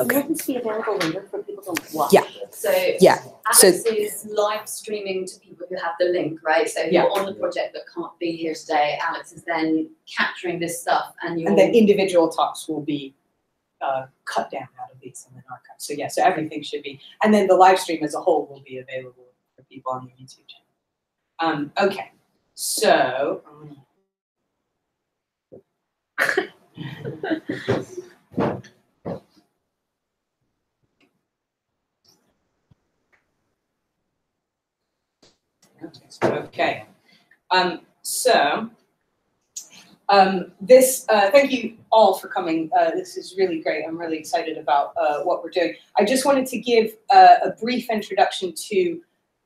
Okay. Will this be available later for people to watch? Yeah. So Yeah. Alex is live streaming to people who have the link, right? So who Yeah. are on the project that can't be here today. Alex is then capturing this stuff, and you're. And then individual talks will be cut down out of these and then archived. So yeah, so everything should be, and then the live stream as a whole will be available for people on the YouTube channel. Okay, so. Okay. Thank you all for coming. This is really great. I'm really excited about what we're doing. I just wanted to give a brief introduction to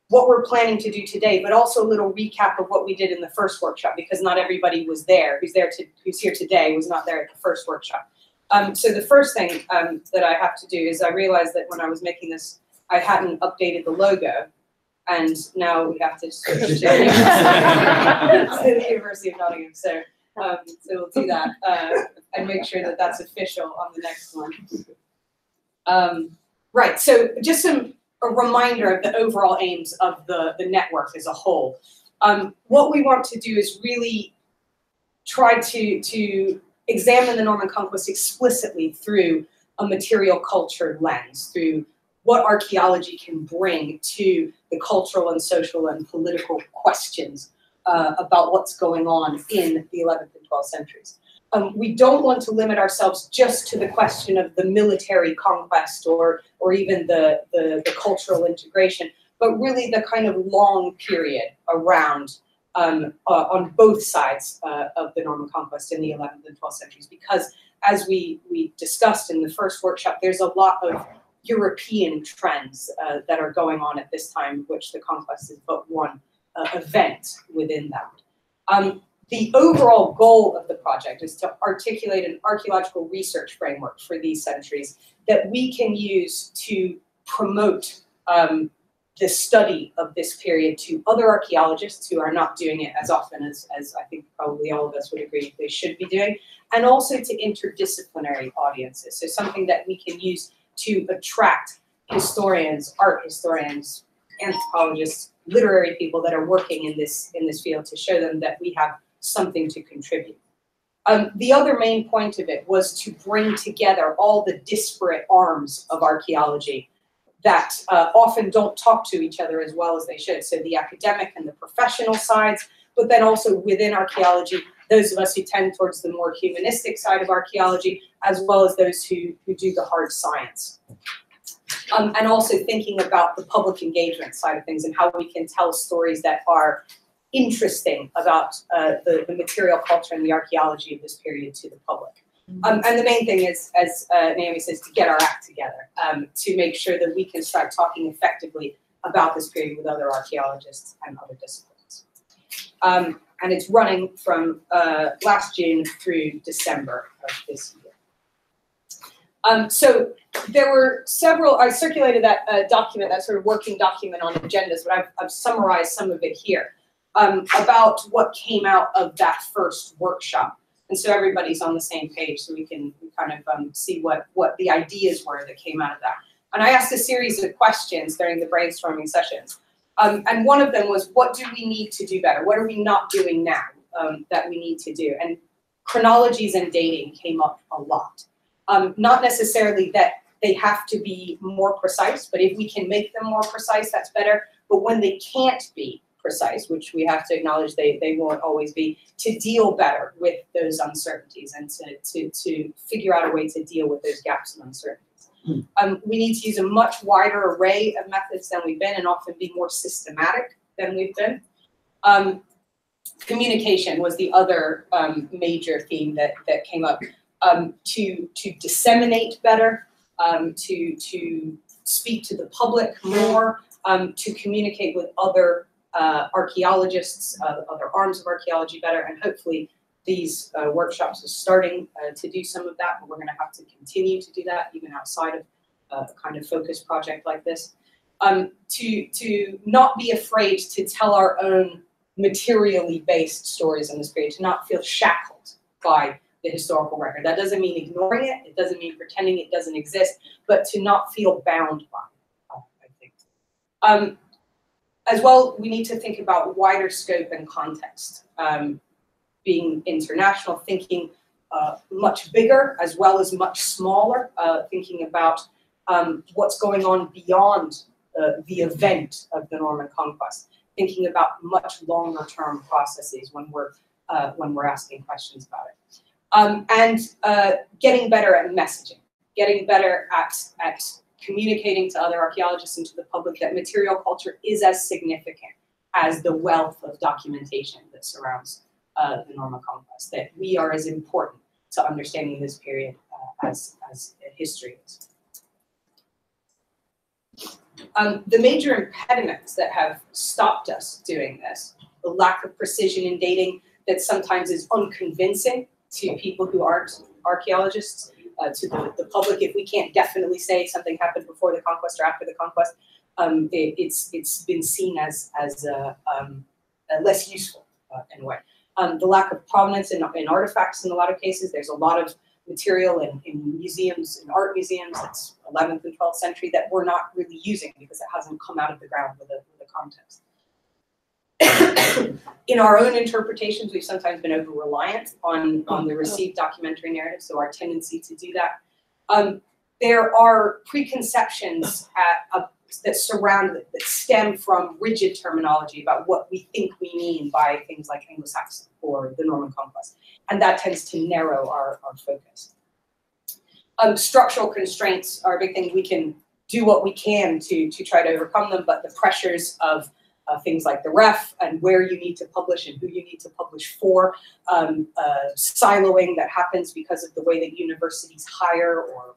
what we're planning to do today, but also a little recap of what we did in the first workshop, because not everybody was there. Who's here today was not there at the first workshop. So the first thing that I have to do is I realized that when I was making this, I hadn't updated the logo. And now we have to switch to the University of Nottingham. So we'll do that and make sure that that's official on the next one. Right, so just a reminder of the overall aims of the network as a whole. What we want to do is really try to examine the Norman Conquest explicitly through a material culture lens, through what archaeology can bring to the cultural and social and political questions about what's going on in the 11th and 12th centuries. We don't want to limit ourselves just to the question of the military conquest or even the cultural integration, but really the kind of long period around on both sides of the Norman Conquest in the 11th and 12th centuries, because as we discussed in the first workshop, there's a lot of European trends that are going on at this time, which the conquest is but one event within that. The overall goal of the project is to articulate an archaeological research framework for these centuries that we can use to promote the study of this period to other archaeologists who are not doing it as often as I think probably all of us would agree they should be doing, and also to interdisciplinary audiences. So something that we can use to attract historians, art historians, anthropologists, literary people that are working in this field, to show them that we have something to contribute. The other main point of it was to bring together all the disparate arms of archaeology that often don't talk to each other as well as they should. So the academic and the professional sides, but then also within archaeology, those of us who tend towards the more humanistic side of archaeology, as well as those who do the hard science. And also thinking about the public engagement side of things and how we can tell stories that are interesting about the material culture and the archaeology of this period to the public. And the main thing is, as Naomi says, to get our act together, to make sure that we can start talking effectively about this period with other archaeologists and other disciplines. And it's running from last June through December of this year. So there were several, I circulated that document, that sort of working document on agendas, but I've summarized some of it here about what came out of that first workshop. And so everybody's on the same page, so we can kind of see what the ideas were that came out of that. And I asked a series of questions during the brainstorming sessions. And one of them was, what do we need to do better? What are we not doing now that we need to do? And chronologies and dating came up a lot. Not necessarily that they have to be more precise, but if we can make them more precise, that's better. But when they can't be precise, which we have to acknowledge they won't always be, to deal better with those uncertainties and to figure out a way to deal with those gaps and uncertainties. We need to use a much wider array of methods than we've been, and often be more systematic than we've been. Communication was the other major theme that came up. To disseminate better, to speak to the public more, to communicate with other archaeologists, other arms of archaeology better, and hopefully these workshops are starting to do some of that, but we're going to have to continue to do that even outside of a kind of focus project like this. To not be afraid to tell our own materially based stories in this period, to not feel shackled by the historical record. That doesn't mean ignoring it. It doesn't mean pretending it doesn't exist, but to not feel bound by it, I think. As well, we need to think about wider scope and context. Being international, thinking much bigger as well as much smaller, thinking about what's going on beyond the event of the Norman Conquest, thinking about much longer term processes when we're asking questions about it. And getting better at messaging, getting better at communicating to other archaeologists and to the public that material culture is as significant as the wealth of documentation that surrounds the Norman Conquest, that we are as important to understanding this period as history is. The major impediments that have stopped us doing this, the lack of precision in dating that sometimes is unconvincing to people who aren't archaeologists, to the public. If we can't definitely say something happened before the conquest or after the conquest, it's been seen as less useful in a way. The lack of provenance in artifacts in a lot of cases. There's a lot of material in museums, in art museums, that's 11th and 12th century that we're not really using because it hasn't come out of the ground with a context. In our own interpretations, we've sometimes been over-reliant on the received documentary narrative, so our tendency to do that. There are preconceptions that stem from rigid terminology about what we think we mean by things like Anglo-Saxon or the Norman Conquest, and that tends to narrow our focus. Structural constraints are a big thing. We can do what we can to try to overcome them, but the pressures of things like the ref and where you need to publish and who you need to publish for, siloing that happens because of the way that universities hire or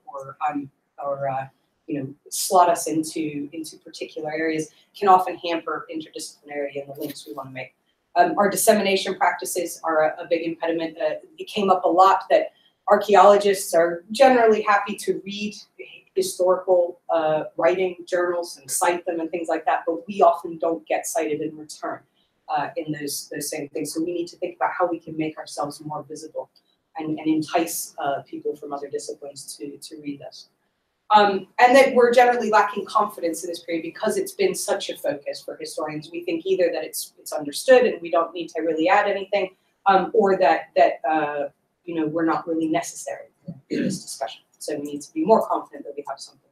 slot us into particular areas can often hamper interdisciplinarity and the links we want to make. Our dissemination practices are a big impediment. It came up a lot that archaeologists are generally happy to read historical writing journals and cite them and things like that, but we often don't get cited in return in those same things. So we need to think about how we can make ourselves more visible and entice people from other disciplines to read us. And that we're generally lacking confidence in this period because it's been such a focus for historians. We think either that it's understood and we don't need to really add anything, or that we're not really necessary in this discussion. So we need to be more confident that we have something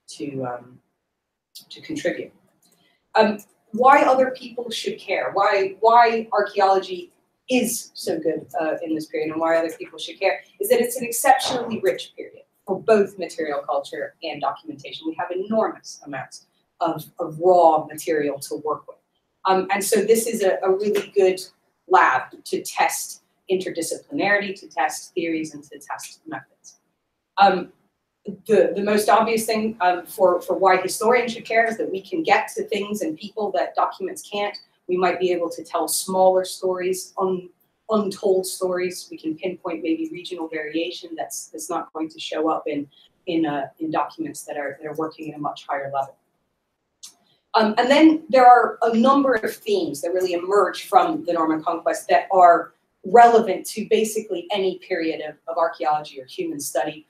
to contribute. Why other people should care? Why archaeology is so good in this period, and why other people should care is that it's an exceptionally rich period for both material culture and documentation. We have enormous amounts of raw material to work with. And so this is a really good lab to test interdisciplinarity, to test theories, and to test methods. The most obvious thing for why historians should care is that we can get to things and people that documents can't. We might be able to tell smaller stories, untold stories. We can pinpoint maybe regional variation that's not going to show up in documents that are working at a much higher level. And then there are a number of themes that really emerge from the Norman Conquest that are relevant to basically any period of archaeology or human study.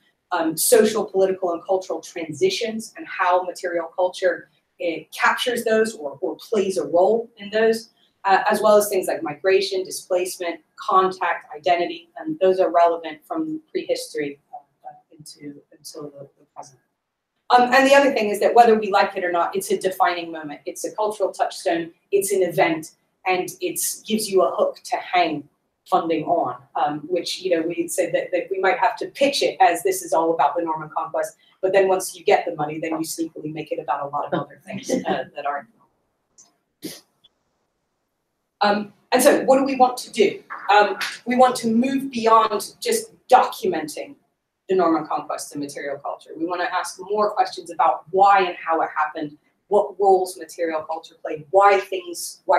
Social, political, and cultural transitions and how material culture captures those or plays a role in those, as well as things like migration, displacement, contact, identity, and those are relevant from prehistory until the present. And the other thing is that whether we like it or not, it's a defining moment. It's a cultural touchstone, it's an event, and it gives you a hook to hang funding on, which, we said that we might have to pitch it as this is all about the Norman Conquest, but then once you get the money, then you sneakily make it about a lot of other things that aren't. And so what do we want to do? We want to move beyond just documenting the Norman Conquest and material culture. We want to ask more questions about why and how it happened, what roles material culture played, why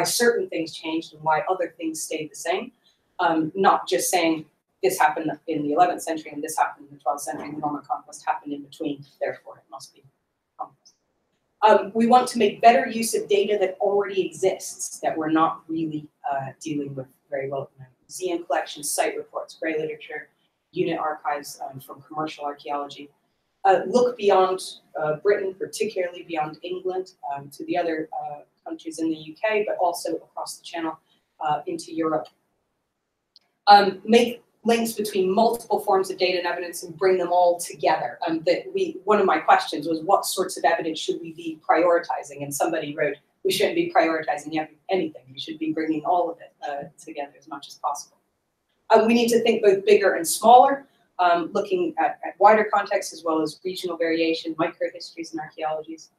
certain things changed and why other things stayed the same. Not just saying this happened in the 11th century and this happened in the 12th century and the Norman Conquest happened in between, therefore it must be conquest. We want to make better use of data that already exists, that we're not really dealing with very well at the moment. museum collections, site reports, grey literature, unit archives from commercial archaeology. Look beyond Britain, particularly beyond England, to the other countries in the UK, but also across the Channel into Europe. Make links between multiple forms of data and evidence and bring them all together. One of my questions was, what sorts of evidence should we be prioritizing? And somebody wrote, we shouldn't be prioritizing anything. We should be bringing all of it together as much as possible. We need to think both bigger and smaller, looking at wider contexts as well as regional variation, microhistories and archaeologies.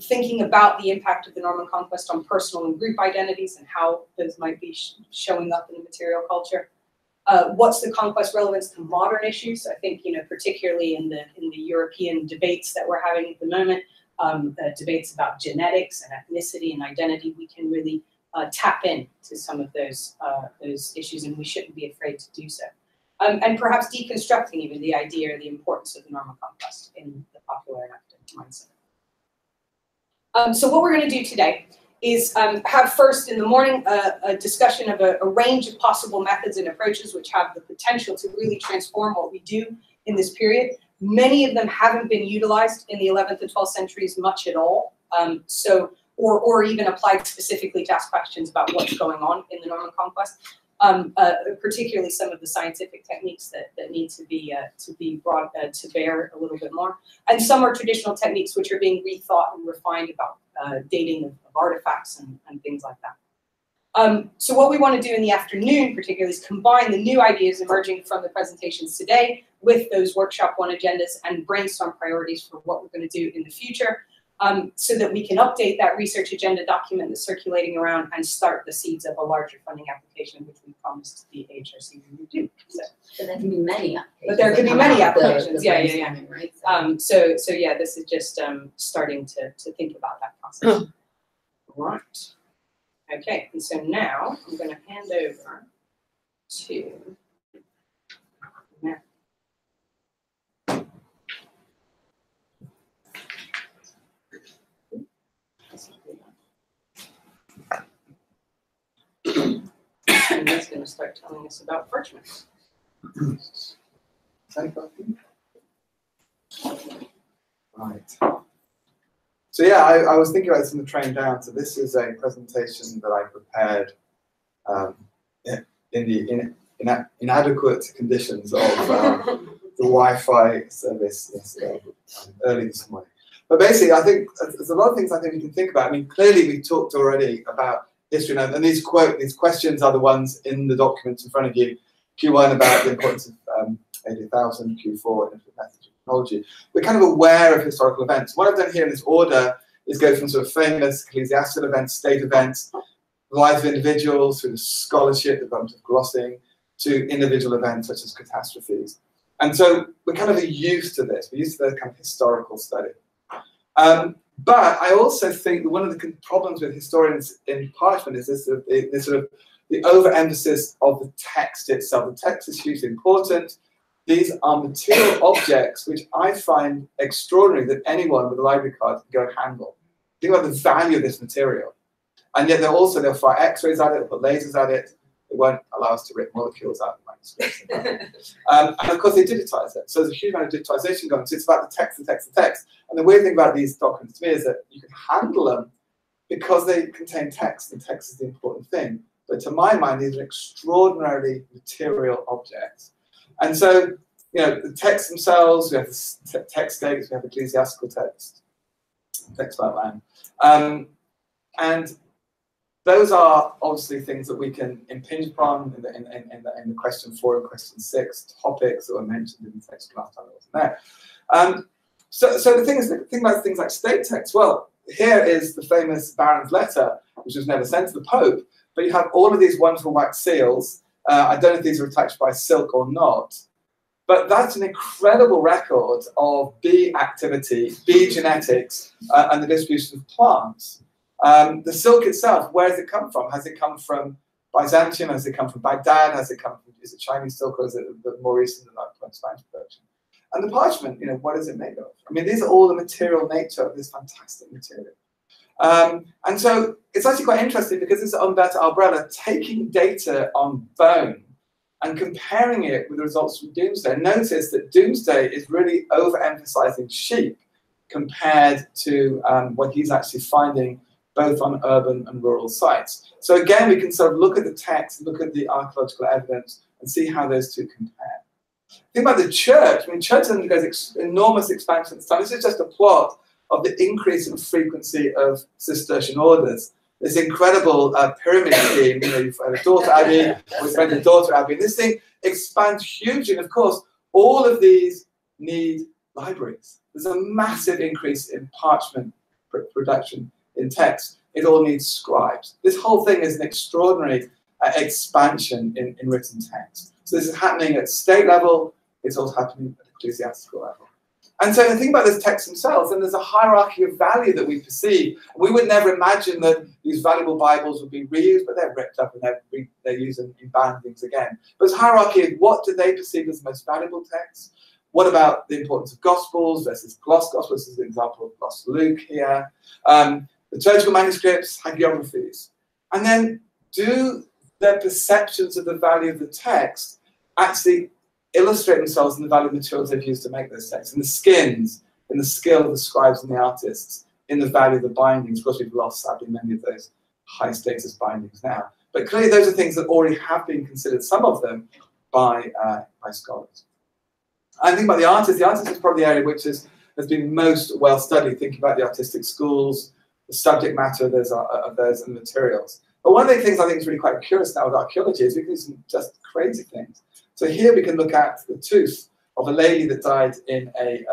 Thinking about the impact of the Norman Conquest on personal and group identities and how those might be showing up in the material culture. What's the conquest relevance to modern issues? I think, particularly in the European debates that we're having at the moment, debates about genetics and ethnicity and identity, we can really tap in to some of those issues, and we shouldn't be afraid to do so. And perhaps deconstructing even the idea or the importance of the Norman Conquest in the popular and academic mindset. So what we're going to do today is have first in the morning a discussion of a range of possible methods and approaches which have the potential to really transform what we do in this period. Many of them haven't been utilized in the 11th and 12th centuries much at all, or even applied specifically to ask questions about what's going on in the Norman Conquest. Particularly some of the scientific techniques that need to be brought to bear a little bit more. And some are traditional techniques which are being rethought and refined about dating of artifacts and things like that. So what we want to do in the afternoon particularly is combine the new ideas emerging from the presentations today with those workshop 1 agendas and brainstorm priorities for what we're going to do in the future. So that we can update that research agenda document that's circulating around and start the seeds of a larger funding application, which we promised the AHRC we would do. So, but there can be many applications. But there could be many applications, yeah. Right? So yeah, this is just starting to think about that process. Right. Okay, and so now I'm going to hand over to Matt. And he's going to start telling us about parchment. Right. So yeah, I was thinking about this on the train down. So this is a presentation that I prepared in the inadequate conditions of the Wi-Fi service early this morning. But basically, I think there's a lot of things I think we can think about. I mean, clearly we talked already about history, and these questions are the ones in the documents in front of you. Q1 about the importance of AD1000, Q4 and methods of technology. We're kind of aware of historical events. What I've done here in this order is go from sort of famous ecclesiastical events, state events, the lives of individuals, through the scholarship, the development of glossing, to individual events such as catastrophes. And so we're kind of used to this. We're used to the kind of historical study. But I also think that one of the problems with historians in parchment is this sort of the overemphasis of the text itself. The text is hugely important. These are material objects which I find extraordinary that anyone with a library card can go and handle. Think about the value of this material. And yet they'll fire X-rays at it, they'll put lasers at it. It won't allow us to rip molecules out of manuscripts. And of course they digitize it. So there's a huge amount of digitization going on. So it's about the text, the text, the text. And the weird thing about these documents to me is that you can handle them because they contain text, and text is the important thing. But to my mind, these are extraordinarily material objects. And so, the texts themselves, we have the text dates, we have ecclesiastical text about land. And those are obviously things that we can impinge upon in the question 4 and question 6 topics that were mentioned in the text last time I wasn't there. So the thing about things like state text, well, here is the famous Baron's letter, which was never sent to the Pope, but you have all of these wonderful wax seals. I don't know if these are attached by silk or not, but that's an incredible record of bee activity, bee genetics, and the distribution of plants. The silk itself, where does it come from? Has it come from Byzantium? Has it come from Baghdad? Has it come from, is it Chinese silk, or is it the more recent than that Spanish production? And the parchment, what is it made of? I mean, these are all the material nature of this fantastic material. And so it's actually quite interesting because it's Umberto Albrella taking data on bone and comparing it with the results from Doomsday. Notice that Doomsday is really overemphasizing sheep compared to what he's actually finding both on urban and rural sites. So again, we can sort of look at the text, look at the archaeological evidence, and see how those two compare. Think about the church. I mean, church undergoes enormous expansion. So this is just a plot of the increase in frequency of Cistercian orders. This incredible pyramid scheme, you know, you've had a daughter abbey, we've had a daughter abbey, and this thing expands hugely. And of course, all of these need libraries. There's a massive increase in parchment production in text. It all needs scribes. This whole thing is an extraordinary expansion in written text. So this is happening at state level, it's also happening at ecclesiastical level. And so the thing about those texts themselves, and there's a hierarchy of value that we perceive. We would never imagine that these valuable Bibles would be reused, but they're ripped up and they're used in bindings again. But it's a hierarchy of what do they perceive as the most valuable texts? What about the importance of Gospels versus gloss Gospels? This is an example of gloss Luke here. Liturgical manuscripts, hagiographies. And then do their perceptions of the value of the text actually illustrate themselves in the value of materials they've used to make those texts, in the skins, in the skill of the scribes and the artists, in the value of the bindings. Of course, we've lost, sadly, many of those high-status bindings now. But clearly, those are things that already have been considered, some of them, by scholars. And think about the artist. The artist is probably the area which has been most well-studied, thinking about the artistic schools, the subject matter of those and the materials. But one of the things I think is really quite curious now with archaeology is we can do some just crazy things. So here we can look at the tooth of a lady that died in a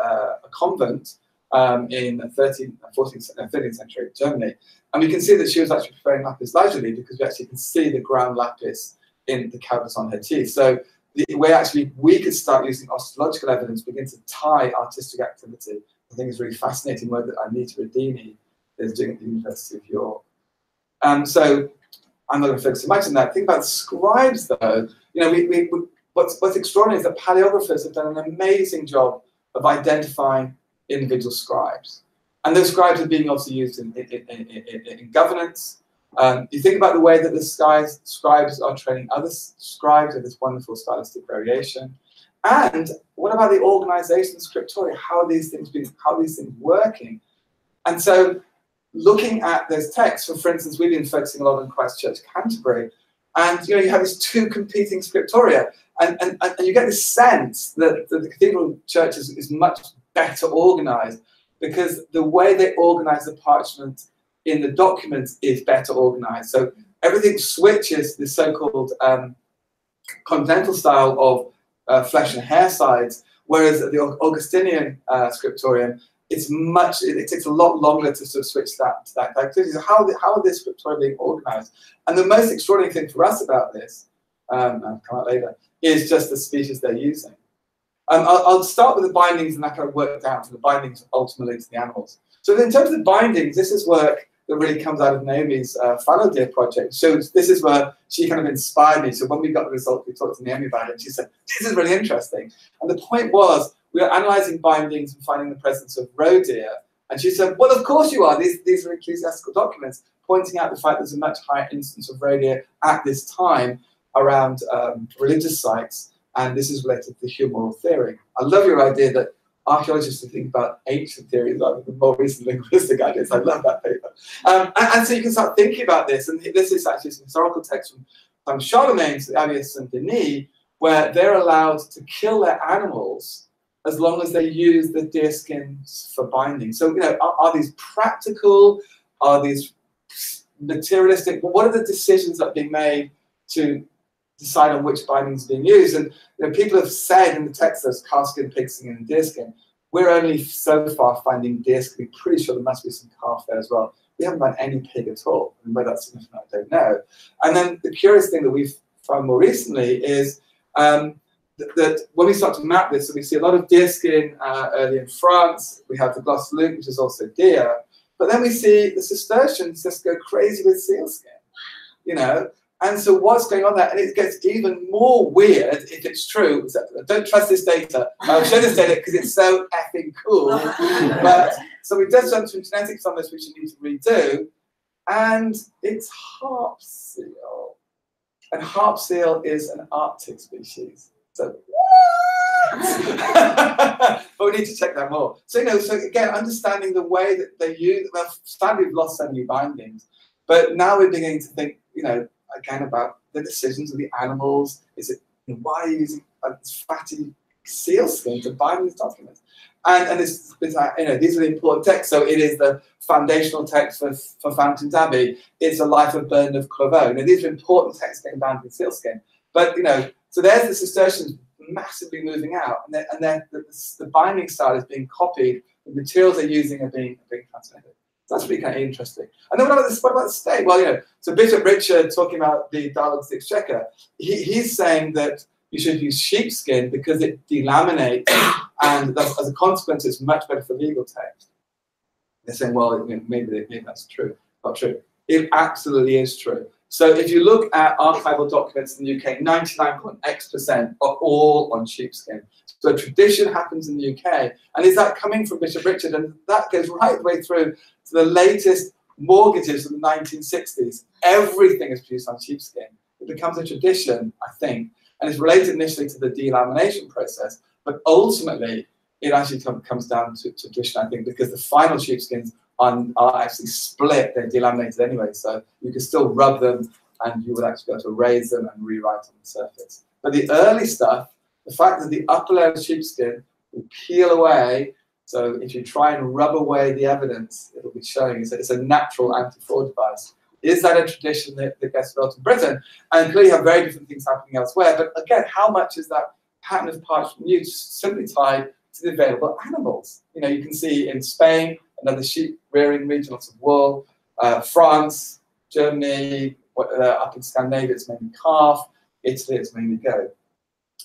convent in 13th century Germany. And we can see that she was actually preparing lapis lazuli because we actually can see the ground lapis in the cavities on her teeth. So we could start using osteological evidence, begin to tie artistic activity. I think it's really fascinating work that Anita Radini is doing at the University of York. So I'm not going to focus so much on that. Think about the scribes, though. You know, what's extraordinary is that paleographers have done an amazing job of identifying individual scribes. And those scribes are being obviously used in governance. You think about the way that the scribes are training other scribes with this wonderful stylistic variation. And what about the organization scriptoria? How are these things working? And so looking at those texts, for instance, we've been focusing a lot on Christ Church Canterbury, and you have these two competing scriptoria, and you get this sense that the cathedral church is much better organized because the way they organize the parchment in the documents is better organized. So everything switches the so-called continental style of flesh and hair sides, whereas the Augustinian scriptorium, it takes a lot longer to sort of switch that activity. So how are these scriptoria being organized? And the most extraordinary thing for us about this, I'll come out later, is just the species they're using. I'll start with the bindings and that kind of work down to the bindings ultimately to the animals. So in terms of the bindings, this is work that really comes out of Naomi's fallow deer project. So this is where she kind of inspired me. So when we got the result, we talked to Naomi about it, and she said, this is really interesting. And the point was, we were analysing bindings and finding the presence of roe deer. And she said, well, of course you are. These are ecclesiastical documents, pointing out the fact there's a much higher instance of roe deer at this time around religious sites. And this is related to the humoral theory. I love your idea that archaeologists to think about ancient theories rather than more recent linguistic ideas. I love that paper. And so you can start thinking about this. And this is actually some historical text from Charlemagne's Abbey of Saint-Denis, where they're allowed to kill their animals as long as they use the deer skins for binding. So, you know, are these practical? Are these materialistic? What are the decisions that are being made to decide on which bindings are being used? And you know, people have said in the text there's calf skin, pig skin, and deer skin. We're only so far finding deer skin. We're pretty sure there must be some calf there as well. We haven't found any pig at all. And where that's significant, I don't know. And then the curious thing that we've found more recently is that when we start to map this, so we see a lot of deer skin early in France. We have the gloss Luke, which is also deer. But then we see the Cistercians just go crazy with seal skin, you know. And so what's going on there? And it gets even more weird if it's true. So don't trust this data. I'll show this data because it's so effing cool. But So we've just done some genetics on this, which you need to redo, and it's harp seal. And harp seal is an Arctic species. So, but we need to check that more. So, so again, understanding the way that they use, well, sadly, we've lost so many bindings, but now we're beginning to think, again, about the decisions of the animals. Is it, why are you using this fatty seal skin to bind these documents? And these are the important texts. So it is the foundational text for Fountains Abbey. It's the Life of Bernard of Clairvaux. These are important texts getting bound with sealskin. But so there's the Cistercians massively moving out, and then the binding style is being copied. The materials they're using are being transmitted. So that's really kind of interesting. And then what about the state? Well, so Bishop Richard, talking about the Dialogues of the Exchequer, he's saying that you should use sheepskin because it delaminates, and as a consequence, it's much better for legal text. They're saying, well, maybe that's true. Not true. It absolutely is true. So if you look at archival documents in the UK, 99.x% are all on sheepskin. So a tradition happens in the UK, and is that coming from Bishop Richard? And that goes right the way through to the latest mortgages of the 1960s. Everything is produced on sheepskin. It becomes a tradition, I think, and it's related initially to the delamination process, but ultimately it actually comes down to tradition, I think, because the final sheepskins are actually split. They're delaminated anyway, so you can still rub them and you would actually be able to erase them and rewrite on the surface. But the early stuff, the fact that the upper layer of sheepskin will peel away, so if you try and rub away the evidence, it'll be showing it's a natural anti-fraud device. Is that a tradition that gets developed in Britain? And clearly you have very different things happening elsewhere. But again, how much is that pattern of parchment use simply tied to the available animals? You can see in Spain, another sheep rearing region, lots of wool. France, Germany, up in Scandinavia, it's mainly calf. Italy, it's mainly goat.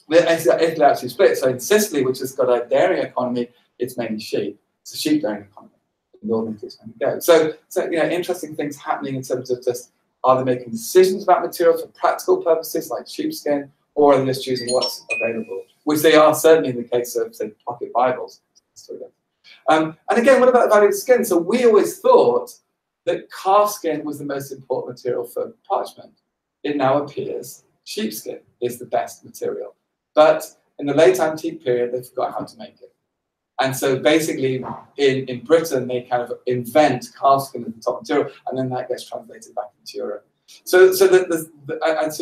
Italy actually split. So in Sicily, which has got a dairying economy, it's mainly sheep. It's a sheep dairying economy. In Northern Italy, it's mainly goat. So interesting things happening in terms of just, are they making decisions about materials for practical purposes like sheepskin, or are they just choosing what's available? Which they are certainly in the case of, say, pocket Bibles. And again, what about the value of skin? So we always thought that calf skin was the most important material for parchment. It now appears sheepskin is the best material. But in the late antique period, they forgot how to make it. And so basically, in Britain, they kind of invent calf skin as the top material, and then that gets translated back into Europe. So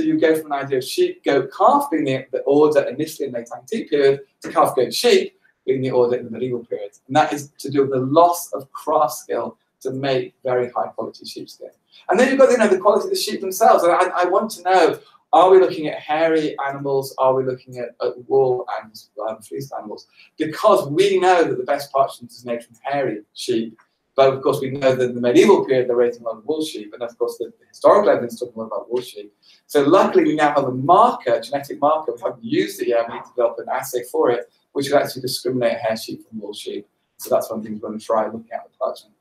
you go from an idea of sheep, goat, calf being the order initially in the late antique period to calf, goat, sheep being the order in the medieval period. And that is to do with the loss of craft skill to make very high quality sheepskin. And then you've got the quality of the sheep themselves. And I want to know, are we looking at hairy animals? Are we looking at wool and fleeced animals? Because we know that the best parchment is made from hairy sheep. But of course, we know that in the medieval period, they're raising a lot of wool sheep. And of course, the historical evidence talks more about wool sheep. So luckily, we now have a marker, genetic marker. We haven't used it yet. We need to develop an assay for it, which will actually discriminate hair sheep from wool sheep. So that's one thing we're going to try looking at the parchment.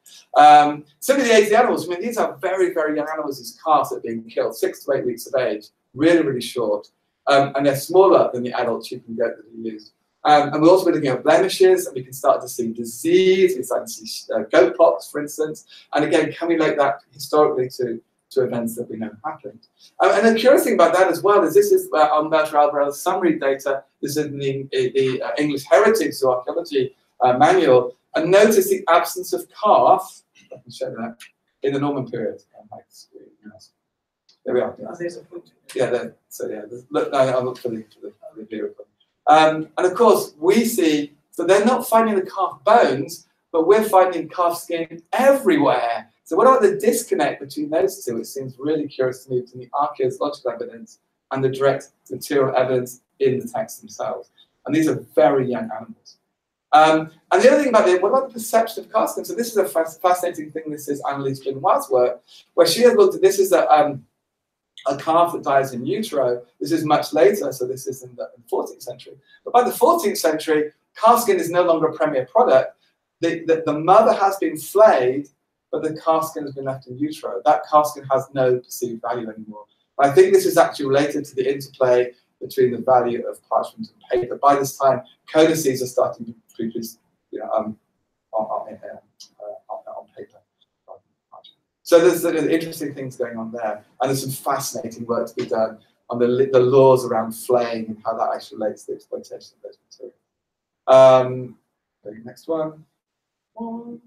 Similarly, the age of the animals. I mean, these are very, very young animals, these calves that are being killed, 6 to 8 weeks of age, really, really short. And they're smaller than the adult sheep and goat that we use. And we're also looking at blemishes, and we can start to see disease. We start to see goat pox, for instance. And again, can we link that historically to events that we know happened? And the curious thing about that as well is this is on Bertrand Alvarez's summary data. This is in the English Heritage to Archaeology manual. And notice the absence of calf, if I can show that, in the Norman period. There we are. Yeah, there. So yeah, look, no, I'll look for the view. And of course, we see, so they're not finding the calf bones, but we're finding calf skin everywhere. So what about the disconnect between those two? It seems really curious to me, between the archaeological evidence and the direct material evidence in the texts themselves. And these are very young animals. And the other thing about it, what about the perception of calf skin? So this is a fascinating thing. This is Anneliese Benoit's work, where she has looked at, this is a calf that dies in utero. This is much later, so this is in the 14th century. But by the 14th century, calf skin is no longer a premier product. The mother has been flayed, but the calf skin has been left in utero. That calf skin has no perceived value anymore. I think this is actually related to the interplay between the value of parchment and paper. By this time, codices are starting to produce So there's interesting things going on there, and there's some fascinating work to be done on the laws around flaying and how that actually relates to the exploitation of those materials. Next one. Going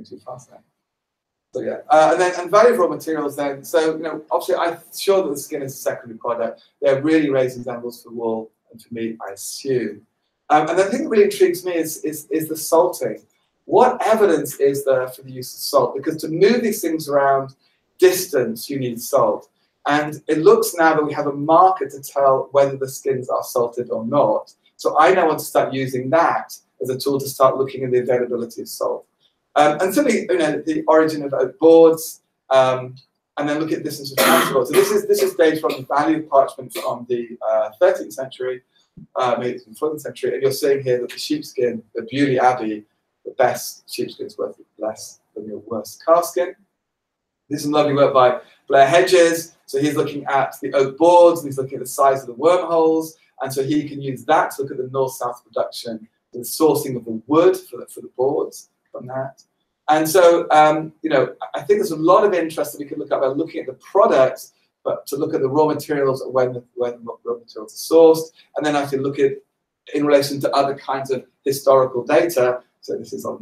too fast now. So yeah, and value of raw materials then. So obviously I'm sure that the skin is a secondary product. They're really raising animals for wool and for meat, I assume. And the thing that really intrigues me is the salting. What evidence is there for the use of salt? Because to move these things around distance, you need salt. And it looks now that we have a marker to tell whether the skins are salted or not. So I now want to start using that as a tool to start looking at the availability of salt. And simply, the origin of oak boards, and then look at distance of transport. So this is data from the value of parchment from the 13th century, maybe from the 14th century, and you're seeing here that the sheepskin, the Beaulieu Abbey, the best sheepskin's worth less than your worst calfskin. This is some lovely work by Blair Hedges. So he's looking at the oak boards, and he's looking at the size of the wormholes, and so he can use that to look at the north-south production, the sourcing of the wood for the boards from that. And so, I think there's a lot of interest that we can look at by looking at the products, but to look at the raw materials and when the raw materials are sourced, and then actually look at in relation to other kinds of historical data. So this is on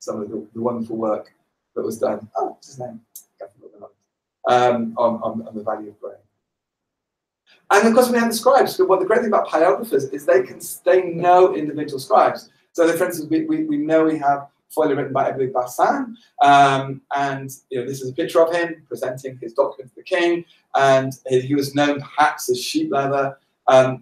some of the wonderful work that was done. Oh, what's his name? On the value of grain. And of course, we have the scribes. So what the great thing about paleographers is they know individual scribes. So, for instance, we know we have folio written by Ebli Bassan, and this is a picture of him presenting his document to the king, and he was known perhaps as sheep leather.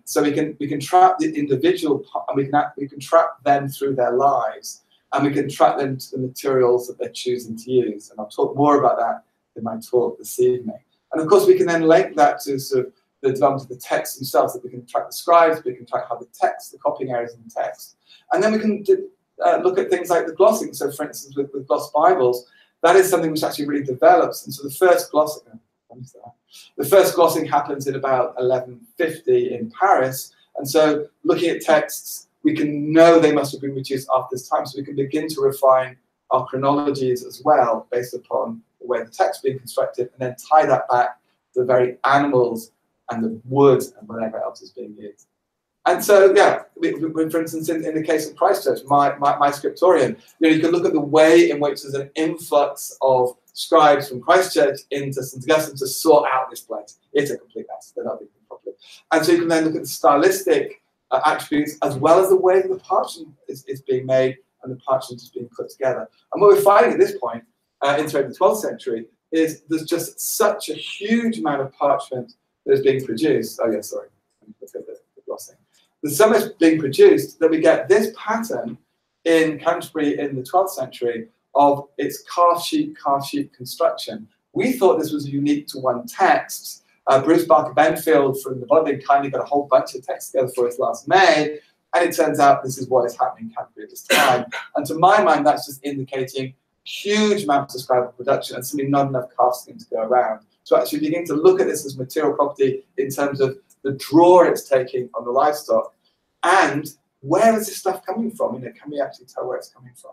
So we can track the individual, and we can track them through their lives, and we can track them to the materials that they're choosing to use. And I'll talk more about that in my talk this evening. And of course, we can then link that to sort of the development of the texts themselves, that we can track the scribes, we can track how the text, the copying errors in the text. And then we can look at things like the glossing. So for instance, with gloss Bibles, that is something which actually really develops. And so the first glossing happens in about 1150 in Paris. And so looking at texts, we can know they must have been reduced after this time. So we can begin to refine our chronologies as well, based upon the way the text is being constructed, and then tie that back to the very animals and the wood and whatever else is being used. And so, yeah, for instance, in the case of Christchurch, my scriptorium, you can look at the way in which there's an influx of scribes from Christchurch into St Augustine to sort out this place. It's a complete mess. They're not being done properly. And so you can then look at the stylistic attributes, as well as the way that the parchment is being made and the parchment is being put together. And what we're finding at this point, into the 12th century, is there's just such a huge amount of parchment that is being produced. Oh yeah, sorry. Look at the glossing. There's so much being produced that we get this pattern in Canterbury in the 12th century of its calf sheep construction. We thought this was unique to one text. Bruce Barker Benfield from the Bodleian kindly got a whole bunch of texts together for us last May, and it turns out this is what is happening in Canterbury at this time. And to my mind, that's just indicating huge amounts of scribal production and simply not enough casting to go around. So actually begin to look at this as material property in terms of the draw it's taking on the livestock, and where is this stuff coming from? Can we actually tell where it's coming from?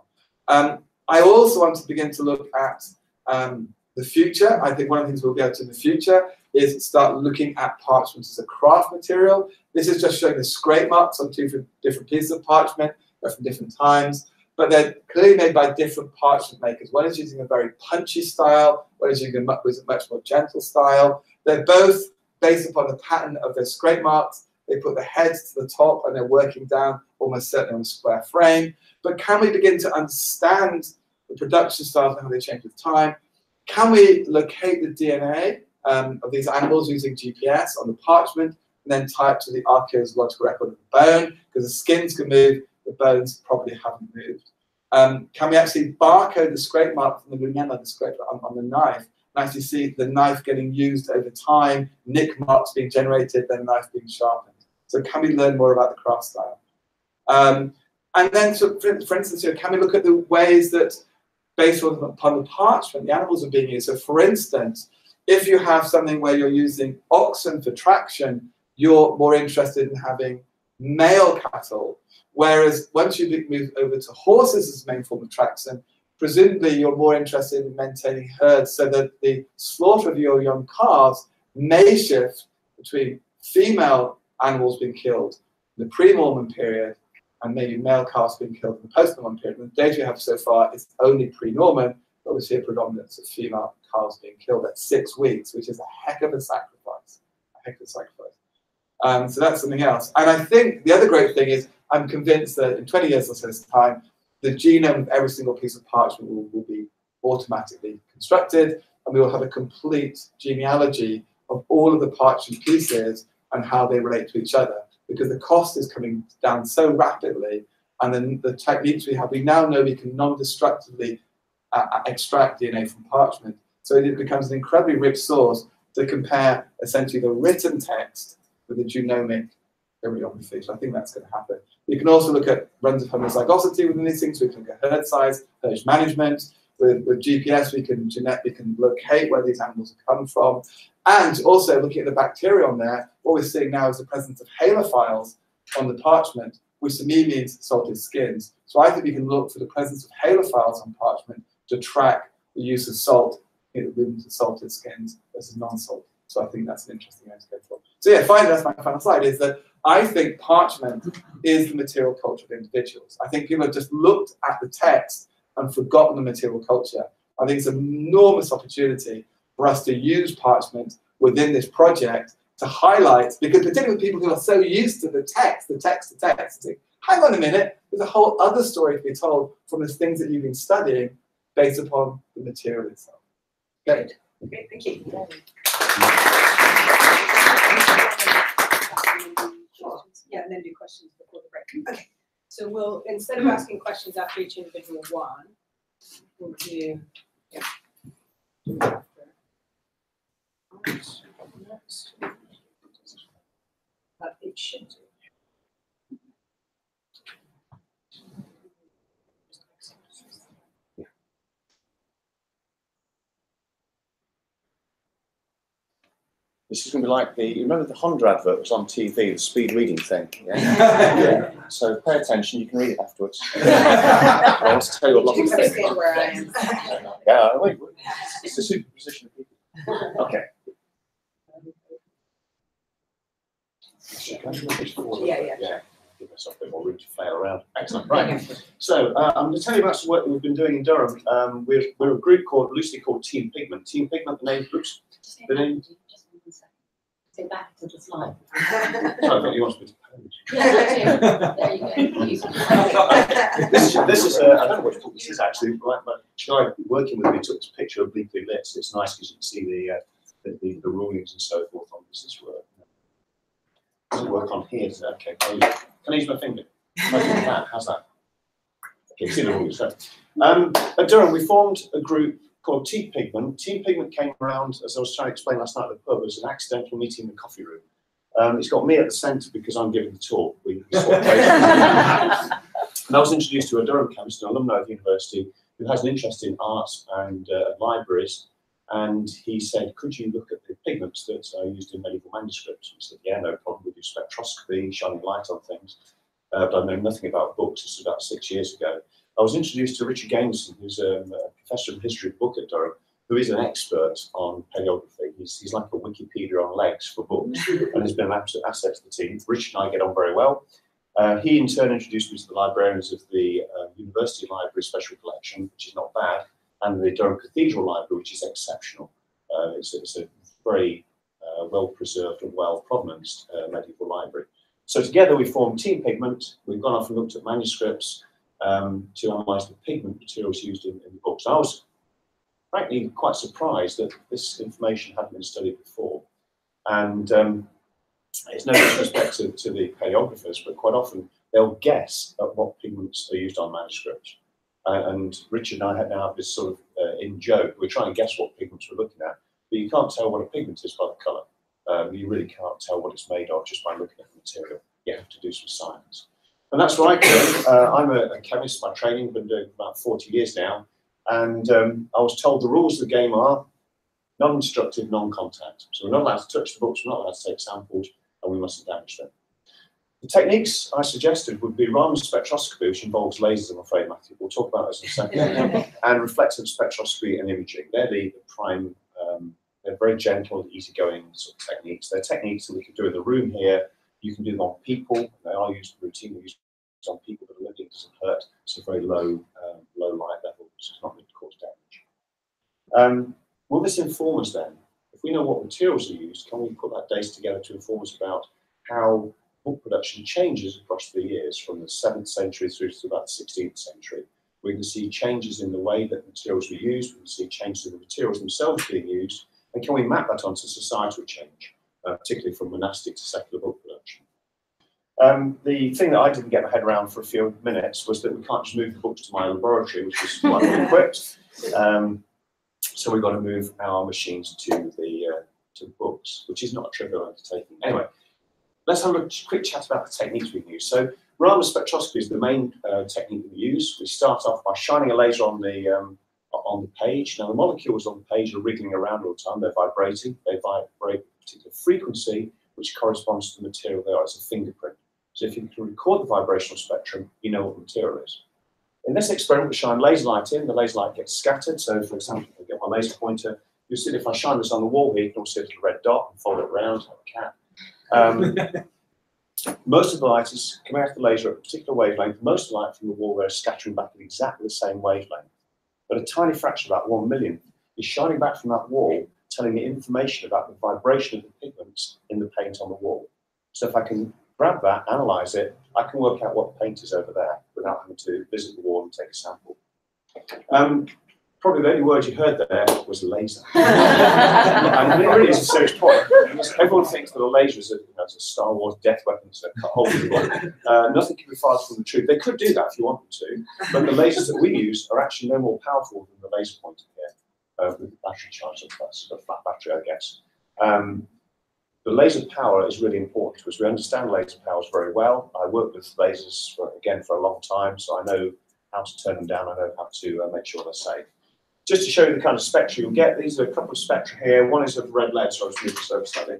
I also want to begin to look at the future. I think one of the things we'll go to in the future is start looking at parchment as a craft material. This is just showing the scrape marks on two different pieces of parchment. They're from different times, but they're clearly made by different parchment makers. One is using a very punchy style, one is using a much more gentle style. They're both based upon the pattern of their scrape marks. They put the heads to the top and they're working down almost certainly on a square frame. But can we begin to understand the production styles and how they change with time? Can we locate the DNA of these animals using GPS on the parchment and then tie it to the archaeological record of the bone? Because the skins can move, the bones probably haven't moved. Can we actually barcode the scrape mark from the lunella, the scrape on the knife, and actually see the knife getting used over time, nick marks being generated, then the knife being sharpened? So can we learn more about the craft style? And then, for instance, can we look at the ways that, based upon the parchment, the animals are being used? So for instance, if you have something where you're using oxen for traction, you're more interested in having male cattle, whereas once you move over to horses as the main form of traction, presumably you're more interested in maintaining herds so that the slaughter of your young calves may shift between female animals being killed in the pre-Norman period and maybe male calves being killed in the post-Norman period. And the data we have so far is only pre-Norman, but we see a predominance of female calves being killed at 6 weeks, which is a heck of a sacrifice. A heck of a sacrifice. So that's something else. And I think the other great thing is I'm convinced that in 20 years or so's time, the genome of every single piece of parchment will be automatically constructed, and we will have a complete genealogy of all of the parchment pieces and how they relate to each other, because the cost is coming down so rapidly, and then the techniques we now know we can non-destructively extract DNA from parchment. So it becomes an incredibly rich source to compare essentially the written text with the genomic bibliography. So I think that's going to happen. You can also look at runs of homozygosity within these things. We can look at herd size, herd management. With GPS, we can locate where these animals have come from. And also looking at the bacteria on there, what we're seeing now is the presence of halophiles on the parchment, which to me means salted skins. So I think we can look for the presence of halophiles on parchment to track the use of salt in the salted skins versus non-salted. So I think that's an interesting area to go for. So yeah, finally, that's my final slide, is that I think parchment is the material culture of individuals. I think people have just looked at the text and forgotten the material culture. I think it's an enormous opportunity for us to use parchment within this project to highlight, because particularly people who are so used to the text, think, hang on a minute, there's a whole other story to be told from the things that you've been studying based upon the material itself. Good. Okay, thank you. Sure. Yeah, and then do questions before the break. Okay. So we'll, instead of asking questions after each individual one, we'll do, yeah. It should do. This is going to be like you remember the Honda advert was on TV, the speed reading thing? Yeah? Yeah. So pay attention, you can read it afterwards. I want to tell you a lot of things. Where I am. Yeah, wait, it's a superposition of people. Okay. Yeah. Give myself a bit more room to flail around. Excellent. Right. So I'm going to tell you about some work that we've been doing in Durham. We're a group loosely called Team Pigment. Team Pigment, the name groups. The name. Go back to the slide. Sorry, you want me to pose? Yeah, there you go. This is I don't know which book this is actually. But the guy working with me took this picture of Bleakly Lit, so it's nice because you can see the rulings and so forth on this work. Does it work on here? Okay. Can I use my finger? How's that? Okay, see the rulings. So, at Durham, we formed a group called Team Pigment. Team Pigment came around, as I was trying to explain last night at the pub, as an accidental meeting in the coffee room. It's got me at the centre because I'm giving the talk. We swapped places. And I was introduced to a Durham chemist, an alumni of the university, who has an interest in arts and libraries. And he said, could you look at the pigments that are used in medieval manuscripts? And I said, yeah, no problem. We do spectroscopy, shining light on things. But I know nothing about books. This was about 6 years ago. I was introduced to Richard Gameson, who's a professor of history of book at Durham, who is an expert on paleography. He's like a Wikipedia on legs for books, and has been an absolute asset to the team. Richard and I get on very well. He in turn introduced me to the librarians of the University Library Special Collection, which is not bad, and the Durham Cathedral Library, which is exceptional. It's a very well-preserved and well-provenanced medieval library. So together we formed Team Pigment. We've gone off and looked at manuscripts to analyse the pigment materials used in the books. I was frankly quite surprised that this information hadn't been studied before. And it's no disrespect to the paleographers, but quite often they'll guess at what pigments are used on manuscripts. And Richard and I now have this sort of in joke, we're trying to guess what pigments we're looking at, but you can't tell what a pigment is by the colour. You really can't tell what it's made of just by looking at the material. You have to do some science. And that's what I do. I'm a chemist by training, been doing it for about 40 years now. And I was told the rules of the game are non-destructive, non-contact. So we're not allowed to touch the books, we're not allowed to take samples, and we mustn't damage them. The techniques I suggested would be Raman Spectroscopy, which involves lasers, I'm afraid, Matthew. We'll talk about those in a second. And reflectance spectroscopy and imaging. They're the prime, they're very gentle, easygoing sort of techniques. They're techniques that we can do in the room here. You can do them on people. They are used routinely used on people that are living, doesn't hurt. It's a very low, low light level, so it's not going to cause damage. Will this inform us then? If we know what materials are used, can we put that data together to inform us about how book production changes across the years from the 7th century through to about the 16th century? We can see changes in the way that materials were used, we can see changes in the materials themselves being used, and can we map that onto societal change, particularly from monastic to secular book production? The thing that I didn't get my head around for a few minutes was that we can't just move the books to my laboratory, which is quite well equipped. So we've got to move our machines to the books, which is not a trivial undertaking. Anyway, let's have a quick chat about the techniques we use. So Raman Spectroscopy is the main technique we use. We start off by shining a laser on the page. Now the molecules on the page are wriggling around all the time. They're vibrating. They vibrate at a particular frequency, which corresponds to the material they are. It's a fingerprint. So if you can record the vibrational spectrum, you know what the material is. In this experiment, we shine laser light in. The laser light gets scattered. So, for example, if I get my laser pointer, you'll see if I shine this on the wall here, you can also see a little red dot and fold it around like a cat. Most of the light is coming out of the laser at a particular wavelength. Most of the light from the wall there is scattering back at exactly the same wavelength. But a tiny fraction, about 1 millionth, is shining back from that wall, telling me information about the vibration of the pigments in the paint on the wall. So if I can grab that, analyze it, I can work out what paint is over there without having to visit the wall and take a sample. Probably the only word you heard there was laser. And it really is a serious point. Everyone thinks that a laser is a Star Wars death weapon, so cut holes in it. Nothing can be farther from the truth. They could do that if you wanted to, but the lasers that we use are actually no more powerful than the laser pointer here, with the battery charge. That's a flat battery, I guess. The laser power is really important to us. We understand laser powers very well. I worked with lasers, for a long time, so I know how to turn them down. I know how to make sure they're safe. Just to show you the kind of spectra you'll get, these are a couple of spectra here. One is of red lead, so I'll just move this over slightly.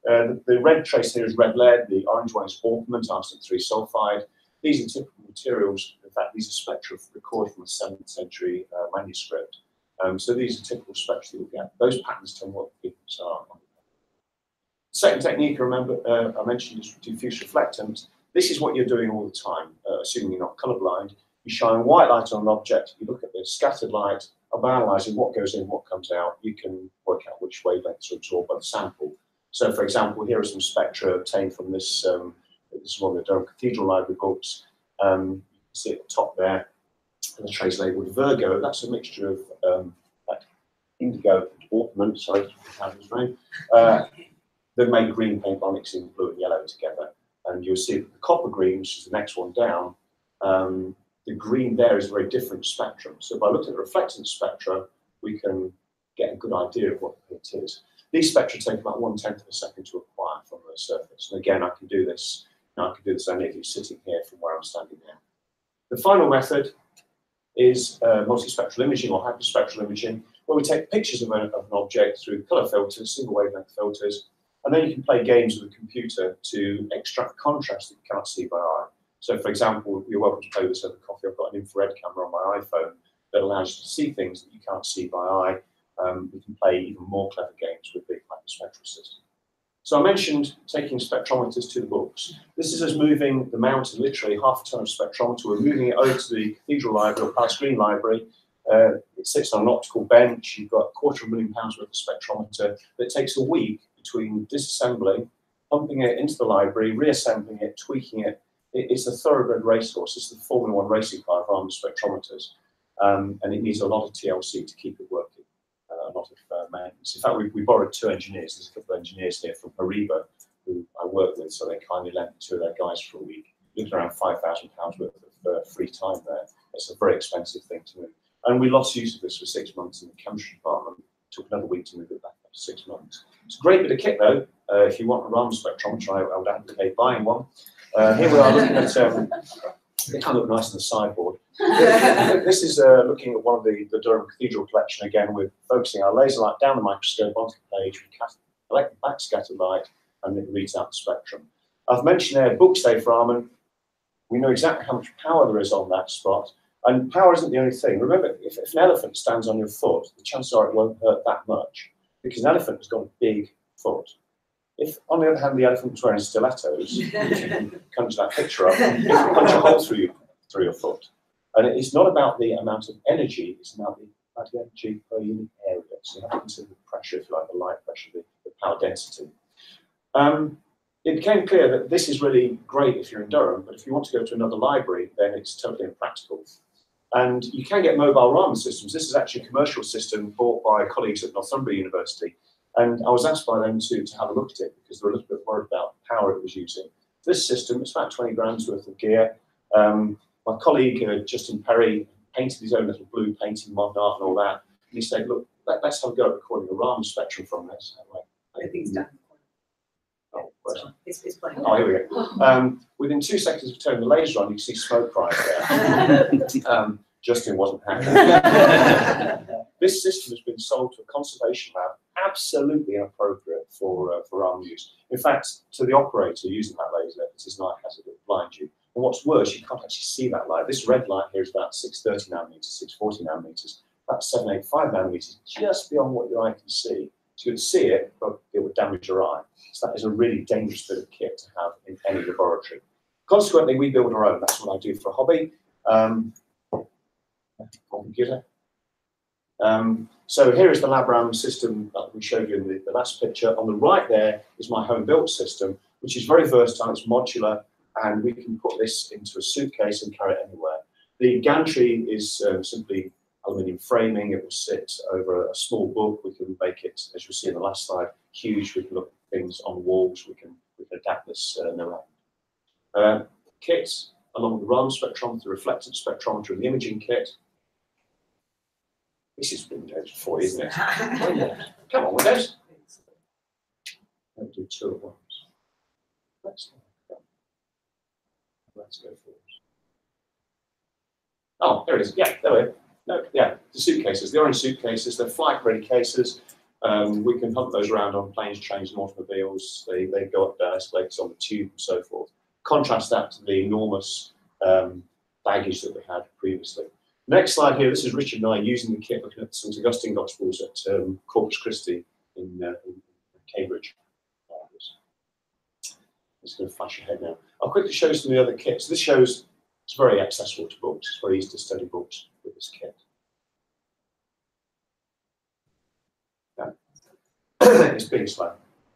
The red trace here is red lead. The orange one is orpiment, arsenic 3 sulfide. These are typical materials. In fact, these are spectra recorded from a 7th century manuscript. So these are typical spectra that you'll get. Those patterns tell what the pigments are. The second technique, I mentioned, is diffuse reflectance. This is what you're doing all the time, assuming you're not colourblind. You shine white light on an object, you look at the scattered light, by analysing what goes in, what comes out, you can work out which wavelengths are absorbed by the sample. So, for example, here are some spectra obtained from this, this is one of the Durham Cathedral Library books. You can see at the top there, and the trace labelled Virgo. That's a mixture of indigo and orpiment, sorry, they've made green paint by mixing blue and yellow together. And you'll see that the copper green, which is the next one down, the green there is a very different spectrum. So by looking at the reflectance spectra, we can get a good idea of what the paint is. These spectra take about 1/10 of a second to acquire from the surface. And again, I can do this only if you're sitting here from where I'm standing now. The final method is multi-spectral imaging or hyperspectral imaging, where we take pictures of an object through colour filters, single wavelength filters, and then you can play games with a computer to extract contrast that you cannot see by eye. So, for example, you're welcome to play with this over coffee. I've got an infrared camera on my iPhone that allows you to see things that you can't see by eye. We can play even more clever games with the hyperspectral system. So I mentioned taking spectrometers to the books. This is us moving the mountain, literally half a ton of spectrometer. We're moving it over to the Cathedral Library or Palace Green Library. It sits on an optical bench. You've got £250,000 worth of spectrometer. It takes a week between disassembling, pumping it into the library, reassembling it, tweaking it. It's a thoroughbred racehorse. It's the Formula 1 racing car of armed spectrometers. And it needs a lot of TLC to keep it working, a lot of maintenance. In fact, we borrowed 2 engineers. There's a couple of engineers here from Hariba who I work with, so they kindly lent 2 of their guys for a week. Looking around £5,000 worth of free time there. It's a very expensive thing to move. And we lost use of this for 6 months in the chemistry department. It took another week to move it back up to 6 months. It's a great bit of kit though. If you want a Raman spectrometer, I would advocate buying one. Here we are looking at, they kind of look nice on the sideboard. This is looking at one of the Durham Cathedral collection again. We're focusing our laser light down the microscope onto the page, we collect the backscattered light, and it reads out the spectrum. I've mentioned there books day for Raman. We know exactly how much power there is on that spot. And power isn't the only thing. Remember, if an elephant stands on your foot, the chances are it won't hurt that much because an elephant has got a big foot. If, on the other hand, the elephant was wearing stilettos, you can conjure that picture up, it can punch a hole through your foot. And it's not about the amount of energy, it's about the energy per unit area. So you have to consider the pressure, if you like, the light pressure, the power density. It became clear that this is really great if you're in Durham, but if you want to go to another library, then it's totally impractical. And you can get mobile Raman systems. This is actually a commercial system bought by colleagues at Northumbria University. And I was asked by them to have a look at it because they were a little bit worried about the power it was using. This system, it's about 20 grams worth of gear. My colleague, Justin Perry, painted his own little blue painting, modern art and all that. And he said, look, let's have a go at recording a Raman spectrum from this. I think it's done. Oh, it's playing. Oh, here we go. Within 2 seconds of turning the laser on, you can see smoke rise there. Justin wasn't happy. This system has been sold to a conservation lab, absolutely inappropriate for Raman use. In fact, to the operator using that laser, it is night hazard, it will blind you. And what's worse, you can't actually see that light. This red light here is about 630 nanometers, 640 nanometers, about 785 nanometers, just beyond what your eye can see. So you would see it, but it would damage your eye. So that is a really dangerous bit of kit to have in any laboratory. Consequently, we build our own. That's what I do for a hobby. Computer. So here is the LabRAM system that we showed you in the last picture. On the right there is my home-built system, which is very versatile, it's modular, and we can put this into a suitcase and carry it anywhere. The gantry is simply aluminium framing. It will sit over a small book. We can make it, as you'll see in the last slide, huge. We can look at things on the walls. We can adapt this around. Kits, along with the Raman spectrometer, the reflectance spectrometer, and the imaging kit. This is Windows 4, isn't it? Come on, Windows. Don't do 2 at once. Let's go forward. Oh, there it is. Yeah, there we go. No, yeah, the suitcases. The orange suitcases, they're flight-ready cases. We can hunt those around on planes, trains, and automobiles. They go up escalators on the tube and so forth. Contrast that to the enormous baggage that we had previously. Next slide here, this is Richard and I using the kit, looking at St Augustine Gospels at Corpus Christi in Cambridge. It's going to flash ahead now. I'll quickly show you some of the other kits. This shows it's very accessible to books. It's very easy to study books with this kit. It's being slow.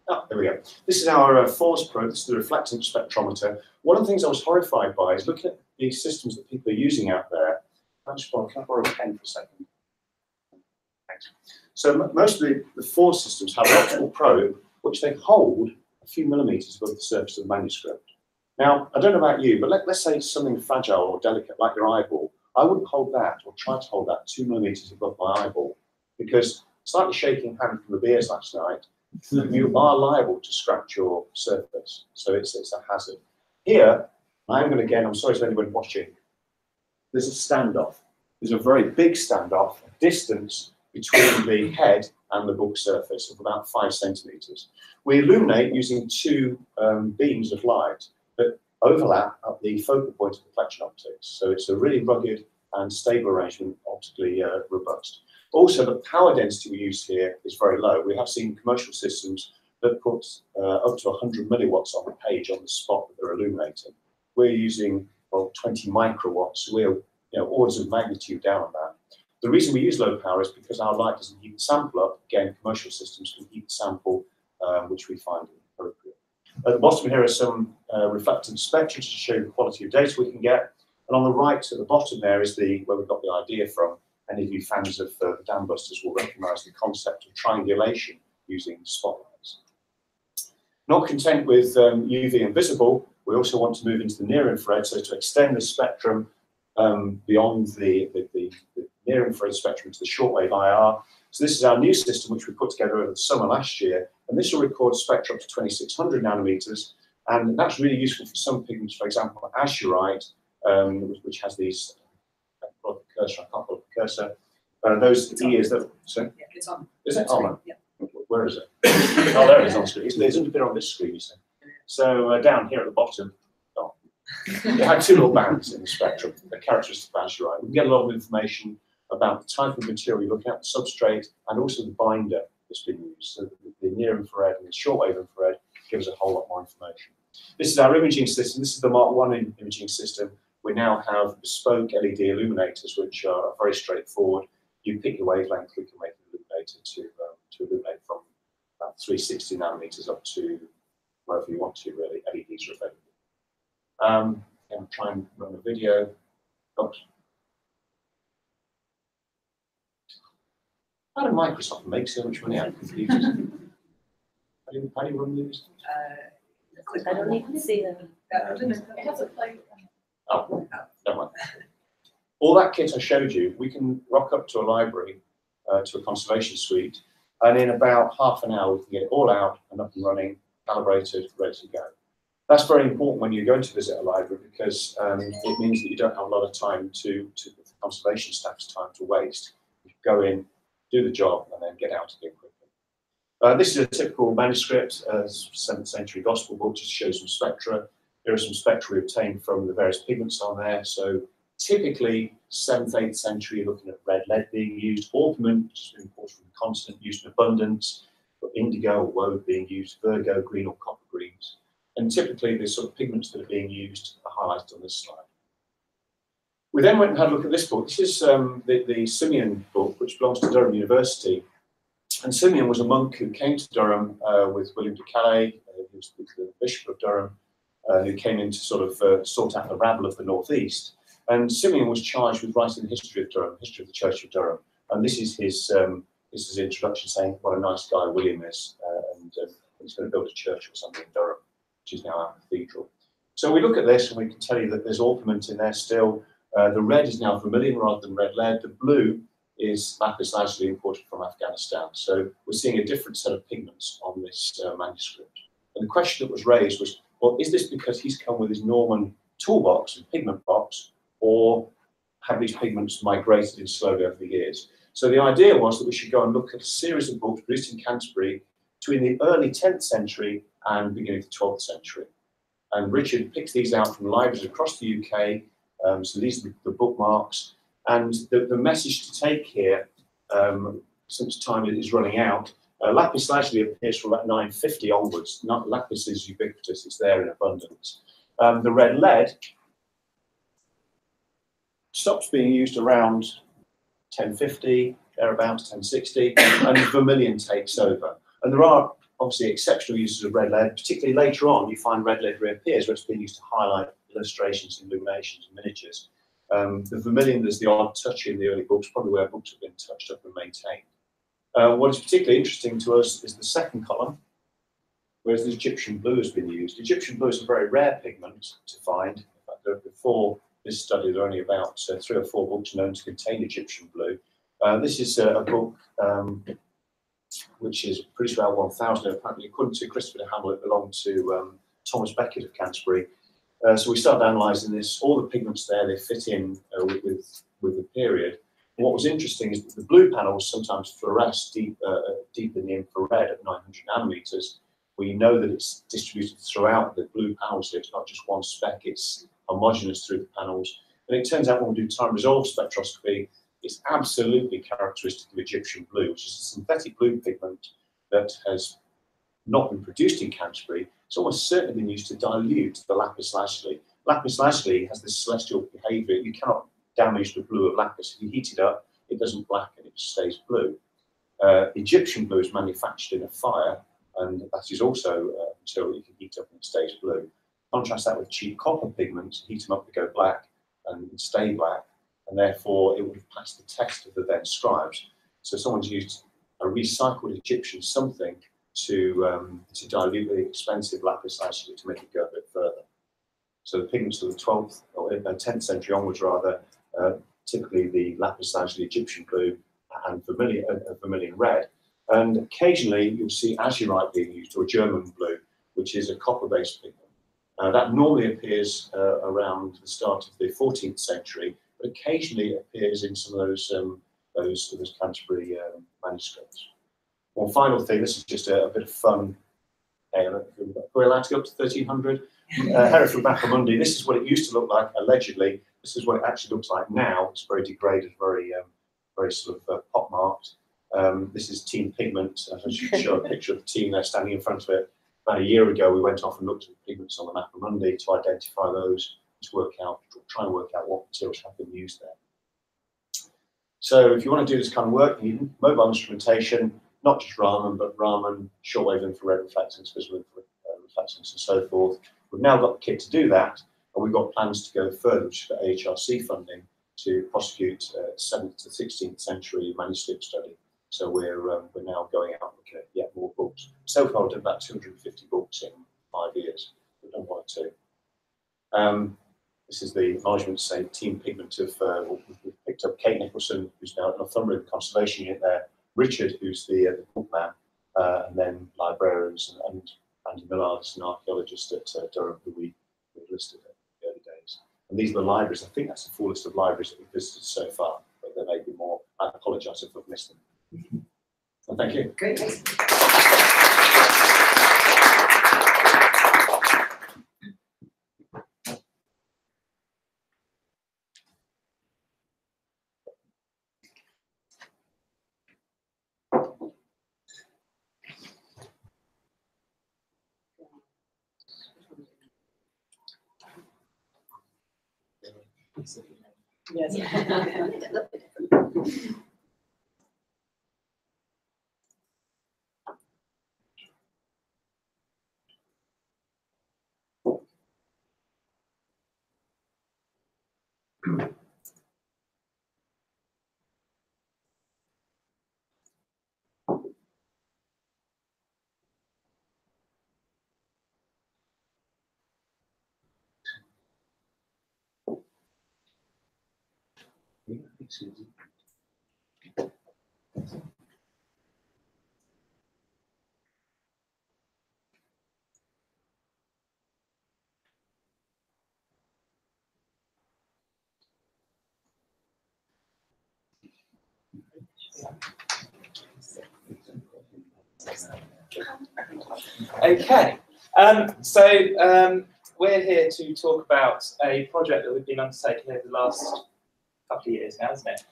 Oh, there we go. This is our force probe. This is the reflectance spectrometer. One of the things I was horrified by is looking at these systems that people are using out there. Can I borrow a pen for a second? Thanks. So most of the force systems have an optical probe which they hold a few millimeters above the surface of the manuscript. Now, I don't know about you, but let's say it's something fragile or delicate like your eyeball. I wouldn't hold that or try to hold that 2 millimeters above my eyeball because slightly shaking hand from the beers last night, you are liable to scratch your surface. So it's a hazard. Here, I'm going to, again, I'm sorry to anyone watching, there's a standoff. There's a very big standoff, distance between the head and the book surface of about 5 centimeters. We illuminate using 2 beams of light that overlap at the focal point of reflection optics. So it's a really rugged and stable arrangement, optically robust. Also, the power density we use here is very low. We have seen commercial systems that put up to 100 milliwatts on the page on the spot that they're illuminating. We're using 20 microwatts. We're orders of magnitude down on that. The reason we use low power is because our light doesn't heat the sample up. Again, commercial systems can heat the sample, which we find appropriate. At the bottom here are some reflectance spectra to show the quality of data we can get. And on the right at the bottom there is where we got the idea from. Any of you fans of the dam busters will recognise the concept of triangulation using spotlights. Not content with UV and visible, we also want to move into the near infrared, so to extend the spectrum beyond the near infrared spectrum to the shortwave IR. So this is our new system which we put together over the summer last year, and this will record spectra up to 2600 nanometers, and that's really useful for some pigments, for example, azurite, which has these. I can't pull up the cursor. Those ears that. Sorry? Yeah, it's on. Is it? Oh, yeah. Where is it? Oh, there it is on screen. There's a bit on this screen, you see. So down here at the bottom, you had two little bands in the spectrum, the characteristic bands, right? We can get a lot of information about the type of material you're looking at, the substrate, and also the binder that's been used. So the near infrared and the shortwave infrared give us a whole lot more information. This is our imaging system. This is the Mark I imaging system. We now have bespoke LED illuminators, which are very straightforward. You pick your wavelength, we can make an illuminator to illuminate from about 360 nanometers up to wherever you want to, really. LEDs are available. And try and run a video. Oops. How did Microsoft make so much money out of computers? How do you run these? I don't even see them. It has a play. Oh, don't mind. All that kit I showed you, we can rock up to a library, to a conservation suite, and in about half an hour we can get it all out and up and running, calibrated, ready to go. That's very important when you're going to visit a library, because it means that you don't have a lot of time the conservation staff's time to waste. You go in, do the job, and then get out again quickly. This is a typical manuscript, 7th century gospel book, just shows some spectra. There are some spectra obtained from the various pigments on there. So typically 7th, 8th century, you're looking at red lead being used, orpiment, which has been imported from the continent, used in abundance, but indigo or woad being used, virgo, green or copper greens. And typically the sort of pigments that are being used are highlighted on this slide. We then went and had a look at this book. This is the Simeon book, which belongs to Durham University. And Simeon was a monk who came to Durham with William de Calais, who was the Bishop of Durham, who came in to sort of sort out the rabble of the northeast. And Simeon was charged with writing the history of Durham, history of the Church of Durham. And this is his introduction, saying what a nice guy William is, and he's going to build a church or something in Durham, which is now our cathedral. So we look at this and we can tell you that there's orpiment in there still. The red is now vermilion rather than red lead. The blue is lapis lazuli imported from Afghanistan. So we're seeing a different set of pigments on this manuscript. And the question that was raised was, well, is this because he's come with his Norman toolbox and pigment box, or have these pigments migrated in slowly over the years? So the idea was that we should go and look at a series of books produced in Canterbury between the early 10th century and beginning of the 12th century. And Richard picked these out from libraries across the UK. So these are the bookmarks. And the message to take here, since time is running out, lapis lazuli appears from about 950 onwards. Lapis is ubiquitous, it's there in abundance. The red lead stops being used around 1050, thereabouts 1060, and vermilion takes over. And there are obviously exceptional uses of red lead, particularly later on you find red lead reappears where it's being used to highlight illustrations, illuminations, and miniatures. The vermilion, there's the odd touch in the early books, probably where books have been touched up and maintained. What is particularly interesting to us is the second column, whereas the Egyptian blue has been used. Egyptian blue is a very rare pigment to find. In fact, before this study, there are only about 3 or 4 books known to contain Egyptian blue. This is a book which is produced about 1000. Apparently, according to Christopher de Hamel, it belonged to Thomas Becket of Canterbury. So we started analysing this. All the pigments there, they fit in with the period. And what was interesting is that the blue panels sometimes fluoresce deep in the infrared at 900 nanometers. We know that it's distributed throughout the blue panels, so it's not just one speck, it's homogeneous through the panels. And it turns out when we do time-resolved spectroscopy, it's absolutely characteristic of Egyptian blue, which is a synthetic blue pigment that has not been produced in Canterbury. It's almost certainly been used to dilute the lapis lazuli. Lapis lazuli has this celestial behaviour. You cannot damage the blue of lapis. If you heat it up, it doesn't blacken, it just stays blue. Egyptian blue is manufactured in a fire, and that is also a material you can heat up and it stays blue. Contrast that with cheap copper pigments, heat them up to go black and stay black, and therefore it would have passed the test of the then scribes. So someone's used a recycled Egyptian something to dilute the expensive lapis lazuli to make it go a bit further. So the pigments of the 12th or 10th century onwards, rather, typically the lapis lazuli, Egyptian blue, and vermilion red. And occasionally you'll see azurite being used, or German blue, which is a copper-based pigment. That normally appears around the start of the 14th century, but occasionally it appears in some of those Canterbury manuscripts. One final thing, this is just a bit of fun Okay, we're allowed to go up to 1300. Hereford Mapamundi, this is what it used to look like, allegedly. This is what it actually looks like now. It's very degraded, very sort of pockmarked. This is team pigment. I should show a picture of the team there standing in front of it. About a year ago, we went off and looked at the pigments on the Mapamundi to identify those, to try and work out what materials have been used there. So if you want to do this kind of work, you need mobile instrumentation, not just Raman, but Raman, shortwave infrared reflectance, visible infrared reflectance, and so forth. We've now got the kit to do that, and we've got plans to go further, which is for AHRC funding, to prosecute 7th to 16th century manuscript study. So we're now going out and looking at yet more books. So far, we've done about 250 books in 5 years. We've done 1 or 2. This is the acknowledgement, say, team pigment of, we've picked up Kate Nicholson, who's now at Northumberland Conservation Unit there, Richard, who's the bookman, and then librarians, and Andy Millards, an archaeologist at Durham, who we listed at the early days. And these are the libraries. I think that's the full list of libraries that we've visited so far, but there may be more. I apologise if I've missed them. So thank you. Great. Yes. Okay, we're here to talk about a project that we've been undertaking over the last couple of years now, isn't it?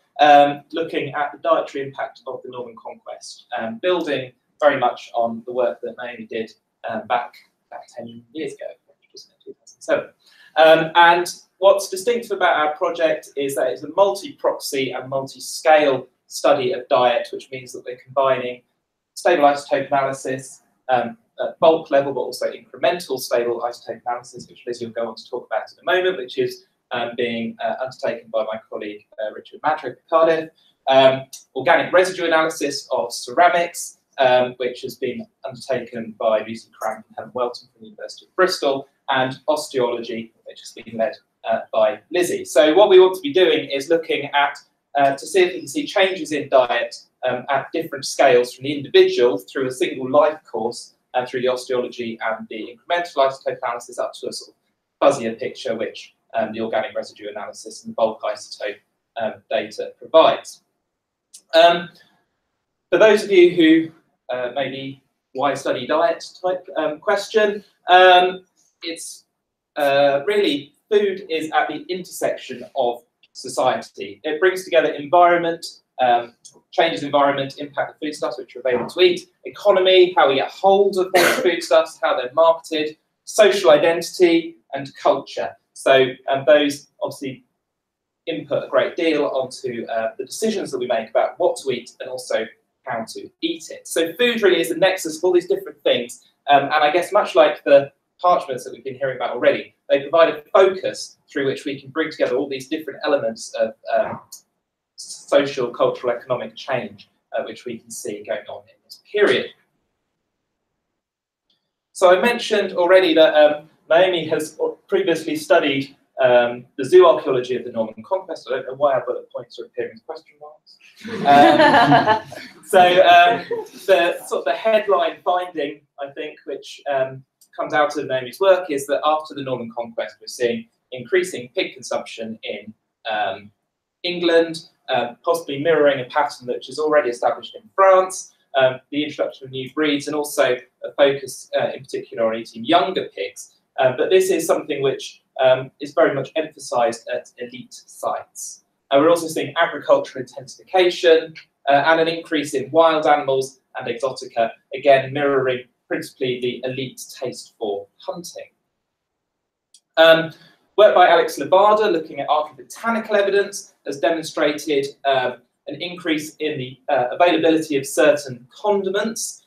Looking at the dietary impact of the Norman Conquest, building very much on the work that Naomi did back 10 years ago, wasn't it, 2007. And what's distinctive about our project is that it's a multi-proxy and multi-scale study of diet, which means that we're combining stable isotope analysis at bulk level, but also incremental stable isotope analysis, which Lizzie will go on to talk about in a moment, which is being undertaken by my colleague Richard Madrick at Cardiff. Organic residue analysis of ceramics, which has been undertaken by Lucy Crank and Helen Welton from the University of Bristol, and osteology, which has been led by Lizzie. So what we want to be doing is looking at to see if we can see changes in diet at different scales from the individual through a single life course and through the osteology and the incremental isotope analysis up to a sort of fuzzier picture, which the organic residue analysis and the bulk isotope data provides. For those of you who maybe why study diet type question, it's really food is at the intersection of society. It brings together environment, changes environment, impact the foodstuffs which are available to eat, economy, how we get hold of those foodstuffs, how they're marketed, social identity, and culture. So those obviously input a great deal onto the decisions that we make about what to eat and also how to eat it. So food really is the nexus of all these different things, and I guess much like the parchments that we've been hearing about already, they provide a focus through which we can bring together all these different elements of social, cultural, economic change, which we can see going on in this period. So I mentioned already that Naomi has previously studied the zoo archaeology of the Norman Conquest. I don't know why our bullet points are appearing as question marks. The headline finding, I think, which comes out of Naomi's work is that after the Norman Conquest, we're seeing increasing pig consumption in England, possibly mirroring a pattern which is already established in France, the introduction of new breeds, and also a focus in particular on eating younger pigs. But this is something which is very much emphasised at elite sites. We're also seeing agricultural intensification and an increase in wild animals and exotica, again mirroring principally the elite taste for hunting. Work by Alex Levada looking at archaeobotanical evidence has demonstrated an increase in the availability of certain condiments.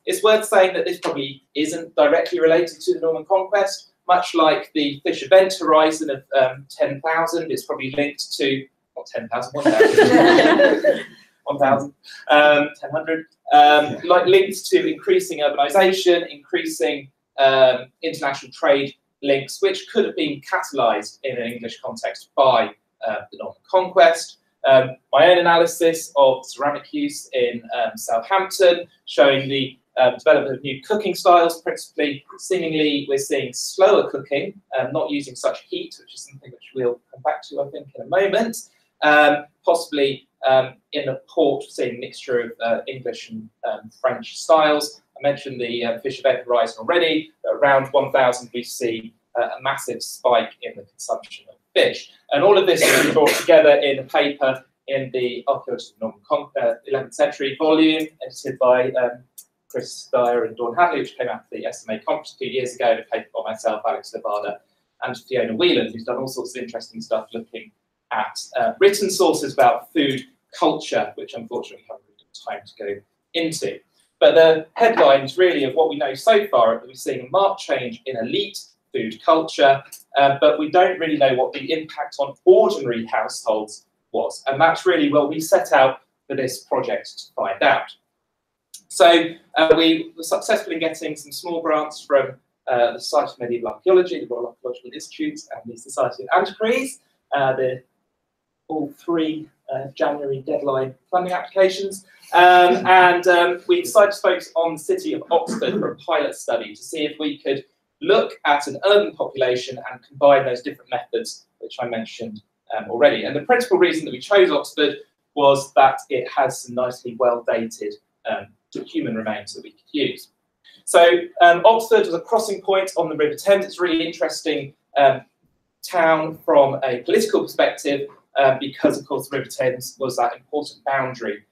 It's worth saying that this probably isn't directly related to the Norman Conquest, much like the fish event horizon of 10,000. It's probably linked to, not 10,000, 1,000. 1,000, 1,000, like linked to increasing urbanisation, increasing international trade links, which could have been catalysed in an English context by the Norman Conquest. My own analysis of ceramic use in Southampton, showing the development of new cooking styles, principally, seemingly we're seeing slower cooking, not using such heat, which is something which we'll come back to, I think, in a moment. Possibly in a port, seeing a mixture of English and French styles. I mentioned the fish event horizon already. Around 1000 we see a massive spike in the consumption of fish. And all of this is brought together in a paper in the Archaeologies of the Norman 11th century volume, edited by Chris Dyer and Dawn Hanley, which came out of the SMA conference a few years ago, and a paper by myself, Alex Levada, and Fiona Whelan, who's done all sorts of interesting stuff looking at written sources about food culture, which unfortunately we haven't really got time to go into. But the headlines really of what we know so far are that we're seeing a marked change in elite food culture, but we don't really know what the impact on ordinary households was. And that's really what we set out for this project to find out. So we were successful in getting some small grants from the Society of Medieval Archaeology, the Royal Archaeological Institute, and the Society of Antiquaries, all three January deadline funding applications. We decided to focus on the city of Oxford for a pilot study to see if we could look at an urban population and combine those different methods which I mentioned already. And the principal reason that we chose Oxford was that it has some nicely well-dated human remains that we could use. So Oxford was a crossing point on the River Thames. It's a really interesting town from a political perspective because, of course, the River Thames was that important boundary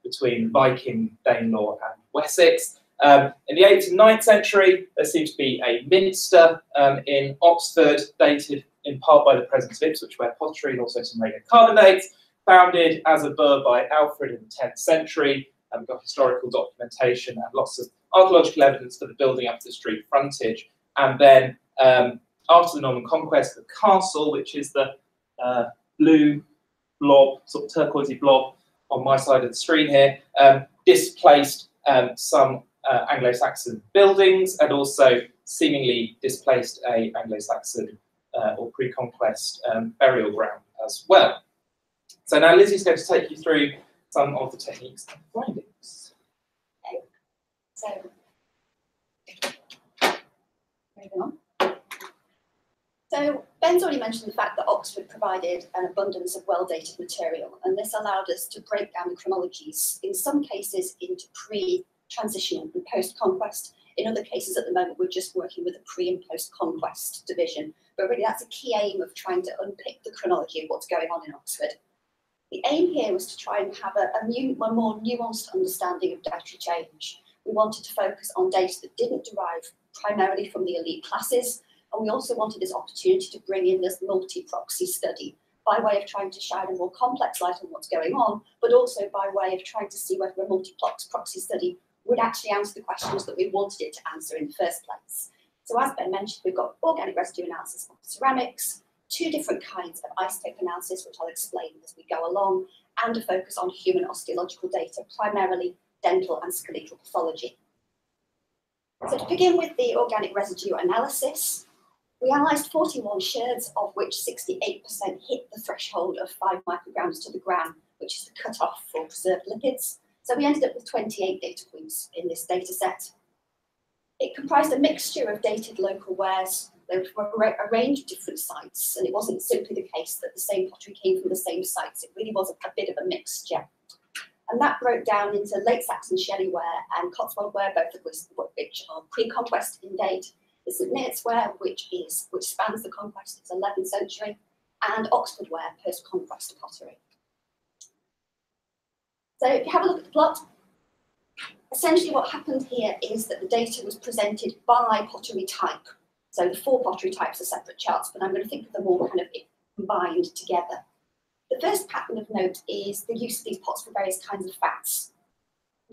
between Viking, Danelaw and Wessex. In the 8th and 9th century, there seemed to be a minster in Oxford, dated in part by the presence of Ipswich ware pottery and also some radiocarbonates, founded as a burgh by Alfred in the 10th century. We've got historical documentation and lots of archaeological evidence for the building up to the street frontage. And then after the Norman Conquest, the castle, which is the blue blob, sort of turquoisey blob on my side of the screen here, displaced some Anglo-Saxon buildings and also seemingly displaced a Anglo-Saxon or pre-conquest burial ground as well. So now Lizzie's going to take you through some of the techniques and findings. Okay. So, moving on. So Ben's already mentioned the fact that Oxford provided an abundance of well-dated material, and this allowed us to break down the chronologies, in some cases into pre-transitional and post-conquest. In other cases at the moment, we're just working with a pre- and post-conquest division. But really that's a key aim of trying to unpick the chronology of what's going on in Oxford. The aim here was to try and have a more nuanced understanding of dietary change. We wanted to focus on data that didn't derive primarily from the elite classes, and we also wanted this opportunity to bring in this multi-proxy study by way of trying to shine a more complex light on what's going on, but also by way of trying to see whether a multi-proxy study would actually answer the questions that we wanted it to answer in the first place. So as Ben mentioned, we've got organic residue analysis of ceramics, 2 different kinds of isotope analysis, which I'll explain as we go along, and a focus on human osteological data, primarily dental and skeletal pathology. So to begin with the organic residue analysis, we analysed 41 sherds, of which 68% hit the threshold of 5 micrograms to the gram, which is the cutoff for preserved lipids. So we ended up with 28 data points in this data set. It comprised a mixture of dated local wares. There were a range of different sites, and it wasn't simply the case that the same pottery came from the same sites. It really was a bit of a mixture. And that broke down into late Saxon Shelley ware and Cotswold ware, both of which are pre-conquest in date. The St Neots ware, which spans the conquest, is 11th century, and Oxford ware, post-conquest pottery. So if you have a look at the plot, essentially what happened here is that the data was presented by pottery type. So the 4 pottery types are separate charts, but I'm going to think of them all kind of combined together. The first pattern of note is the use of these pots for various kinds of fats.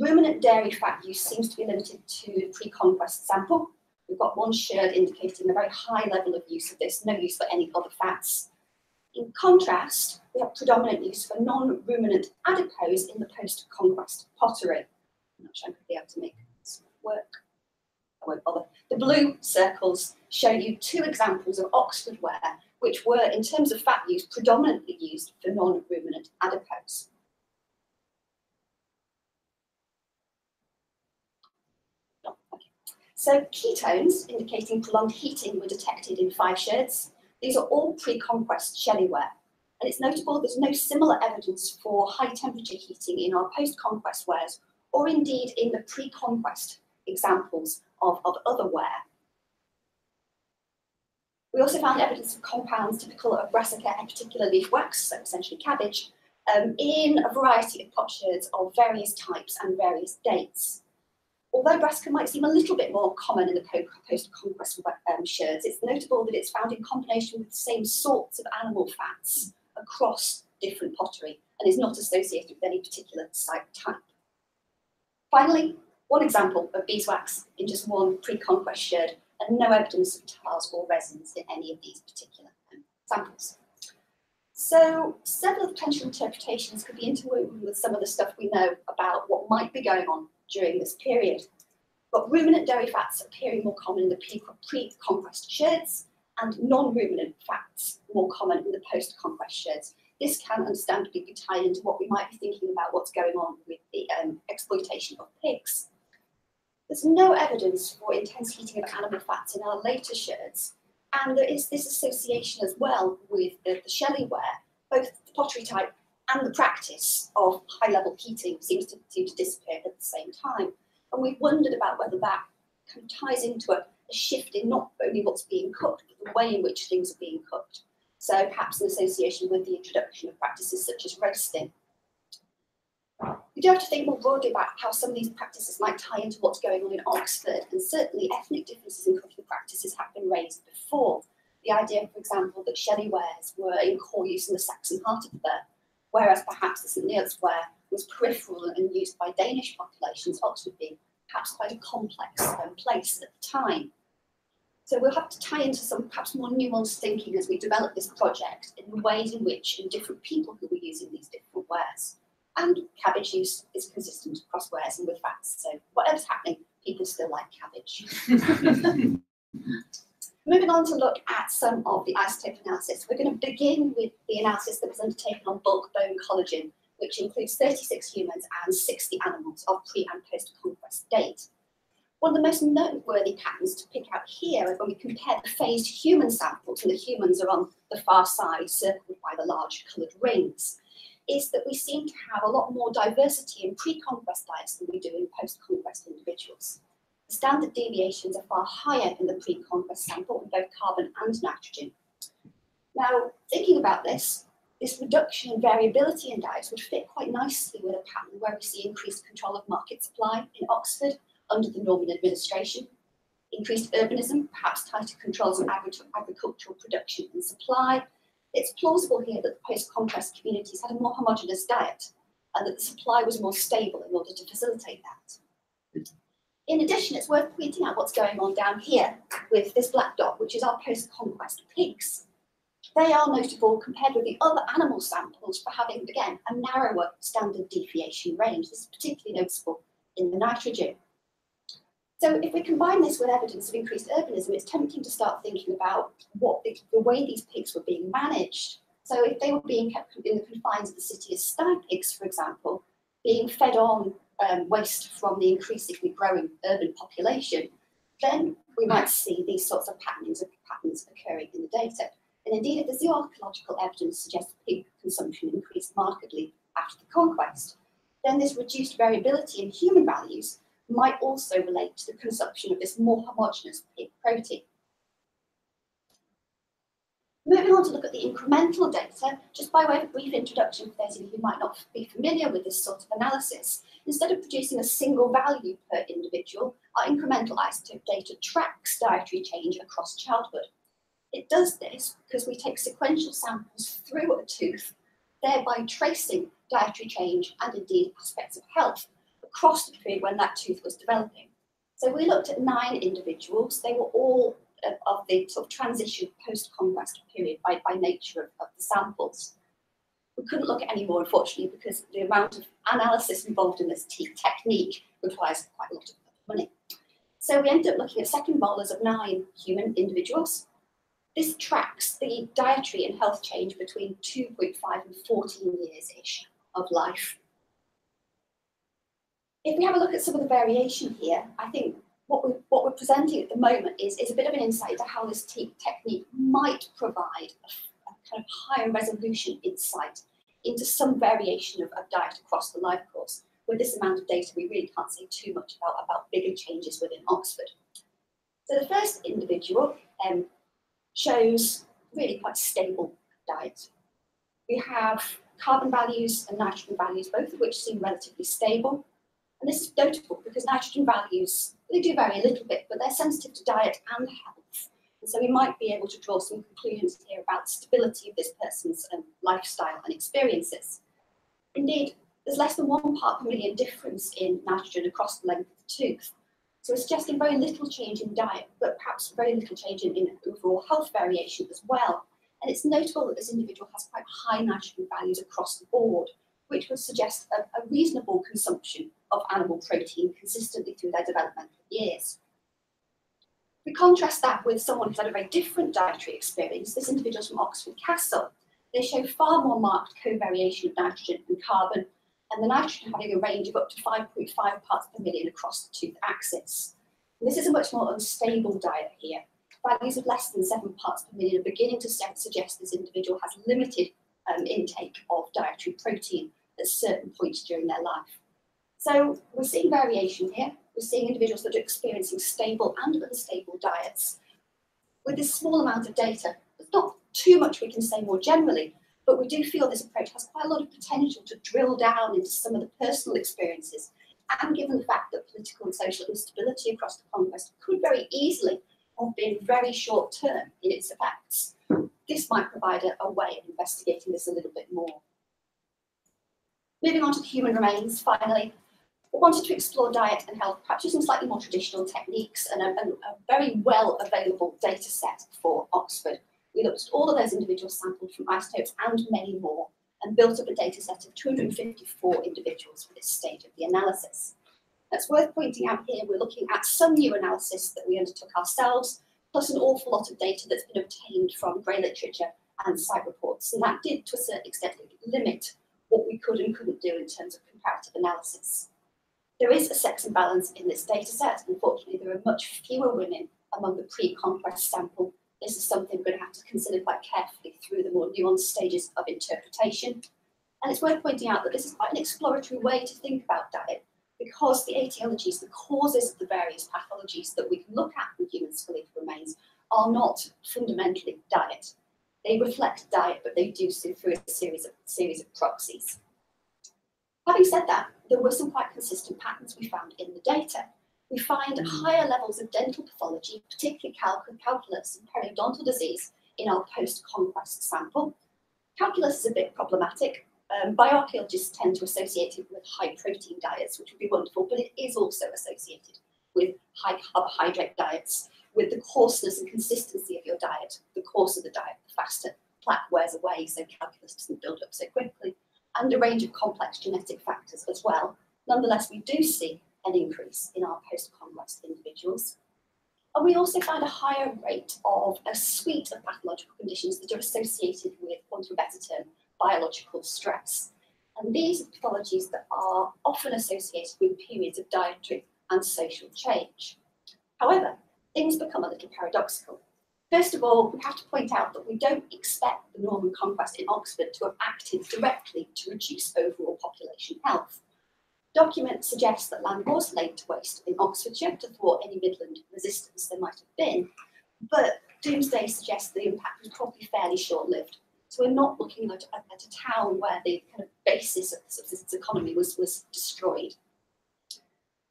Ruminant dairy fat use seems to be limited to the pre-conquest sample. We've got one sherd indicating a very high level of use of this, no use for any other fats. In contrast, we have predominant use for non-ruminant adipose in the post-conquest pottery. I'm not sure I'm going to be able to make this work. I won't bother. The blue circles show you 2 examples of Oxford ware, which were, in terms of fat use, predominantly used for non-ruminant adipose. Oh, okay. So ketones, indicating prolonged heating, were detected in 5 sherds. These are all pre-conquest Shelley ware. And it's notable there's no similar evidence for high temperature heating in our post-conquest wares, or indeed in the pre-conquest examples of other ware. We also found evidence of compounds typical of brassica and particular leaf wax, so essentially cabbage, in a variety of pot sherds of various types and various dates. Although brassica might seem a little bit more common in the post-conquest sherds, it's notable that it's found in combination with the same sorts of animal fats across different pottery and is not associated with any particular site type. Finally, one example of beeswax in just one pre-conquest sherd, and no evidence of tars or resins in any of these particular samples. So several potential interpretations could be interwoven with some of the stuff we know about what might be going on during this period. But ruminant dairy fats appearing more common in the pre-conquest sherds, and non-ruminant fats more common in the post-conquest sherds. This can understandably be tied into what we might be thinking about what's going on with the exploitation of pigs. There's no evidence for intense heating of animal fats in our later sherds, and there is this association as well with the Shelley ware. Both the pottery type and the practice of high-level heating seems to disappear at the same time. And we've wondered about whether that kind of ties into a shift in not only what's being cooked, but the way in which things are being cooked. So perhaps an association with the introduction of practices such as roasting. We do have to think more broadly about how some of these practices might tie into what's going on in Oxford, and certainly ethnic differences in cooking practices have been raised before. The idea, for example, that Shelley wares were in core use in the Saxon heart of the burh, whereas perhaps the St Neots ware was peripheral and used by Danish populations, Oxford being perhaps quite a complex place at the time. So we'll have to tie into some perhaps more nuanced thinking as we develop this project in the ways in which different people who were using these different wares. And cabbage use is consistent across wares and with fats. So whatever's happening, people still like cabbage. Moving on to look at some of the isotope analysis. We're going to begin with the analysis that was undertaken on bulk bone collagen, which includes 36 humans and 60 animals of pre- and post-conquest date. One of the most noteworthy patterns to pick out here is when we compare the phased human samples, and the humans are on the far side, circled by the large coloured rings, is that we seem to have a lot more diversity in pre-conquest diets than we do in post-conquest individuals. The standard deviations are far higher in the pre-conquest sample in both carbon and nitrogen. Now, thinking about this reduction in variability in diets would fit quite nicely with a pattern where we see increased control of market supply in Oxford under the Norman administration, increased urbanism, perhaps tighter controls on agricultural production and supply. It's plausible here that the post-conquest communities had a more homogeneous diet and that the supply was more stable in order to facilitate that. In addition, it's worth pointing out what's going on down here with this black dot, which is our post-conquest pigs. They are notable compared with the other animal samples for having, again, a narrower standard deviation range. This is particularly noticeable in the nitrogen. So if we combine this with evidence of increased urbanism, it's tempting to start thinking about what the way these pigs were being managed. So if they were being kept in the confines of the city as sty pigs, for example, being fed on waste from the increasingly growing urban population, then we might see these sorts of patterns occurring in the data. And indeed, if the zooarchaeological evidence suggests pig consumption increased markedly after the conquest, then this reduced variability in human values might also relate to the consumption of this more homogeneous pig protein. Moving on to look at the incremental data, just by way of a brief introduction for those of you who might not be familiar with this sort of analysis, instead of producing a single value per individual, our incremental isotope data tracks dietary change across childhood. It does this because we take sequential samples through a tooth, thereby tracing dietary change and indeed aspects of health across the period when that tooth was developing. So we looked at 9 individuals. They were all of the sort of transition post-conquest period by nature of the samples. We couldn't look at any more, unfortunately, because the amount of analysis involved in this technique requires quite a lot of money. So we ended up looking at second molars of 9 human individuals. This tracks the dietary and health change between 2.5 and 14 years-ish of life. If we have a look at some of the variation here, I think what we're presenting at the moment is a bit of an insight into how this technique might provide a kind of higher resolution insight into some variation of diet across the life course. With this amount of data, we really can't say too much about bigger changes within Oxford. So the first individual shows really quite stable diet. We have carbon values and nitrogen values, both of which seem relatively stable. And this is notable because nitrogen values, they do vary a little bit, but they're sensitive to diet and health. And so we might be able to draw some conclusions here about the stability of this person's lifestyle and experiences. Indeed, there's less than 1 part per million difference in nitrogen across the length of the tooth. So it's suggesting very little change in diet, but perhaps very little change in overall health variation as well. And it's notable that this individual has quite high nitrogen values across the board, which would suggest a reasonable consumption of animal protein consistently through their developmental years. We contrast that with someone who's had a very different dietary experience. This individual's from Oxford Castle. They show far more marked covariation of nitrogen and carbon, and the nitrogen having a range of up to 5.5 parts per million across the tooth axis. And this is a much more unstable diet here. Values of less than 7 parts per million are beginning to suggest this individual has limited intake of dietary protein at certain points during their life. So we're seeing variation here. We're seeing individuals that are experiencing stable and unstable diets. With this small amount of data, there's not too much we can say more generally, but we do feel this approach has quite a lot of potential to drill down into some of the personal experiences. And given the fact that political and social instability across the conquest could very easily have been very short term in its effects, this might provide a way of investigating this a little bit more. Moving on to the human remains, finally, we wanted to explore diet and health, perhaps using slightly more traditional techniques and a very well available data set for Oxford. We looked at all of those individuals sampled from isotopes and many more, and built up a data set of 254 individuals for this stage of the analysis. It's worth pointing out here, we're looking at some new analysis that we undertook ourselves, plus an awful lot of data that's been obtained from grey literature and site reports, and that did, to a certain extent, limit what we could and couldn't do in terms of comparative analysis. There is a sex imbalance in this data set. Unfortunately, there are much fewer women among the pre-conquest sample. This is something we're going to have to consider quite carefully through the more nuanced stages of interpretation. And it's worth pointing out that this is quite an exploratory way to think about diet, because the etiologies, the causes of the various pathologies that we can look at in human skeletal remains are not fundamentally diet. They reflect diet, but they do so through a series of proxies. Having said that, there were some quite consistent patterns we found in the data. We find higher levels of dental pathology, particularly calculus and periodontal disease, in our post-conquest sample. Calculus is a bit problematic. Bioarchaeologists tend to associate it with high protein diets, which would be wonderful, but it is also associated with high carbohydrate diets, with the coarseness and consistency of your diet. The coarser the diet, the faster plaque wears away, so calculus doesn't build up so quickly, and a range of complex genetic factors as well. Nonetheless, we do see an increase in our post-conquest individuals. And we also find a higher rate of a suite of pathological conditions that are associated with, for want of a better term, biological stress. And these are pathologies that are often associated with periods of dietary and social change. However, things become a little paradoxical. First of all, we have to point out that we don't expect the Norman Conquest in Oxford to have acted directly to reduce overall population health. Documents suggest that land was laid to waste in Oxfordshire to thwart any Midland resistance there might have been, but Doomsday suggests the impact was probably fairly short-lived. So we're not looking at a town where the kind of basis of the subsistence economy was destroyed.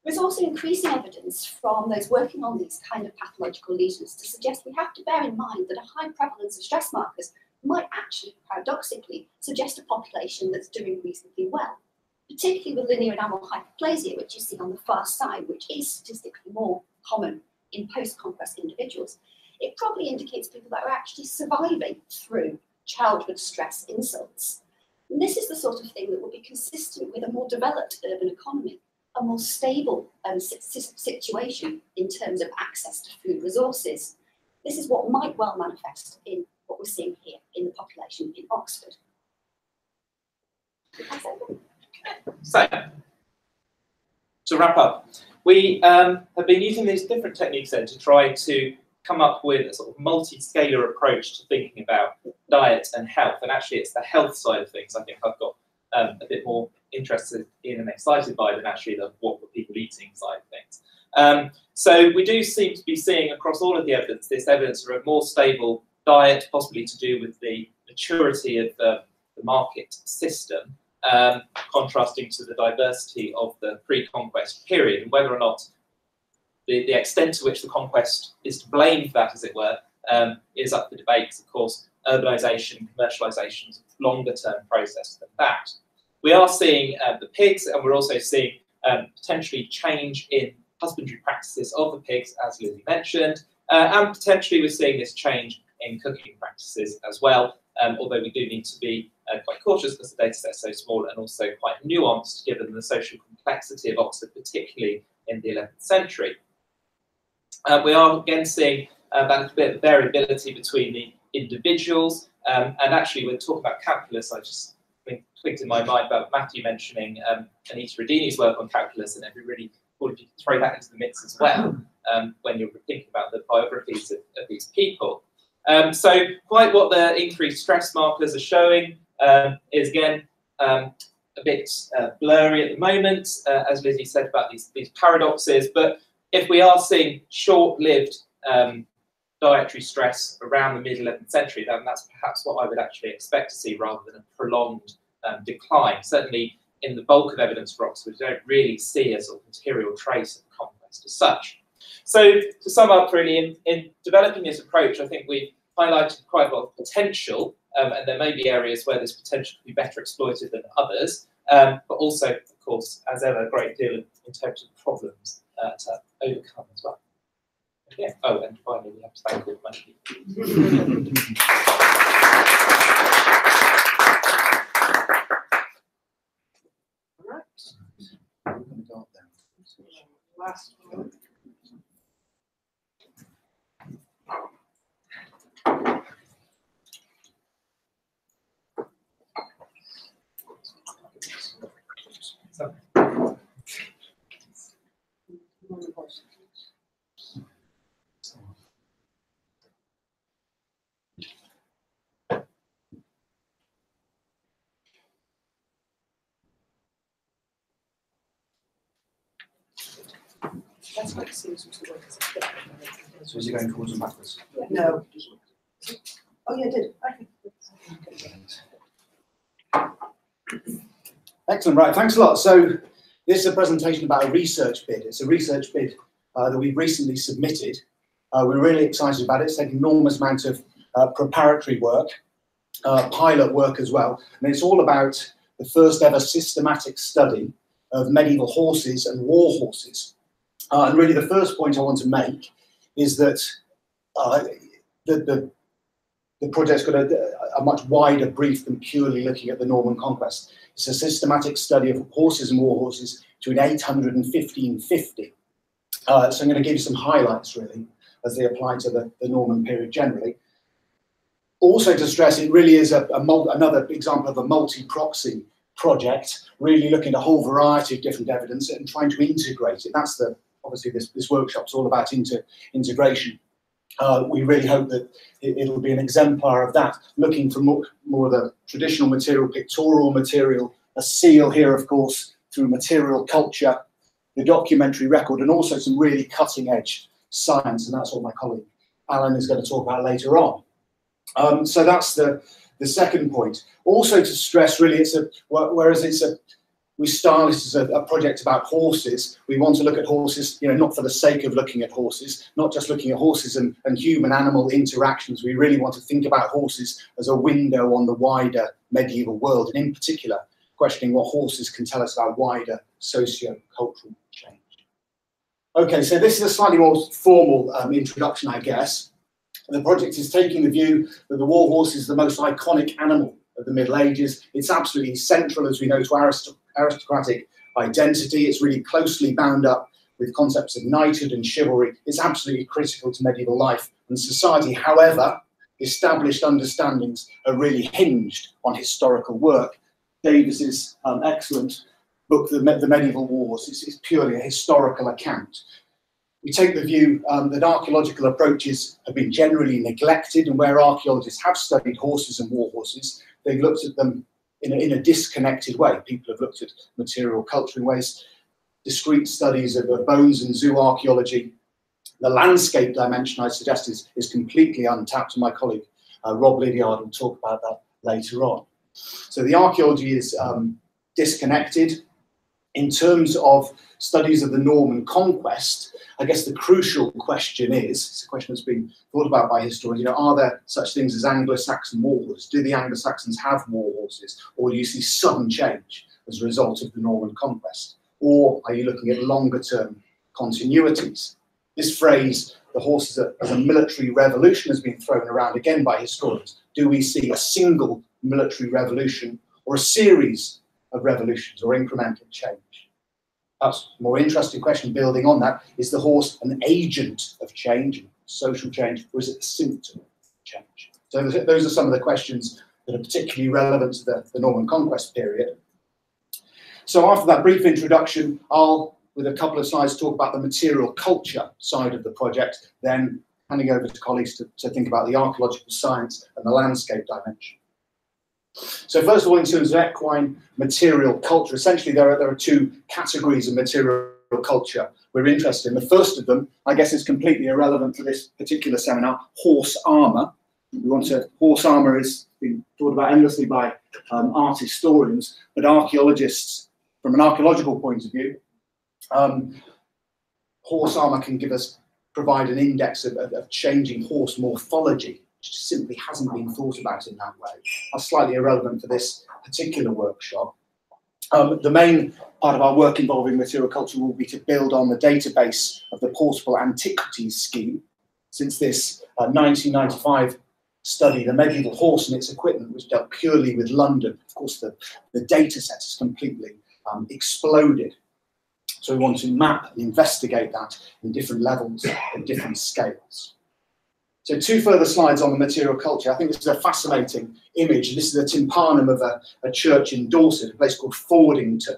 There's also increasing evidence from those working on these kind of pathological lesions to suggest we have to bear in mind that a high prevalence of stress markers might actually, paradoxically, suggest a population that's doing reasonably well, particularly with linear enamel hyperplasia, which you see on the far side, which is statistically more common in post-conquest individuals. It probably indicates people that are actually surviving through childhood stress insults. And this is the sort of thing that will be consistent with a more developed urban economy, a more stable situation in terms of access to food resources. This is what might well manifest in what we're seeing here in the population in Oxford. So, to wrap up, we have been using these different techniques then to try to come up with a sort of multi-scalar approach to thinking about diet and health. And actually, it's the health side of things I think I've got a bit more interested in and excited by than actually the what were people eating side of things. So we do seem to be seeing across all of the evidence this evidence of a more stable diet, possibly to do with the maturity of the market system, contrasting to the diversity of the pre-conquest period, and whether or not the extent to which the conquest is to blame for that, as it were, is up for debate, because, of course, urbanisation, commercialisation is a longer-term process than that. We are seeing the pigs, and we're also seeing potentially change in husbandry practices of the pigs, as Lizzie mentioned, and potentially we're seeing this change in cooking practices as well, although we do need to be quite cautious because the data set is so small and also quite nuanced given the social complexity of Oxford, particularly in the 11th century. We are again seeing that bit of variability between the individuals, and actually when talking about calculus, I just clicked in my mind about Matthew mentioning Anita Rodini's work on calculus, and it'd be really cool if you could throw that into the mix as well when you're thinking about the biographies of these people. So quite what the increased stress markers are showing is again a bit blurry at the moment, as Lizzie said about these paradoxes, but if we are seeing short-lived dietary stress around the mid-11th century, then that's perhaps what I would actually expect to see rather than a prolonged decline. Certainly in the bulk of evidence for Oxford, we don't really see a sort of material trace of conquest as such. So to sum up really, in developing this approach, I think we've highlighted quite a lot of potential, and there may be areas where this potential could be better exploited than others, but also, of course, as ever, a great deal in terms of problems to overcome as well. Yeah. Oh, and finally, we have to thank all the money people. All right. I'm going to go up there. Last one. That's like seems to work as a step. So is it going forwards and backwards? No. Oh, yeah, I did. I think. Excellent, right, thanks a lot. So this is a presentation about a research bid. It's a research bid that we've recently submitted. We're really excited about it. It's taken an enormous amount of preparatory work, pilot work as well. And it's all about the first ever systematic study of medieval horses and war horses. And really the first point I want to make is that the project's got a much wider brief than purely looking at the Norman Conquest. It's a systematic study of horses and war horses between 800 and 1550. So I'm going to give you some highlights really as they apply to the Norman period generally. Also to stress, it really is another example of a multi-proxy project, really looking at a whole variety of different evidence and trying to integrate it. That's obviously this workshop's all about integration. We really hope that it'll be an exemplar of that, looking for more of the traditional material, pictorial material, a seal here, of course, through material culture, the documentary record, and also some really cutting-edge science, and that's what my colleague Alan is going to talk about later on. So that's the second point. Also to stress, really, we style this as a project about horses. We want to look at horses, not for the sake of looking at horses, not just looking at horses and human-animal interactions. We really want to think about horses as a window on the wider medieval world, and in particular, questioning what horses can tell us about wider socio-cultural change. Okay, so this is a slightly more formal introduction, I guess. The project is taking the view that the war horse is the most iconic animal of the Middle Ages. It's absolutely central, as we know, to aristocratic identity. It's really closely bound up with concepts of knighthood and chivalry. It's absolutely critical to medieval life and society. However, established understandings are really hinged on historical work. Davis's excellent book, The Medieval Wars, is purely a historical account. We take the view that archaeological approaches have been generally neglected, and where archaeologists have studied horses and war horses, they've looked at them in a disconnected way. People have looked at material culture in ways, discrete studies of bones and zoo archaeology. The landscape dimension, I suggest, is completely untapped, and my colleague Rob Lydiard will talk about that later on. So the archaeology is disconnected. In terms of studies of the Norman Conquest, I guess the crucial question is, it's a question that's been thought about by historians, are there such things as Anglo-Saxon war horses? Do the Anglo-Saxons have war horses? Or do you see sudden change as a result of the Norman Conquest? Or are you looking at longer-term continuities? This phrase, the horse as a military revolution, has been thrown around again by historians. Do we see a single military revolution or a series of revolutions or incremental change? Perhaps a more interesting question building on that, is the horse an agent of change, social change, or is it a symptom of change? So those are some of the questions that are particularly relevant to the Norman Conquest period. So after that brief introduction, I'll, with a couple of slides, talk about the material culture side of the project, then handing over to colleagues to think about the archaeological science and the landscape dimension. So first of all, in terms of equine material culture, essentially there are two categories of material culture we're interested in. The first of them, I guess, is completely irrelevant for this particular seminar: horse armour. Horse armour is being thought about endlessly by art historians, but archaeologists, from an archaeological point of view, horse armour can provide an index of changing horse morphology, which simply hasn't been thought about in that way. That's slightly irrelevant for this particular workshop. The main part of our work involving material culture will be to build on the database of the Portable Antiquities Scheme. Since this 1995 study, the medieval horse and its equipment, was dealt purely with London. Of course, the data set has completely exploded. So we want to map and investigate that in different levels and different scales. So two further slides on the material culture. I think this is a fascinating image. This is a tympanum of a church in Dorset, a place called Fordington.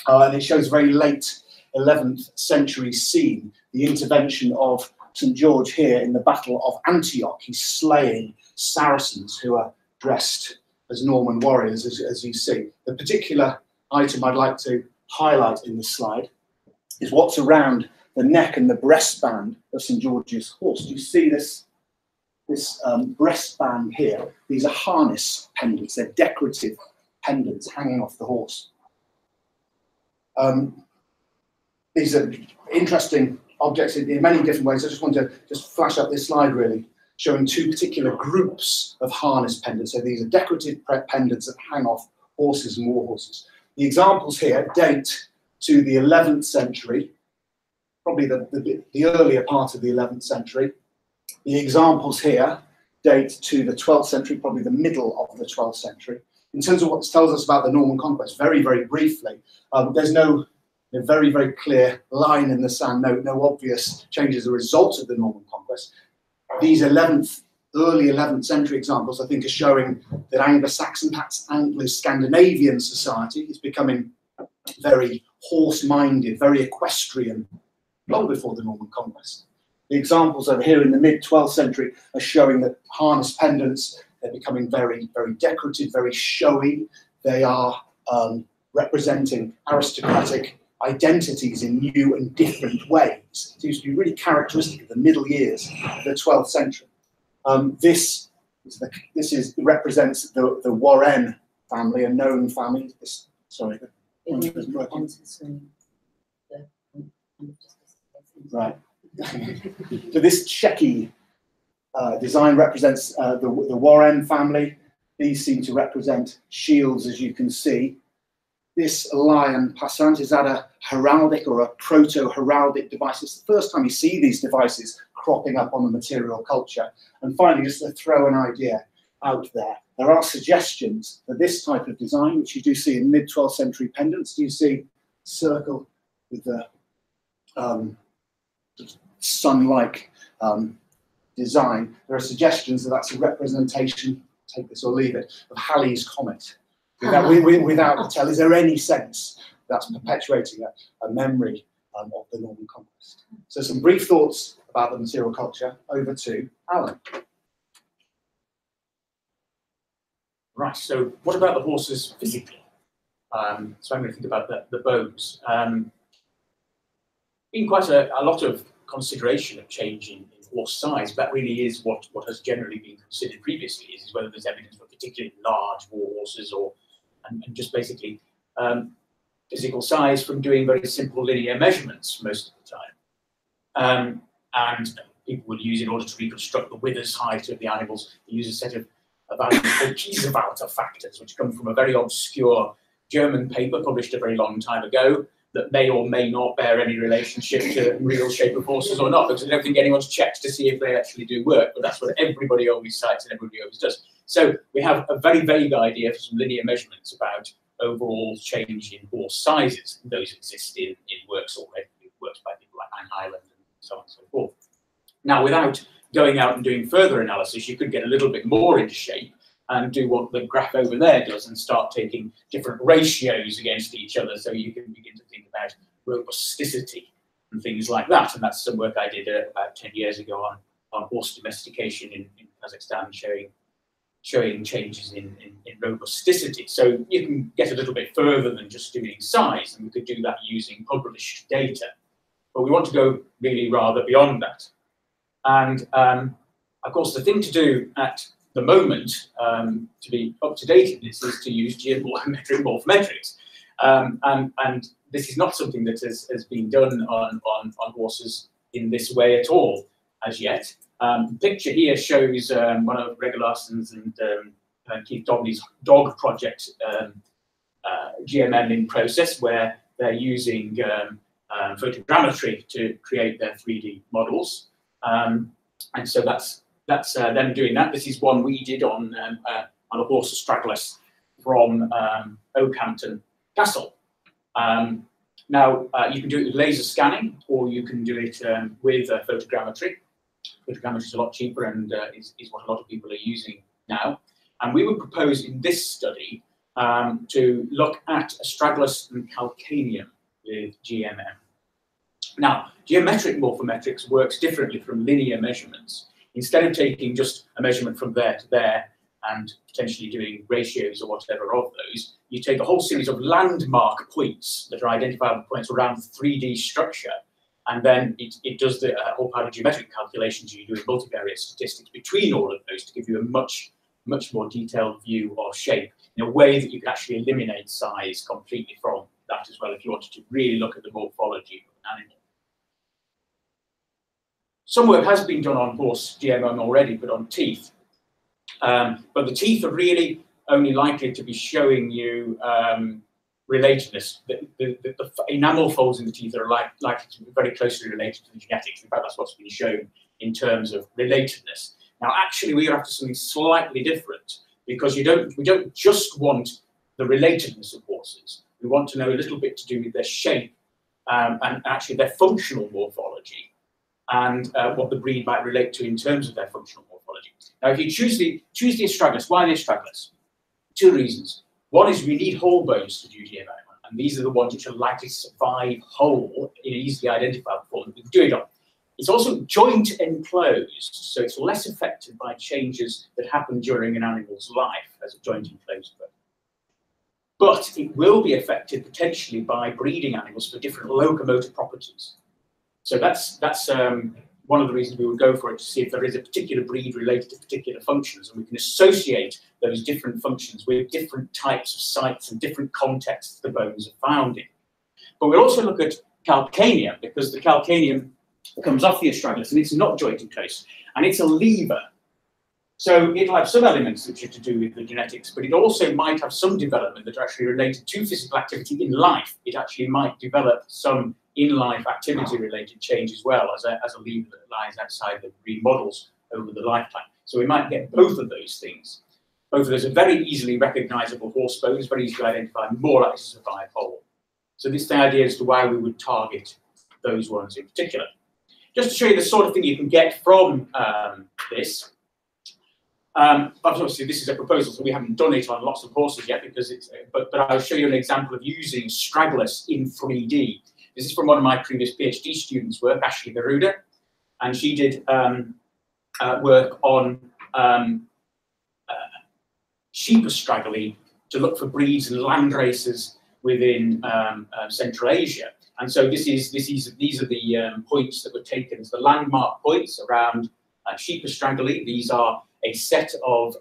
And it shows a very late 11th century scene, the intervention of St. George here in the Battle of Antioch. He's slaying Saracens who are dressed as Norman warriors, as you see. The particular item I'd like to highlight in this slide is what's around the neck and the breastband of St. George's horse. Do you see this breastband here? These are harness pendants. They're decorative pendants hanging off the horse. These are interesting objects in many different ways. I just want to flash up this slide, really, showing two particular groups of harness pendants. So these are decorative pendants that hang off horses and war horses. The examples here date to the 11th century, probably the earlier part of the 11th century. The examples here date to the 12th century, probably the middle of the 12th century. In terms of what this tells us about the Norman Conquest, very, very briefly, there's no very, very clear line in the sand, no obvious change as a result of the Norman Conquest. These early 11th century examples, I think, are showing that Anglo-Saxon, perhaps Anglo-Scandinavian society is becoming very horse-minded, very equestrian, long before the Norman Conquest. The examples over here in the mid-12th century are showing that harness pendants, they're becoming very, very decorative, very showy. They are representing aristocratic identities in new and different ways. It seems to be really characteristic of the middle years of the 12th century. This represents the Warren family, a known family. Sorry. Right. So this Checky design represents the Warren family. These seem to represent shields, as you can see. This lion passant is that a heraldic or a proto-heraldic device? It's the first time you see these devices cropping up on the material culture. And finally, just to throw an idea out there, there are suggestions for this type of design, which you do see in mid-12th century pendants. Do you see circle with the sun-like design? There are suggestions that that's a representation, take this or leave it, of Halley's Comet. Without tell, is there any sense that's perpetuating a memory of the Norman Conquest? So some brief thoughts about the material culture. Over to Alan. Right, so what about the horses physically? So I'm going to think about the bones. Been quite a lot of consideration of change in horse size. That really is what has generally been considered previously, is whether there's evidence for particularly large war horses and just basically physical size from doing very simple linear measurements most of the time. And people would use, in order to reconstruct the withers height of the animals, they use a set of values called Kiesewetter factors, which come from a very obscure German paper published a very long time ago that may or may not bear any relationship to real shape of horses or not, because I don't think anyone's checked to see if they actually do work, but that's what everybody always cites and everybody always does. So we have a very vague idea for some linear measurements about overall change in horse sizes. Those exist in works already, works by people like Anne Hyland and so on and so forth. Now, without going out and doing further analysis, you could get a little bit more into shape and do what the graph over there does and start taking different ratios against each other, so you can begin to think about robusticity and things like that. And that's some work I did about 10 years ago on horse domestication in Kazakhstan, showing changes in robusticity. So you can get a little bit further than just doing size, and we could do that using published data. But we want to go really rather beyond that. And of course, the thing to do at the moment to be up to date in this is to use geometric morphometrics. And this is not something that has been done on horses in this way at all as yet. The picture here shows one of Greg Larson's and Keith Dobney's dog project, GMM in process, where they're using photogrammetry to create their 3D models. And so that's them doing that. This is one we did on a horse astragalus from Oakhampton Castle. Now, you can do it with laser scanning, or you can do it with photogrammetry. Photogrammetry is a lot cheaper and is what a lot of people are using now. And we would propose in this study to look at astragalus and calcaneum with GMM. Now, geometric morphometrics works differently from linear measurements. Instead of taking just a measurement from there to there and potentially doing ratios or whatever of those, you take a whole series of landmark points that are identifiable points around the 3D structure, and then it does the whole pile of geometric calculations you do in multivariate statistics between all of those to give you a much more detailed view of shape in a way that you can actually eliminate size completely from that as well if you wanted to really look at the morphology of an animal. Some work has been done on horse GMM already, but on teeth. But the teeth are really only likely to be showing you relatedness. The enamel folds in the teeth are likely to be very closely related to the genetics. In fact, that's what's been shown in terms of relatedness. Now, actually, we are after something slightly different, because we don't just want the relatedness of horses. We want to know a little bit to do with their shape and actually their functional morphology, and what the breed might relate to in terms of their functional morphology. Now, if you choose the astragalus, why the astragalus? Two reasons. One is we need whole bones to do GMM, and these are the ones which are likely to survive whole in an easily identifiable form that we can do it on. It's also joint enclosed, so it's less affected by changes that happen during an animal's life as a joint enclosed bone. but it will be affected potentially by breeding animals for different locomotor properties. So that's one of the reasons we would go for it, to see if there is a particular breed related to particular functions, and we can associate those different functions with different types of sites and different contexts the bones are found in. But we'll also look at calcaneum, because the calcaneum comes off the astragalus and it's not joint in place, and it's a lever. So it'll have some elements which are to do with the genetics, but it also might have some development that are actually related to physical activity in life. It actually might develop some in-life activity-related change as well as a lever that lies outside the breed models over the lifetime. So we might get both of those things. Both of those are very easily recognizable horse bones, very easy to identify, more likely to survive whole. So this is the idea as to why we would target those ones in particular. Just to show you the sort of thing you can get from this. Obviously, this is a proposal, so we haven't done it on lots of horses yet, because it's. But I'll show you an example of using stragglers in 3D. This is from one of my previous PhD students' work, Ashley Garuda, and she did work on sheep astragali to look for breeds and land races within Central Asia. And so these are the points that were taken as the landmark points around sheep astragali. These are a set of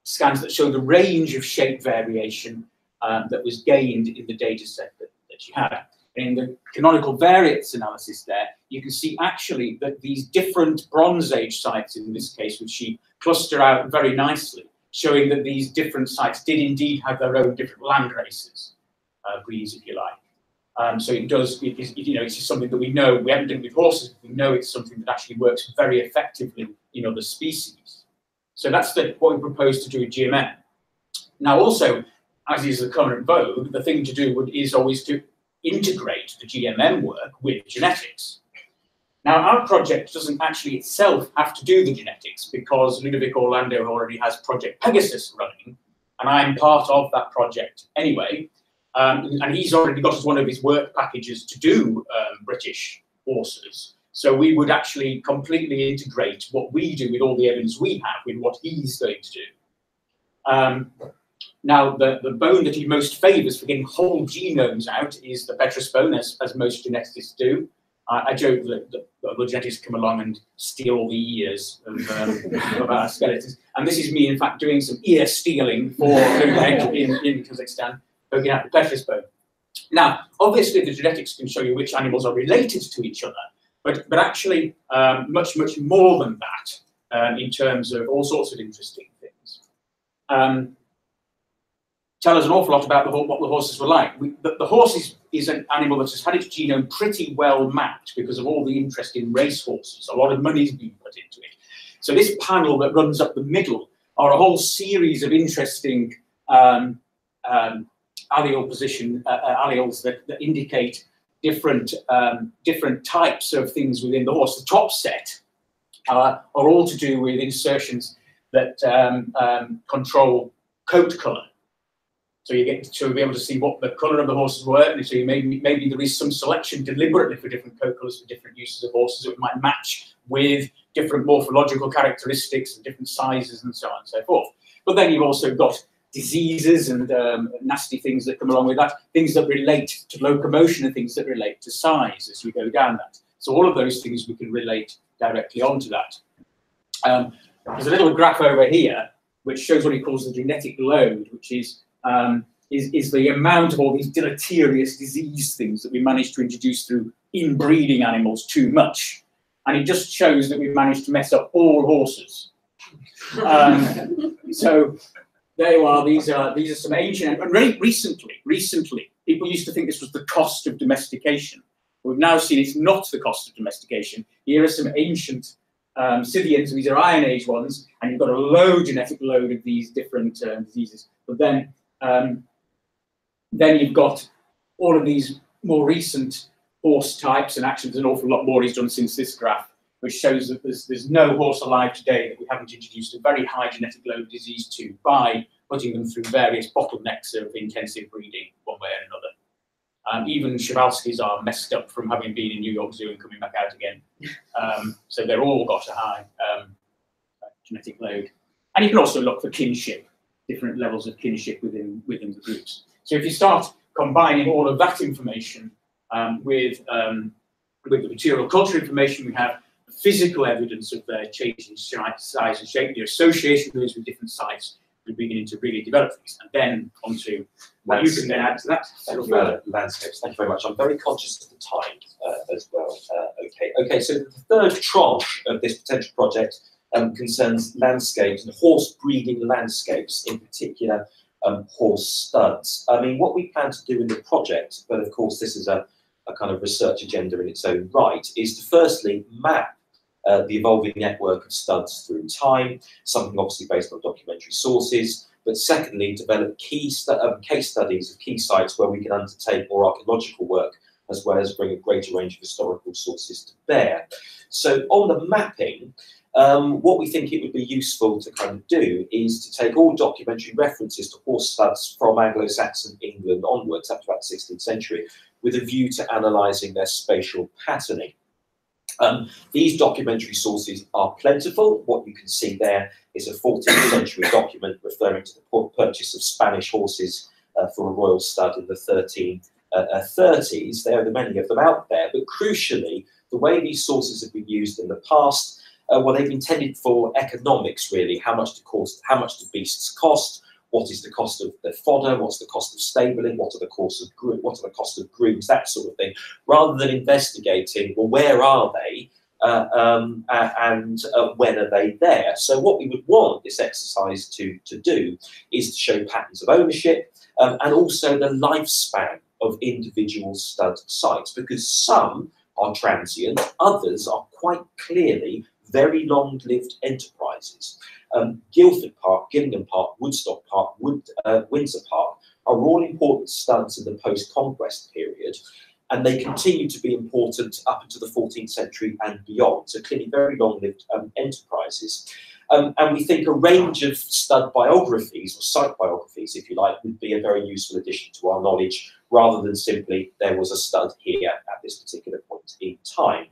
scans that show the range of shape variation that was gained in the data set that you had. In the canonical variance analysis there, you can see actually that these different Bronze Age sites, in this case with sheep, cluster out very nicely, showing that these different sites did indeed have their own different land races, breeds, if you like. So it does, it's just something that we know. We haven't done it with horses, but we know it's something that actually works very effectively in other species. So that's what we propose to do with GMM. Now also, as is the current vogue, the thing to do is always to integrate the GMM work with genetics. Now, our project doesn't actually itself have to do the genetics, because Ludovic Orlando already has Project Pegasus running, and I'm part of that project anyway. And he's already got as one of his work packages to do British horses. So we would actually completely integrate what we do with all the evidence we have with what he's going to do. Now, the bone that he most favours for getting whole genomes out is the petrous bone, as most geneticists do. I joke that the geneticists come along and steal all the ears of our skeletons. And this is me, in fact, doing some ear stealing for Ludovic in Kazakhstan, poking out the petrous bone. Now, obviously, the genetics can show you which animals are related to each other, but actually much, much more than that in terms of all sorts of interesting things. Tell us an awful lot about what the horses were like. The horse is an animal that has had its genome pretty well mapped because of all the interest in race horses. A lot of money's been put into it. So this panel that runs up the middle are a whole series of interesting allele position alleles that indicate different types of things within the horse. The top set are all to do with insertions that control coat colour. So you get to be able to see what the colour of the horses were, and so maybe there is some selection deliberately for different coat colours for different uses of horses that might match with different morphological characteristics and different sizes and so on and so forth. But then you've also got diseases and nasty things that come along with that, things that relate to locomotion and things that relate to size as you go down that. So all of those things we can relate directly onto that. There's a little graph over here which shows what he calls the genetic load, which is the amount of all these deleterious disease things that we managed to introduce through inbreeding animals too much. And it just shows that we've managed to mess up all horses. So there you are. These are some ancient, and very recently, people used to think this was the cost of domestication. We've now seen it's not the cost of domestication. Here are some ancient Scythians, and these are Iron Age ones, and you've got a low genetic load of these different diseases. But then you've got all of these more recent horse types, and actually there's an awful lot more he's done since this graph, which shows that there's no horse alive today that we haven't introduced a very high genetic load of disease to by putting them through various bottlenecks of intensive breeding one way or another. Even Przewalski's are messed up from having been in New York Zoo and coming back out again. So they're all got a high genetic load. And you can also look for kinship different levels of kinship within the groups. So if you start combining all of that information with the material culture information, we have physical evidence of their changing size and shape, the association of those with different sites. We're beginning to really develop these, and then onto what you can then add to that. Landscapes. Thank you very much. I'm very conscious of the time as well. Okay. So the third tranche of this potential project concerns landscapes and horse breeding landscapes, in particular horse studs. I mean, what we plan to do in the project, but of course this is a kind of research agenda in its own right, is to firstly map the evolving network of studs through time, something obviously based on documentary sources, but secondly, develop case studies of key sites where we can undertake more archaeological work, as well as bring a greater range of historical sources to bear. So on the mapping, what we think it would be useful to kind of do is to take all documentary references to horse studs from Anglo-Saxon England onwards up to about the 16th century, with a view to analysing their spatial patterning. These documentary sources are plentiful. What you can see there is a 14th century document referring to the purchase of Spanish horses for a royal stud in the 1330s. There are many of them out there, but crucially, the way these sources have been used in the past, well, they've intended for economics, really. How much do beasts cost? What is the cost of their fodder? What's the cost of stabling? What are the cost of grooms? That sort of thing, rather than investigating, well, where are they and when are they there? So what we would want this exercise to do is to show patterns of ownership and also the lifespan of individual stud sites, because some are transient, others are quite clearly very long-lived enterprises. Guildford Park, Gillingham Park, Woodstock Park, Windsor Park are all important studs in the post-conquest period, and they continue to be important up into the 14th century and beyond. So clearly very long-lived enterprises. And we think a range of stud biographies, or site biographies, if you like, would be a very useful addition to our knowledge, rather than simply there was a stud here at this particular point in time.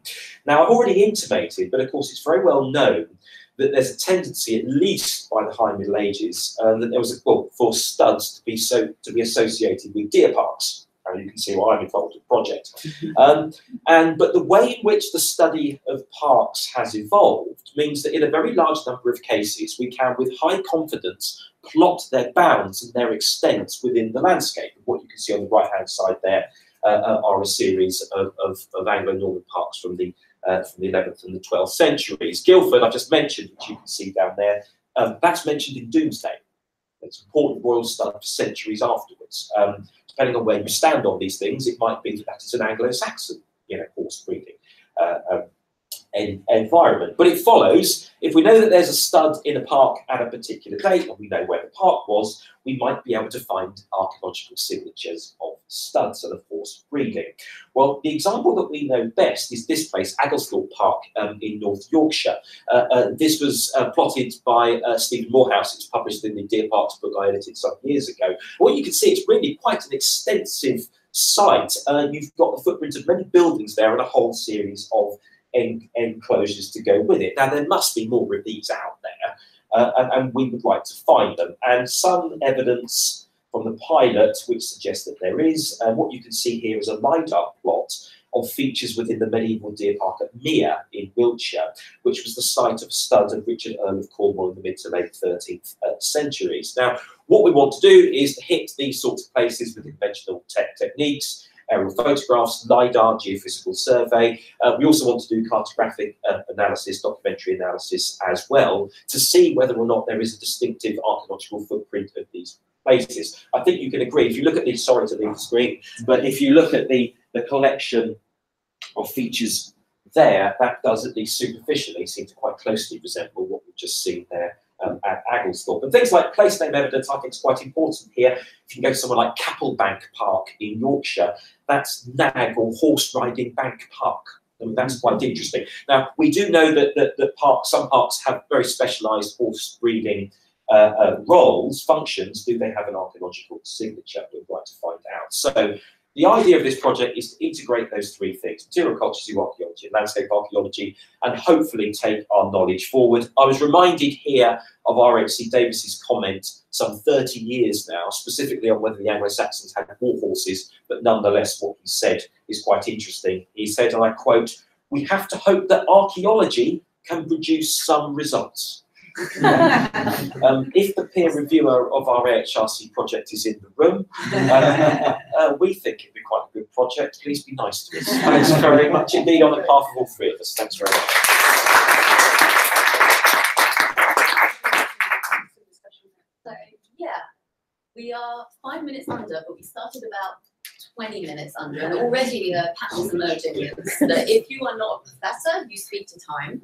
Now, I've already intimated, but of course it's very well known, that there's a tendency, at least by the High Middle Ages, that there was for studs to be associated with deer parks. And you can see why I'm involved in the project. But the way in which the study of parks has evolved means that in a very large number of cases, we can, with high confidence, plot their bounds and their extents within the landscape. What you can see on the right-hand side there are a series of Anglo-Norman parks from the 11th and the 12th centuries. Guildford, I've just mentioned, which you can see down there, that's mentioned in Domesday. It's important royal stud for centuries afterwards. Depending on where you stand on these things, it might be that is an Anglo-Saxon, horse breeding environment. But it follows, if we know that there's a stud in a park at a particular date, and we know where the park was, we might be able to find archaeological signatures of studs and of horse breeding. Well, the example that we know best is this place, Agglesthorpe Park in North Yorkshire. This was plotted by Stephen Morehouse. It was published in the Deer Parks book I edited some years ago. What you can see, it's really quite an extensive site. You've got the footprint of many buildings there and a whole series of enclosures to go with it. Now, there must be more of these out there, and we would like to find them. And some evidence from the pilot which suggests that there is. And what you can see here is a LiDAR plot of features within the medieval deer park at Mere in Wiltshire, which was the site of a stud of Richard Earl of Cornwall in the mid to late 13th centuries. Now, what we want to do is to hit these sorts of places with conventional techniques, aerial photographs, LiDAR, geophysical survey. We also want to do cartographic analysis, documentary analysis as well, to see whether or not there is a distinctive archaeological footprint of these places. I think you can agree, if you look at the, sorry to leave the screen, but if you look at the collection of features there, that does at least superficially seem to quite closely resemble what we've just seen there at Agglesthorpe. And things like place name evidence, I think, is quite important here. If you can go to somewhere like Capplebank Park in Yorkshire, that's nag or horse riding bank park. And that's quite interesting. Now, we do know that some parks have very specialised horse breeding roles, functions. Do they have an archaeological signature? We'd like to find out. So The idea of this project is to integrate those three things: material culture, zooarchaeology, and landscape archaeology, and hopefully take our knowledge forward. I was reminded here of R.H.C. Davis's comment some 30 years now, specifically on whether the Anglo-Saxons had war horses, but nonetheless what he said is quite interesting. He said, and I quote, "We have to hope that archaeology can produce some results." If the peer reviewer of our AHRC project is in the room, we think it'd be quite a good project. Please be nice to us. Thanks very much indeed on behalf of all three of us. Thanks very much. So, yeah, we are 5 minutes under, but we started about 20 minutes under, and already patterns emerging that if you are not a professor, you speak to time.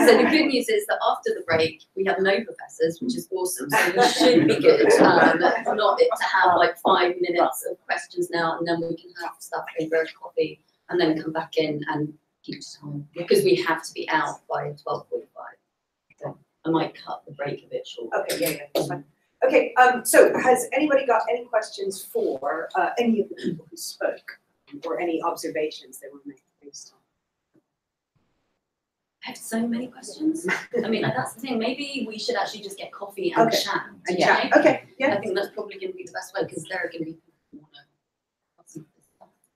So the good news is that after the break, we have no professors, which is awesome. So we should be good, not to have like 5 minutes of questions now, and then we can have stuff over a coffee, and then come back in and keep to time, because we have to be out by 12:45. So I might cut the break a bit short. Okay, yeah, that's fine. Okay, so has anybody got any questions for any of the people who spoke, or any observations they were making based on? I have so many questions. I mean, that's the thing. Maybe we should actually just get coffee and chat. And chat. Okay, yeah. I think that's probably going to be the best way, because there are going to be people who want to.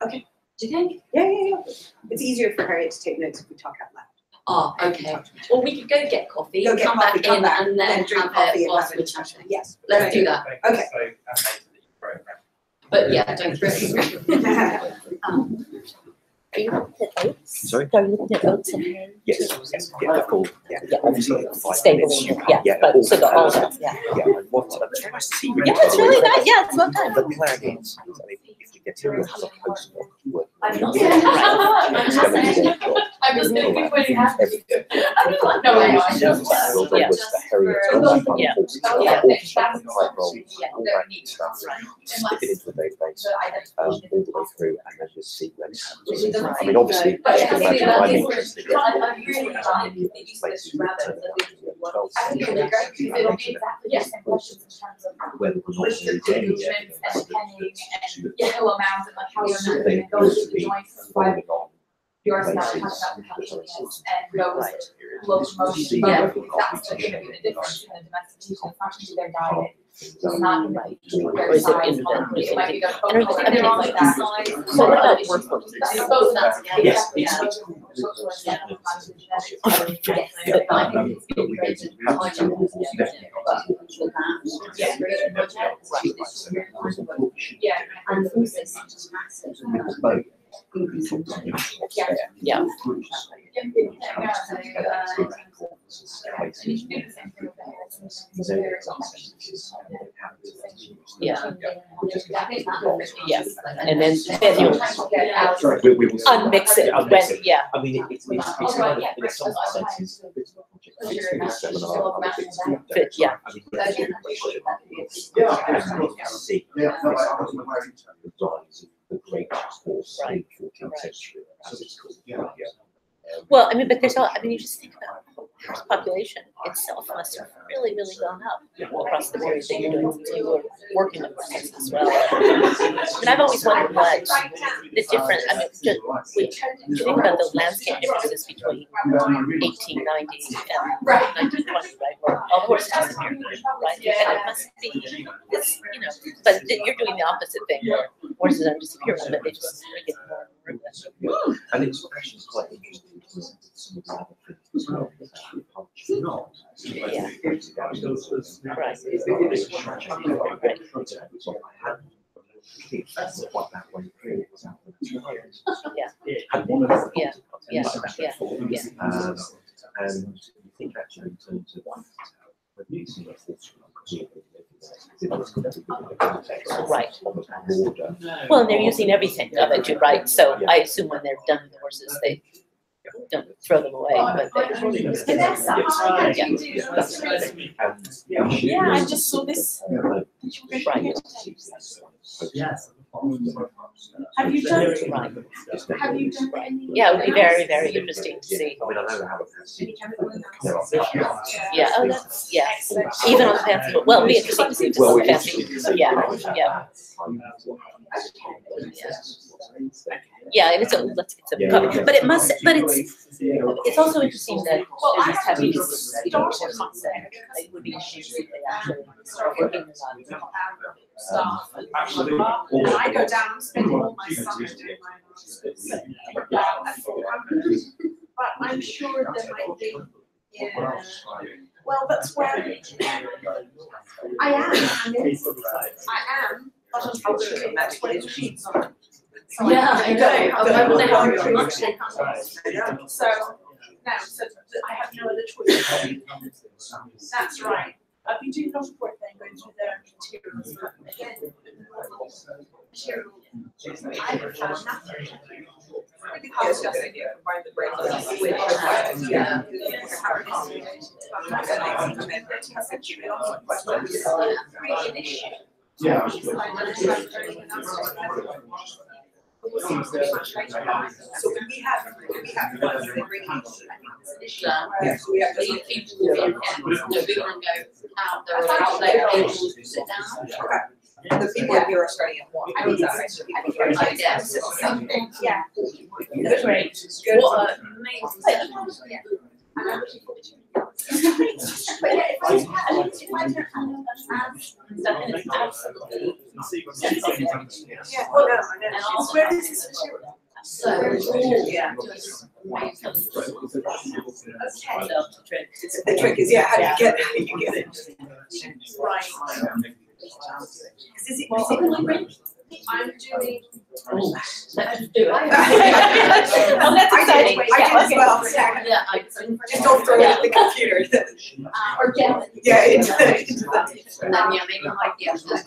Okay. Do you think? Yeah. It's easier for Harriet to take notes if we talk out loud. Oh, okay. Well, we could go get coffee, Go get come coffee, back come in, back, and then drink have coffee it and whilst have we're a discussion. chatting. Yes. Let's do that. Okay. But yeah, don't throw it. Are you looking at oats? Sorry? Are you looking at oats and hay? Yes, yeah, they're full. Yeah, obviously, 5 Stable, minutes. yeah, but so the all, yeah. And what it's very nice to see you. Yeah, it's really nice, yeah, it's well done. The plan is, I mean, if we get to have a postdoc work, I'm not it's saying going to be their job. I'm just thinking when you have to. No, Yeah. the Harriet, Yeah. quite role, all that stuff, stick it into the database, all the way through, and then just see when it's. I mean, obviously, you can imagine my interest in it. Whether or not there is any Or is it independent? I mean, so what about workbooks? Yes. Yeah. Yeah. Yeah. And then you'll unmix it when, yeah. I mean, it's kind of, in some senses, a bit of a project. It's been a seminar, But, yeah. I mean, the rise of the great horse in the 14th century, as it's called. Well, I mean, but there's all, I mean, you just think about the population itself must have really, really gone up across the period that you're doing, so you were working with this as well. And I've always wondered what the difference, I mean, just, we think about the landscape differences between 1890 and 1920, right, where all horses disappeared, right? And it must be, this, you know, but you're doing the opposite thing, where horses aren't disappearing, but they just get more ruthless. And it's actually quite interesting. Some of the other things as well. Yeah. What that way through was out of the trials. Yeah. And one of the Yeah. Yeah. And you think actually in terms of producing a force right. Well, and they're using everything of it too, right? So I assume when they're done with the horses, they don't throw them away, but they use them. Yeah, I just saw this. Right. Yes. Have you done it? Right. Have you done any? Yeah, it would be very, very interesting to see. I mean, I know how it Yeah, oh, that's, yeah. Even on the fancy, well, it'd be interesting to see just on the fancy, yeah, yeah. Yeah, and let's get some copy. But it's also interesting that students have these courses that they would be interested if they actually start working on Staff and I go down and spend all my summer doing my masters. But I'm sure there might be, well, that's where I am, but unfortunately, that's what it feeds on. So Yeah, I know. I wonder how much they have. So, no, so I have no other choice. That's right. I've been doing a lot of work then going through their materials. Again, material. I have found nothing. Really hard to just combine the brain really an issue. Yeah. So we have ones that bring in So you keep moving and we want to go out there or out there, able to sit down. The people here are starting at 1. I think that's right. Yeah. That's great. What amazing. Yeah. And I'm looking forward to it. But yeah, if I don't Then it's absolutely. yeah, well, no, I know. And also, Where is this material? so, Yeah. just Okay. The trick is, how do you get it? Right. Is it I'm doing. let's do it. Well, that's exciting. I did as well. Yeah, I Just don't throw it at the computer. or get it. Yeah, it's. And then maybe like Yes, the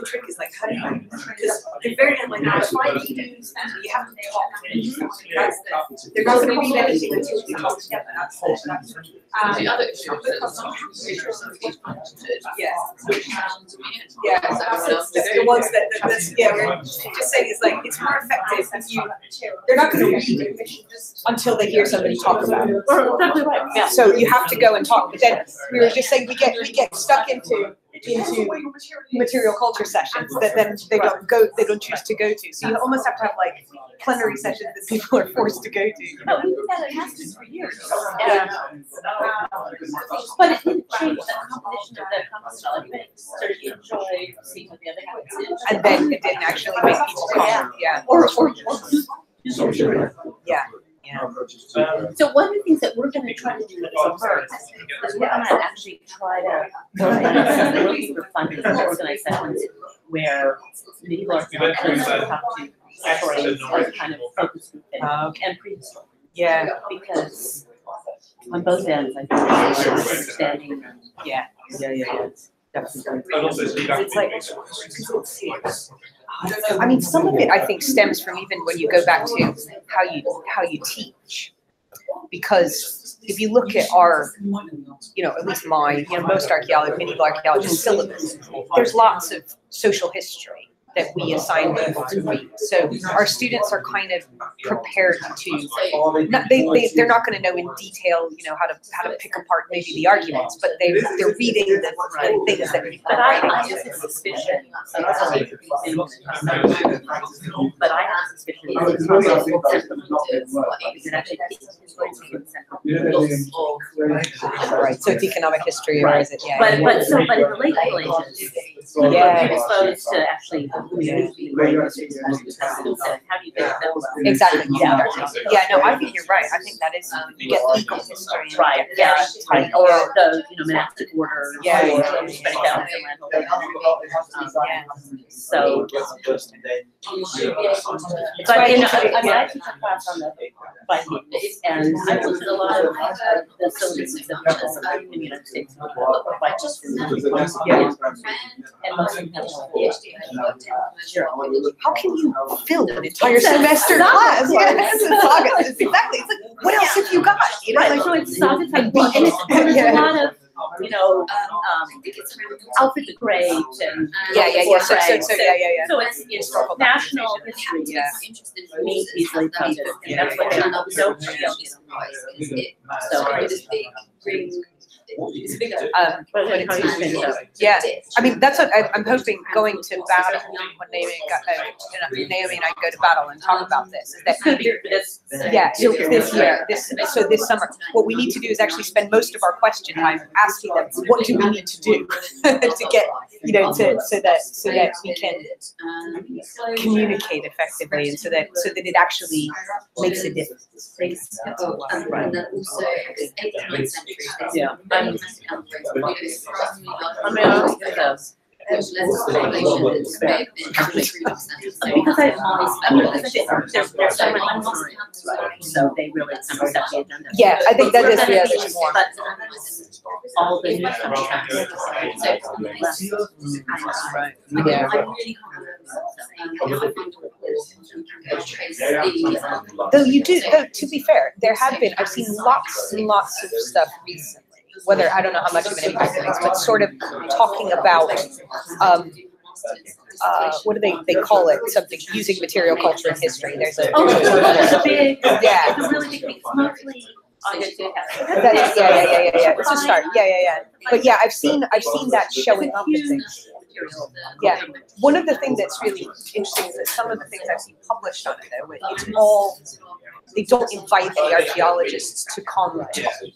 trick is like, how do you, because they're very, like, you have to talk. They're not gonna read anything until we talk together, that's. the other issue is Yes. Yeah, so the ones that's, we're just saying it's like, it's more effective if they're not gonna read it until they hear somebody talk about it. Exactly right. Yeah. So you have to go and talk, but then we were just saying, we get stuck into material culture sessions that then they don't choose to go to. So you almost have to have like plenary sessions that people are forced to go to. Oh, we've had it masters for years. But it didn't change the composition of the conference at all. Everybody sort of enjoyed seeing what the other guys did. And then it didn't actually make people come. Yeah. Yeah. So one of the things that we're going to try to do as a work is we're going to actually try to we're looking for funding to organize sessions where medieval archaeologists have to separate as kind of focus group and prehistory. Yeah. Because on both ends, I think there's understanding. Yeah. It's like I mean, some of it I think stems from even when you go back to how you teach, because if you look at our, at least my, most medieval archaeology syllabus, there's lots of social history that we assign people to read. So our students are kind of prepared to, they're not going to know in detail, how to pick apart maybe the arguments, but they're reading the things that people But are writing. I have a suspicion, but I have a suspicion that it's actually Right, so it's economic history, or is it, But in the late Middle Ages, people are predisposed to actually how do you get those? Exactly, yeah, no, I think you're right, I think that is, you get legal history. Right, yeah, or the, monastic order. Yeah. Or so. But I teach a class on the Vikings, and I looked at a lot of the syllabuses that we just in the United States. And most of them have How can you fill an entire semester class? Yeah, it's a saga. It's exactly. It's like, what else have you got? Right, so it's saga type, and there's a lot of Alfred the Great and So it's national history. Yeah. Means easily funded, and that's what they don't show. So It's bigger. But it's, Yeah, I mean, that's what I'm hoping going to battle when Naomi and I go to battle and talk about this. Is that yeah, so this year, this summer, what we need to do is actually spend most of our question time asking them, what do we need to do to get, so that we can communicate effectively, and so that it actually makes a difference. And then also 8th and 9th century. Yeah. There's less population that's big than Because there's so many times, right? So they really kind of set the agenda. Yeah, I think that is the other more. But all the new Yeah. Yeah. Though you do, though, to be fair, there have been, I've seen lots and lots of stuff recently, whether, I don't know how much of an impact it makes, but sort of talking about, what do they call it, something, using material culture and history. There's a, the big, yeah. the really big thing, mostly. That's, yeah. It's a start. Yeah. But yeah, I've seen that showing up in things. Yeah. One of the things that's really interesting is that some of the things I've seen published on it, though, it's all, they don't invite the archaeologists to come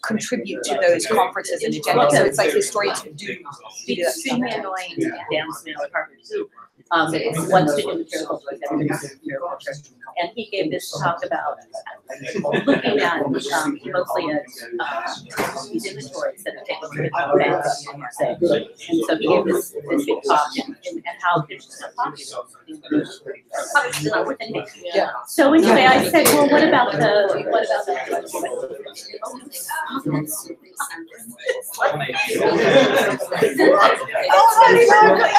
contribute to those conferences and agendas. So it's like historians who do that stuff. Extremely annoying Dan's mail at Harvard too. Wants to do material culture, and he gave this talk about looking at mostly at these inventories that are taken from the banks, say. And so he gave this big talk and how there's so popular. Yeah. So anyway, I said, well, what about the I'm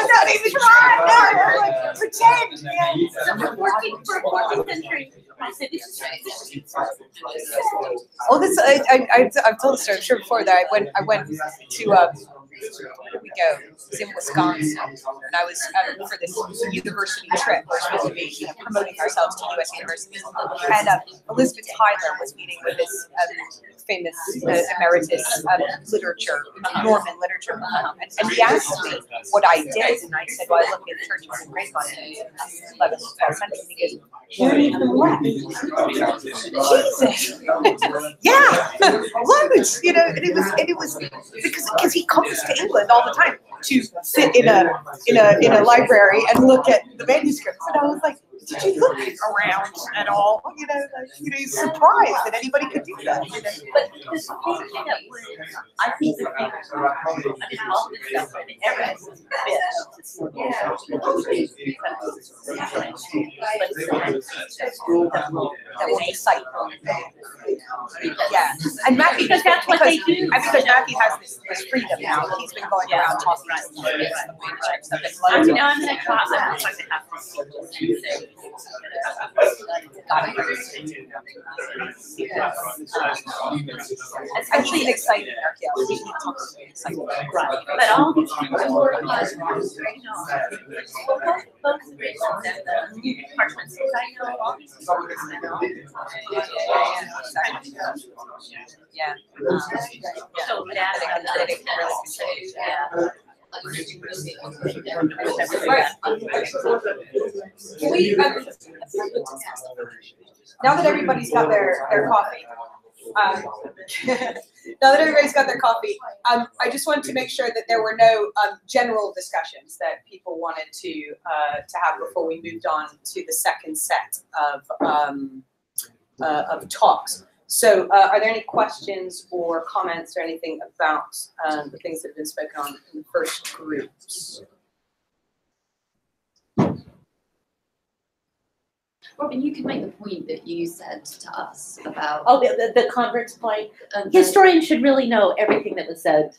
not even trying. No, like, pretend. So for 14th century, I said this is Oh, this I've told the story, I'm sure, before that I went to where did we go? It was in Wisconsin, and I was for this university trip. We're supposed to be promoting ourselves to U.S. universities, and Elizabeth Tyler was meeting with this famous emeritus Norman literature, and he asked me what I did, and I said, well, I looked at churches and grapevine in the 11th and 12th century, and he goes, you're even left. Jesus. Yeah, loads, and it was because he comes to England all the time to sit in a library and look at the manuscripts, and I was like, did you look around at all? He's surprised that anybody could do that. But the thing that was, I think the thing, all this stuff, I mean, everything's a bit, it's more that will excite them. Yeah, and Matthew, because that's what they do. Because Matthew has this freedom now. He's been going around talking about the manuscript stuff. I'm going to talk about to have this. Especially in exciting archaeology, he talks about exciting. Right. But all these people who are folks and the parchments, I know all these people. Yeah. So that yeah. Now that everybody's got their coffee, I just wanted to make sure that there were no general discussions that people wanted to have before we moved on to the second set of talks. So are there any questions or comments or anything about the things that have been spoken on in the first groups? Robin, you can make the point that you said to us about... Oh, the conference point. Historians should really know everything that was said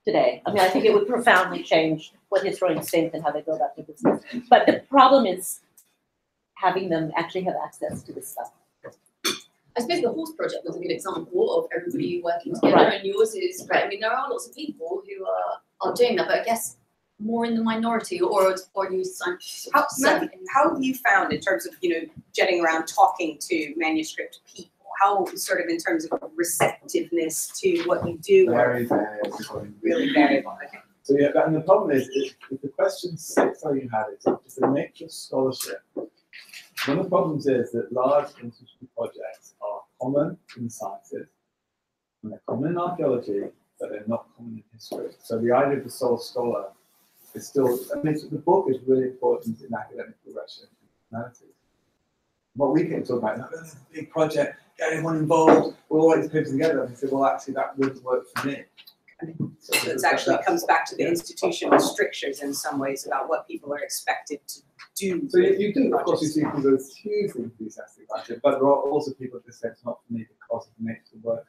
today. I mean, I think it would profoundly change what historians think and how they go about their business. But the problem is having them actually have access to this stuff. I suppose the horse project was a good example of everybody working together, right. And yours is great. I mean, there are lots of people who are doing that, but I guess more in the minority, or you. How have you found in terms of jetting around talking to manuscript people? how sort of in terms of receptiveness to what you do? Very variable. Really variable. Okay. So yeah, and the problem is if the question 6 how you had it, it's the nature of scholarship. One of the problems is that large interdisciplinary projects are common in the sciences, and they're common in archaeology, but they're not common in history. So the idea of the sole scholar is still, I mean, the book is really important in academic progression in humanities. What we can talk about, oh, this is a big project, get everyone involved, we'll all write these papers together. And we say, well, actually, that wouldn't work for me. So it actually comes back to the institutional strictures in some ways about what people are expected to do. So you do, of course, you see people who are hugely enthusiastic about it, but there are also people who say it's not for me because of the nature of the work.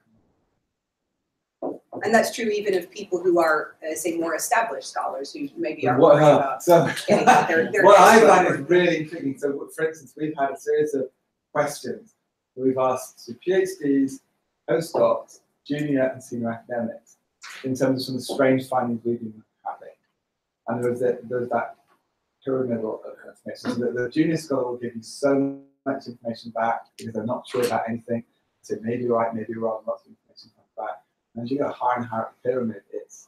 And that's true even of people who are, say, more established scholars who maybe are What, worried about so, getting their what I expert find work. is really intriguing. So, for instance, we've had a series of questions that we've asked to PhDs, postdocs, junior and senior academics in terms of some of the strange findings we've been having. And there's that pyramidal information. So the junior scholar will give you so much information back because they're not sure about anything. So maybe right, maybe wrong, lots of information comes back. And as you go higher and higher up the pyramid, it's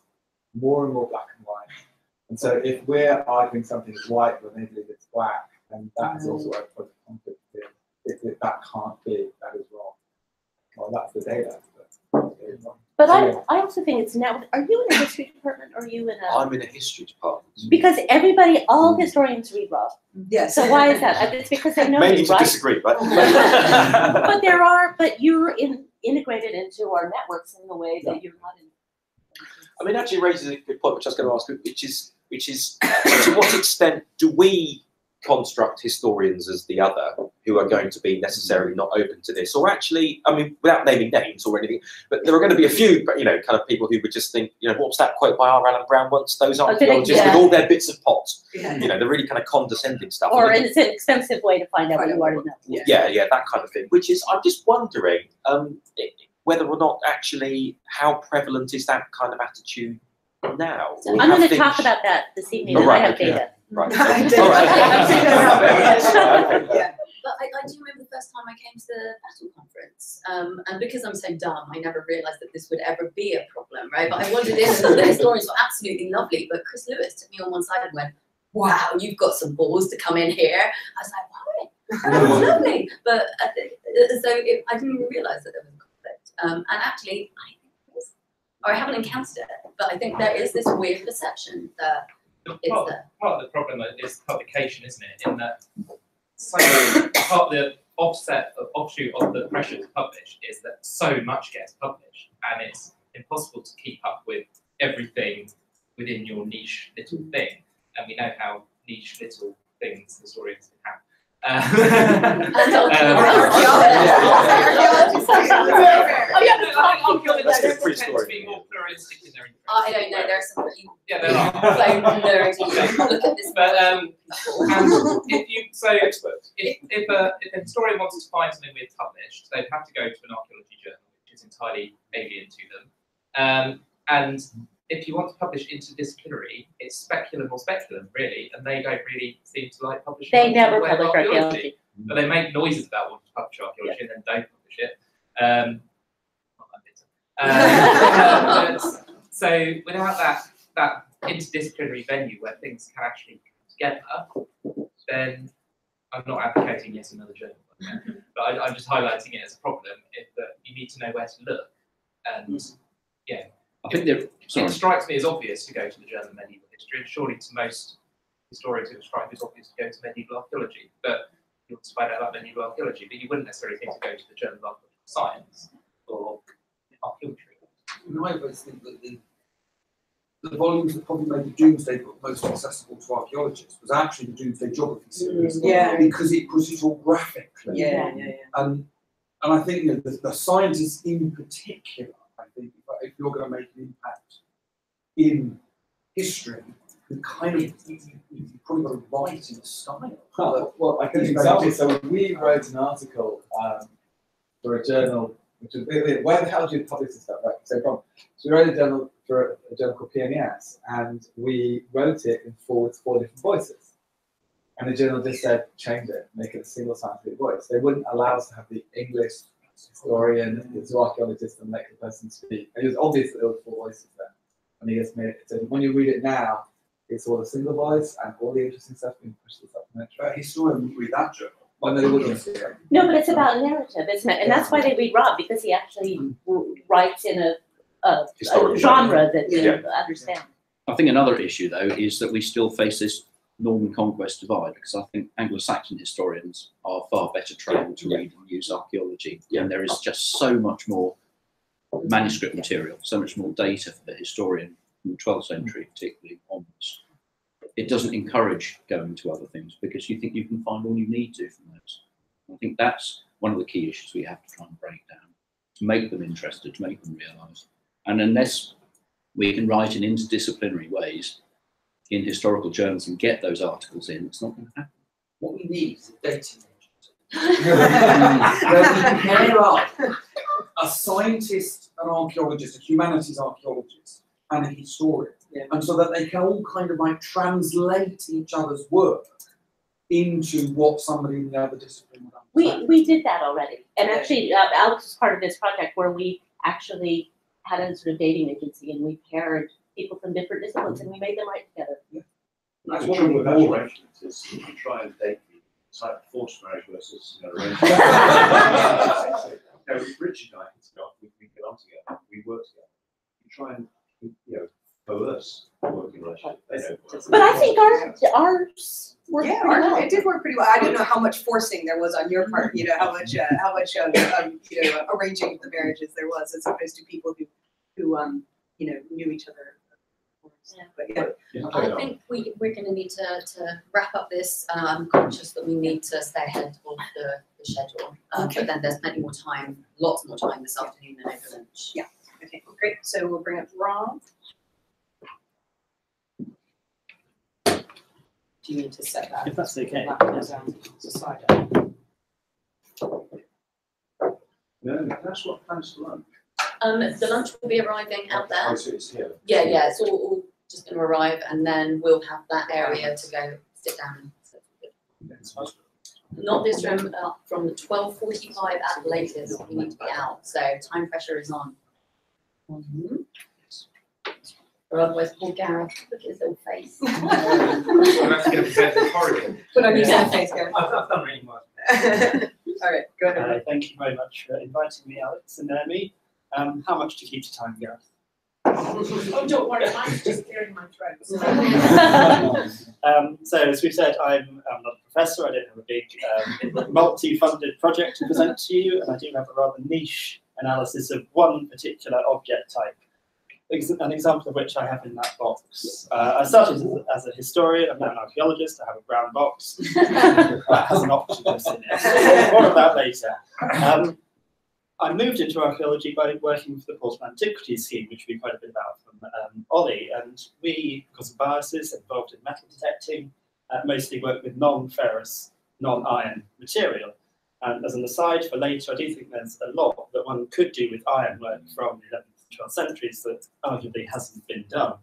more and more black and white. And so if we're arguing something is white, but maybe it's black, then that is also a project conflict field. If that can't be, that is wrong. Well, that's the data. But I also think it's now, are you in a history department or are you in a? I'm in a history department. Because everybody, all historians read Rob. Yes. So why is that? It's because they know Mainly you, to right? disagree, right? But you're integrated into our networks in the way that you're not in. I mean, actually raises a good point, which I was going to ask, which is to what extent do we construct historians as the other who are going to be necessarily not open to this, or actually, I mean, without naming names or anything, but there are going to be a few, kind of people who would just think, what was that quote by R. Allen Brown once? Those archaeologists with all their bits of pot, the really kind of condescending stuff. Or it's an expensive way to find out what you already know. Yeah, that kind of thing. Which is, I'm just wondering whether or not actually how prevalent is that kind of attitude now? So I'm going to talk about that this evening, and I have data. Right. But I do remember the first time I came to the battle conference, and because I'm so dumb, I never realised that this would ever be a problem, right? But I wandered in, and the historians were absolutely lovely. But Chris Lewis took me on one side and went, "Wow, you've got some balls to come in here." I was like, "Why? That was lovely." But I didn't even realise that there was a conflict. And actually, I haven't encountered it, but I think there is this weird perception that. Part of the problem is publication, isn't it? In that, part of the offshoot of the pressure to publish is that so much gets published, and it's impossible to keep up with everything within your niche little thing. And we know how niche little things historians can have. I don't know. There are some pretty there are. nerdy. Look at this. But and if a historian wants to find something we've published, they'd have to go to an archaeology journal, which is entirely alien to them. And if you want to publish interdisciplinary, it's speculum or speculum, really, and they don't really seem to like publishing. They never publish archaeology. But they make noises about wanting to publish archaeology and then don't publish it. So without that interdisciplinary venue where things can actually come together, then I'm not advocating yet another journal. But I'm just highlighting it as a problem, that you need to know where to look. And I think it strikes me as obvious to go to the Journal of Medieval History, and surely to most historians it would strike me as obvious to go to medieval archaeology. But you want to find out about medieval archaeology, but you wouldn't necessarily think to go to the Journal of Archaeological Science or archaeology. I always think that the volumes that probably made the Doomsday book most accessible to archaeologists was actually the Doomsday Geography series, because it puts it all graphically. And I think the scientists in particular, I think, if you're going to make an impact in history, you probably got to write in a style. Well, I can give an example. So we wrote an article for a journal, which was, where the hell do you publish this stuff? Right. So we wrote a journal for a journal called PNES, and we wrote it in 4 different voices. And the journal just said, change it, make it a single scientific voice. They wouldn't allow us to have the English historian, it's to archaeologist, and let the person speak. And it was obvious that there were 4 voices there. And he just made it, so when you read it now, it's all a single voice and all the interesting stuff being pushed to the supplementary. But a historian wouldn't read that journal. Well, no, they wouldn't. No, but it's about narrative, isn't it? And that's why they read Rob, because he actually writes in a genre that they understand. I think another issue, though, is that we still face this Norman Conquest divide, because I think Anglo-Saxon historians are far better trained to read and use archaeology, and there is just so much more manuscript material, so much more data for the historian from the 12th century, particularly onwards. It doesn't encourage going to other things because you think you can find all you need to from those. I think that's one of the key issues we have to try and break down, to make them interested, to make them realise. And unless we can write in interdisciplinary ways in historical journals and get those articles in, it's not going to happen. What we need is a dating agent. Where we pair up a scientist, an archaeologist, a humanities archaeologist, and a historian. And so that they can all kind of like translate each other's work into what somebody in the other discipline would understand. We did that already. And actually, Alex was part of this project where we actually had a sort of dating agency and we paired people from different disciplines and we made them write together. That's what trouble with arrangements is you can try and date people. It's like forced marriage versus arrangement. Richard and I can say, we get on together, we work together. You try and, coerce working relationship. But I think ours worked pretty well. It did work pretty well. I don't know how much forcing there was on your part, how much arranging the marriages there was, as opposed to people who knew each other. I think we're going to need to wrap up this. I'm conscious that we need to stay ahead of the schedule. But then there's plenty more time, lots more time this afternoon and over lunch. Yeah. Okay, great. So we'll bring up Rob. Do you need to set that? If that's okay. Aside. No, that's what plans for lunch. The lunch will be arriving out there. Oh, so it's here. Yeah, it's all just going to arrive, and then we'll have that area to go sit down. Not this room, from 12:45 at the latest, we need to be out, so time pressure is on. Or otherwise, poor Gareth, look at his little face. I'm actually going to present the corridor. Put on your sad face, Gareth. I've done really well. All right, go ahead. Thank you very much for inviting me, Alex and me. How much to keep to time, Gareth? Oh, don't worry, mine's just clearing my throat. So as we said, I'm not a professor. I don't have a big multi-funded project to present to you, and I do have a rather niche analysis of one particular object type. An example of which I have in that box. I started as a historian. I'm now an archaeologist. I have a brown box that has an octopus in it. More of that later. I moved into archaeology by working for the Portable Antiquities scheme, which we quite a bit about from Ollie. And we, because of biases involved in metal detecting, mostly work with non-ferrous, non-iron material. And as an aside for later, I do think there's a lot that one could do with iron work from the 11th and 12th centuries that arguably hasn't been done.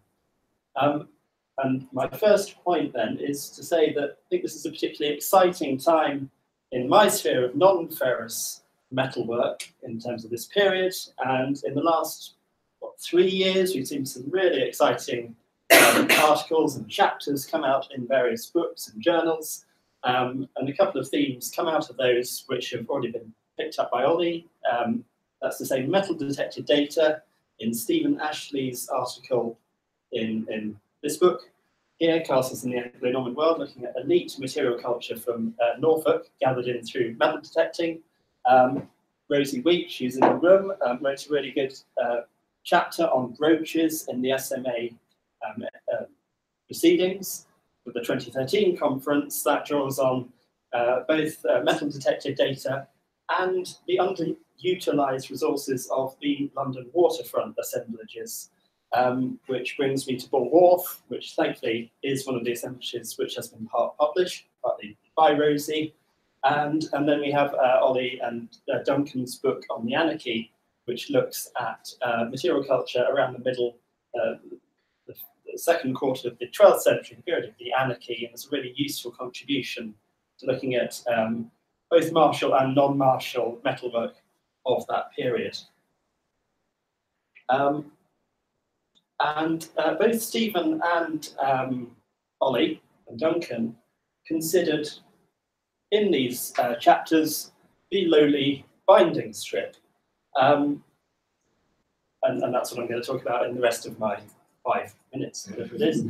And my first point then is to say that I think this is a particularly exciting time in my sphere of non-ferrous metalwork in terms of this period, and in the last 3 years we've seen some really exciting articles and chapters come out in various books and journals, and a couple of themes come out of those which have already been picked up by Ollie. That's to say, metal detected data in Stephen Ashley's article in this book here, Castles in the Anglo-Norman World, looking at elite material culture from Norfolk, gathered in through metal detecting. Rosie Weech, who's in the room, wrote a really good chapter on brooches in the SMA proceedings with the 2013 conference that draws on both metal detected data and the underutilised resources of the London waterfront assemblages, which brings me to Bull Wharf, which thankfully is one of the assemblages which has been published, partly by Rosie. And then we have Ollie and Duncan's book on the Anarchy, which looks at material culture around the middle, the second quarter of the 12th century, the period of the Anarchy, and it's a really useful contribution to looking at both martial and non-martial metalwork of that period. Both Stephen and Ollie and Duncan considered in these chapters the lowly binding strip. And that's what I'm going to talk about in the rest of my 5 minutes, whatever it is.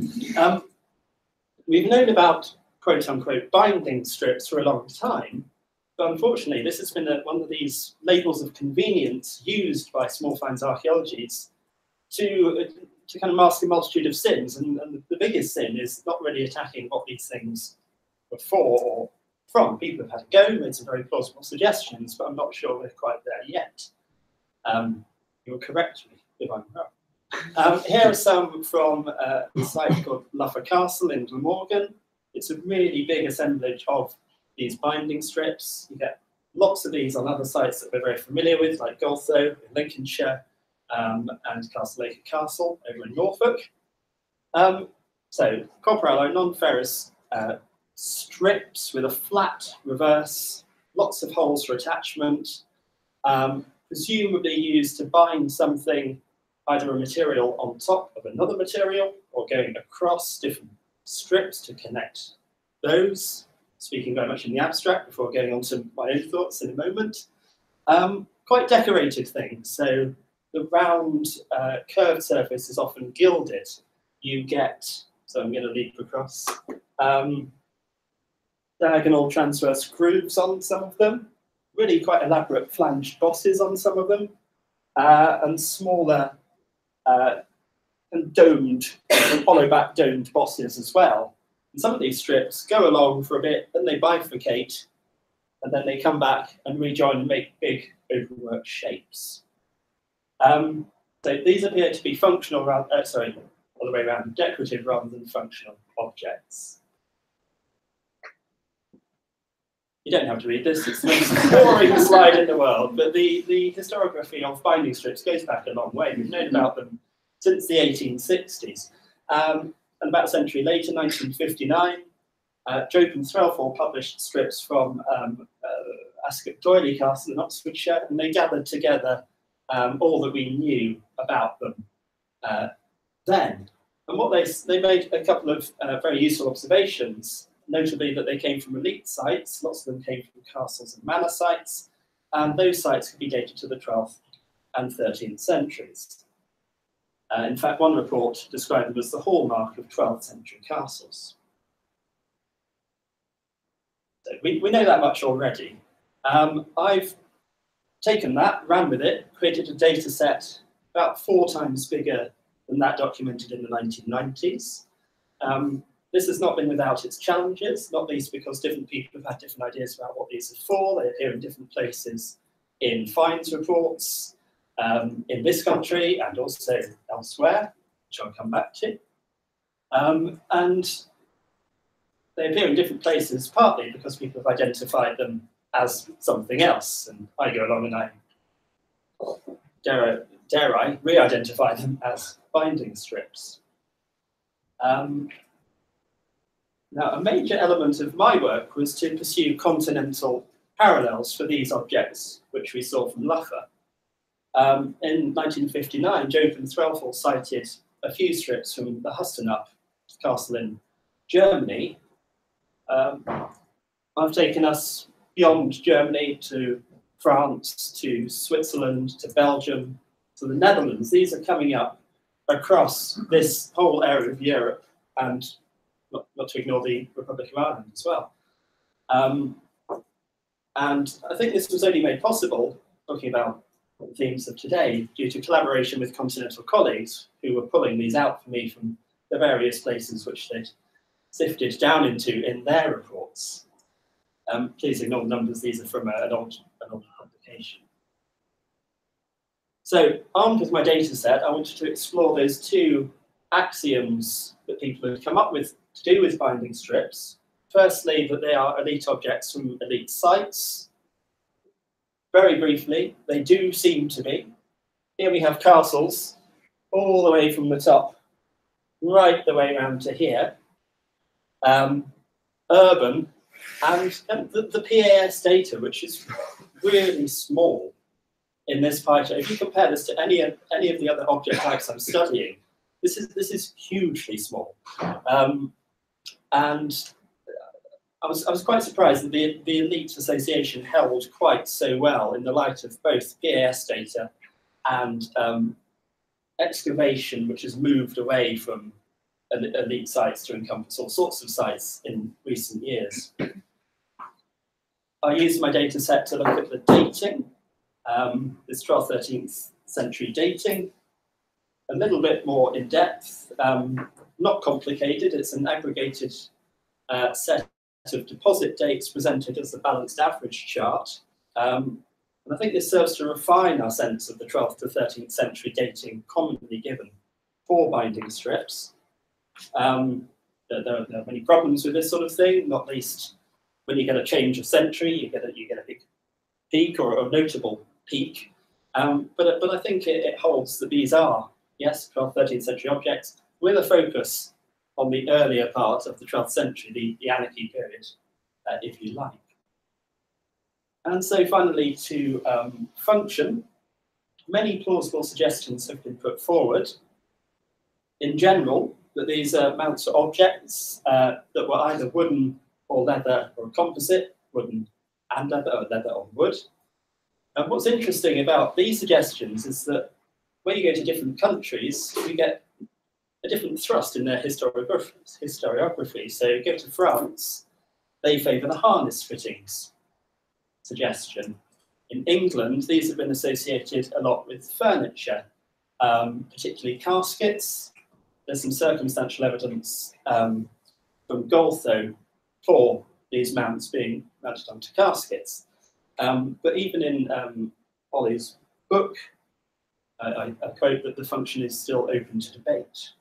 We've known about quote-unquote binding strips for a long time, but unfortunately this has been one of these labels of convenience used by small finds archaeologies to kind of mask a multitude of sins, and the biggest sin is not really attacking what these things were for or from. People have had a go, made some very plausible suggestions, but I'm not sure we're quite there yet. You'll correct me if I'm wrong. Here are some from a site called Luffer Castle in Glamorgan. It's a really big assemblage of these binding strips. You get lots of these on other sites that we're very familiar with, like Goltho in Lincolnshire, and Castlelake Castle over in Norfolk. So copper alloy, non-ferrous strips with a flat reverse, lots of holes for attachment, presumably used to bind something, either a material on top of another material or going across different strips to connect those. Speaking very much in the abstract before going on to my own thoughts in a moment. Quite decorated things. So the round curved surface is often gilded. You get, so I'm going to leap across, diagonal transverse grooves on some of them, really quite elaborate flanged bosses on some of them, and smaller and domed, hollow back domed bosses as well. And some of these strips go along for a bit, then they bifurcate, and then they come back and rejoin and make big openwork shapes. So these appear to be functional, all the way around, decorative rather than functional objects. You don't have to read this, it's the most boring slide in the world, but the historiography of binding strips goes back a long way. We've known about them since the 1860s. And about a century later, 1959, Jope and Threlfall published strips from Ascot D'Oyly Castle in Oxfordshire, and they gathered together all that we knew about them then. And what they made a couple of very useful observations, notably that they came from elite sites. Lots of them came from castles and manor sites, and those sites could be dated to the 12th and 13th centuries. In fact, one report described them as the hallmark of 12th century castles. So we know that much already. I've taken that, ran with it, created a data set about 4 times bigger than that documented in the 1990s. This has not been without its challenges, not least because different people have had different ideas about what these are for. They appear in different places in finds reports, in this country and also elsewhere, which I'll come back to. And they appear in different places, partly because people have identified them as something else, and I go along and I, dare I, re-identify them as binding strips. Now, a major element of my work was to pursue continental parallels for these objects, which we saw from Luffer. In 1959, Jope and Threlfall cited a few strips from the Hustenup castle in Germany. I've taken us beyond Germany to France, to Switzerland, to Belgium, to the Netherlands. These are coming up across this whole area of Europe, and not to ignore the Republic of Ireland as well. And I think this was only made possible, talking about the themes of today, due to collaboration with continental colleagues who were pulling these out for me from the various places which they'd sifted down into in their reports. Please ignore the numbers, these are from an old publication. So, armed with my data set, I wanted to explore those 2 axioms that people had come up with to do with binding strips. Firstly, that they are elite objects from elite sites. Very briefly, they do seem to be. Here we have castles, all the way from the top, right the way around to here. Urban, and the PAS data, which is really small. in this pie chart, if you compare this to any of the other object types I'm studying, this is hugely small. And I was quite surprised that the elite association held quite so well in the light of both PAS data and excavation, which has moved away from elite sites to encompass all sorts of sites in recent years. I used my data set to look at the dating, this 12th, 13th century dating, a little bit more in depth, not complicated. It's an aggregated set of deposit dates presented as a balanced average chart. And I think this serves to refine our sense of the 12th to 13th century dating commonly given for binding strips. There are many problems with this sort of thing, not least when you get a change of century, you get a big peak or a notable peak. But I think it holds that these are, yes, 12th, 13th century objects with a focus on the earlier part of the 12th century, the Anarchy period, if you like. And so finally to function, many plausible suggestions have been put forward. In general, that these mounts are objects that were either wooden or leather or composite, wooden and leather, or leather or wood. And what's interesting about these suggestions is that when you go to different countries, you get a different thrust in their historiography. So you go to France, they favour the harness fittings suggestion. In England, these have been associated a lot with furniture, particularly caskets. There's some circumstantial evidence from Goltho for these mounts being mounted onto caskets. But even in Ollie's book, I quote that the function is still open to debate.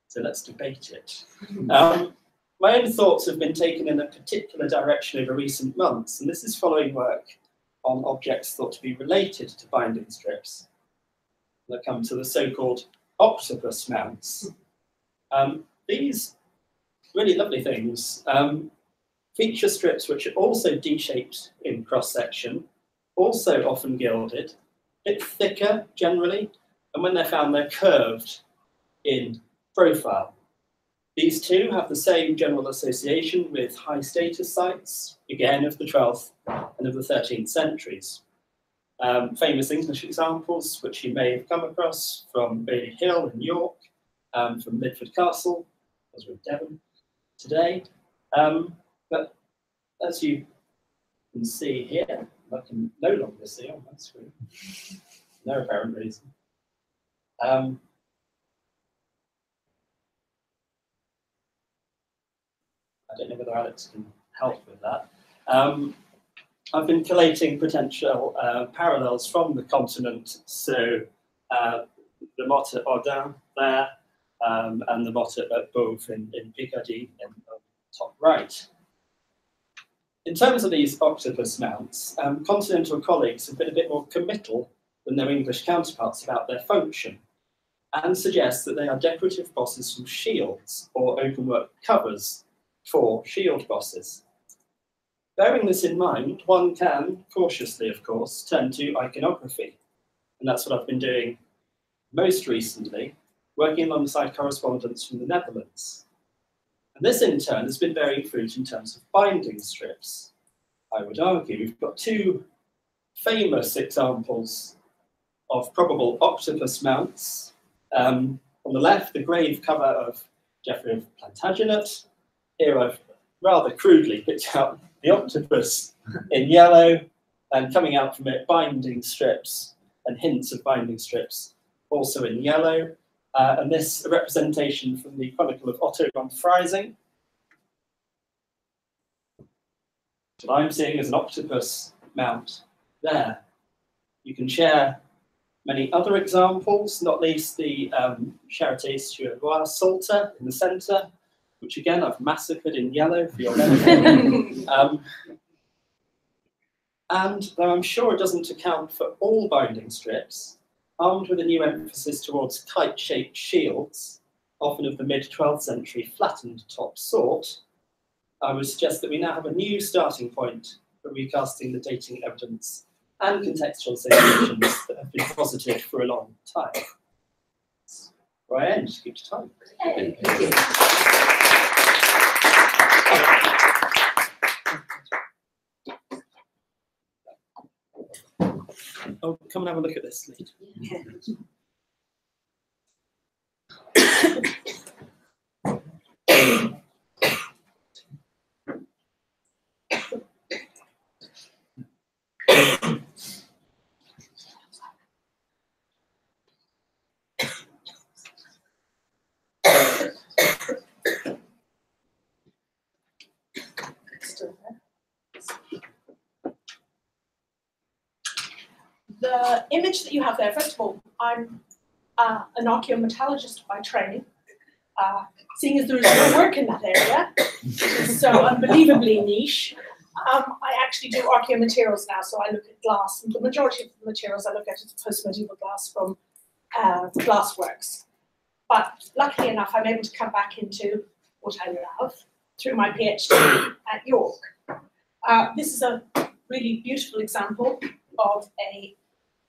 So let's debate it. My own thoughts have been taken in a particular direction over recent months, and this is following work on objects thought to be related to binding strips that come to the so-called octopus mounts. These really lovely things feature strips which are also D-shaped in cross-section, also often gilded, a bit thicker generally, and when they're found, they're curved in profile. These two have the same general association with high status sites, again of the 12th and of the 13th centuries. Famous English examples, which you may have come across from Bailey Hill in York, from Lidford Castle, as with Devon today. But as you can see here, I can no longer see on my screen, no apparent reason. I don't know whether Alex can help with that. I've been collating potential parallels from the continent, so the motte at Odin there, and the motte at Beauvais in Picardy in the top right. In terms of these octopus mounts, continental colleagues have been a bit more committal than their English counterparts about their function, and suggest that they are decorative bosses from shields or openwork covers for shield bosses. Bearing this in mind, one can, cautiously of course, turn to iconography. And that's what I've been doing most recently, working alongside correspondents from the Netherlands. And this in turn has been bearing fruit in terms of binding strips. I would argue we've got two famous examples of probable octopus mounts. On the left, the grave cover of Geoffrey of Plantagenet. Here I've rather crudely picked out the octopus in yellow, and coming out from it, binding strips and hints of binding strips also in yellow. And this a representation from the Chronicle of Otto von Freising. What I'm seeing is an octopus mount there. You can share many other examples, not least the Charité sur Loire Psalter in the centre, which again I've massacred in yellow for your benefit. And though I'm sure it doesn't account for all binding strips, armed with a new emphasis towards kite-shaped shields, often of the mid-12th century flattened top sort, I would suggest that we now have a new starting point for recasting the dating evidence and contextual associations that have been posited for a long time. Right, end, just keep to time. Oh, come and have a look at this, Lee. The image that you have there, first of all, I'm an archaeometallurgist by training. Seeing as there is no work in that area, which is so unbelievably niche, I actually do archaeomaterials now, so I look at glass, and the majority of the materials I look at is post-medieval glass from glassworks. But luckily enough, I'm able to come back into what I love through my PhD at York. This is a really beautiful example of a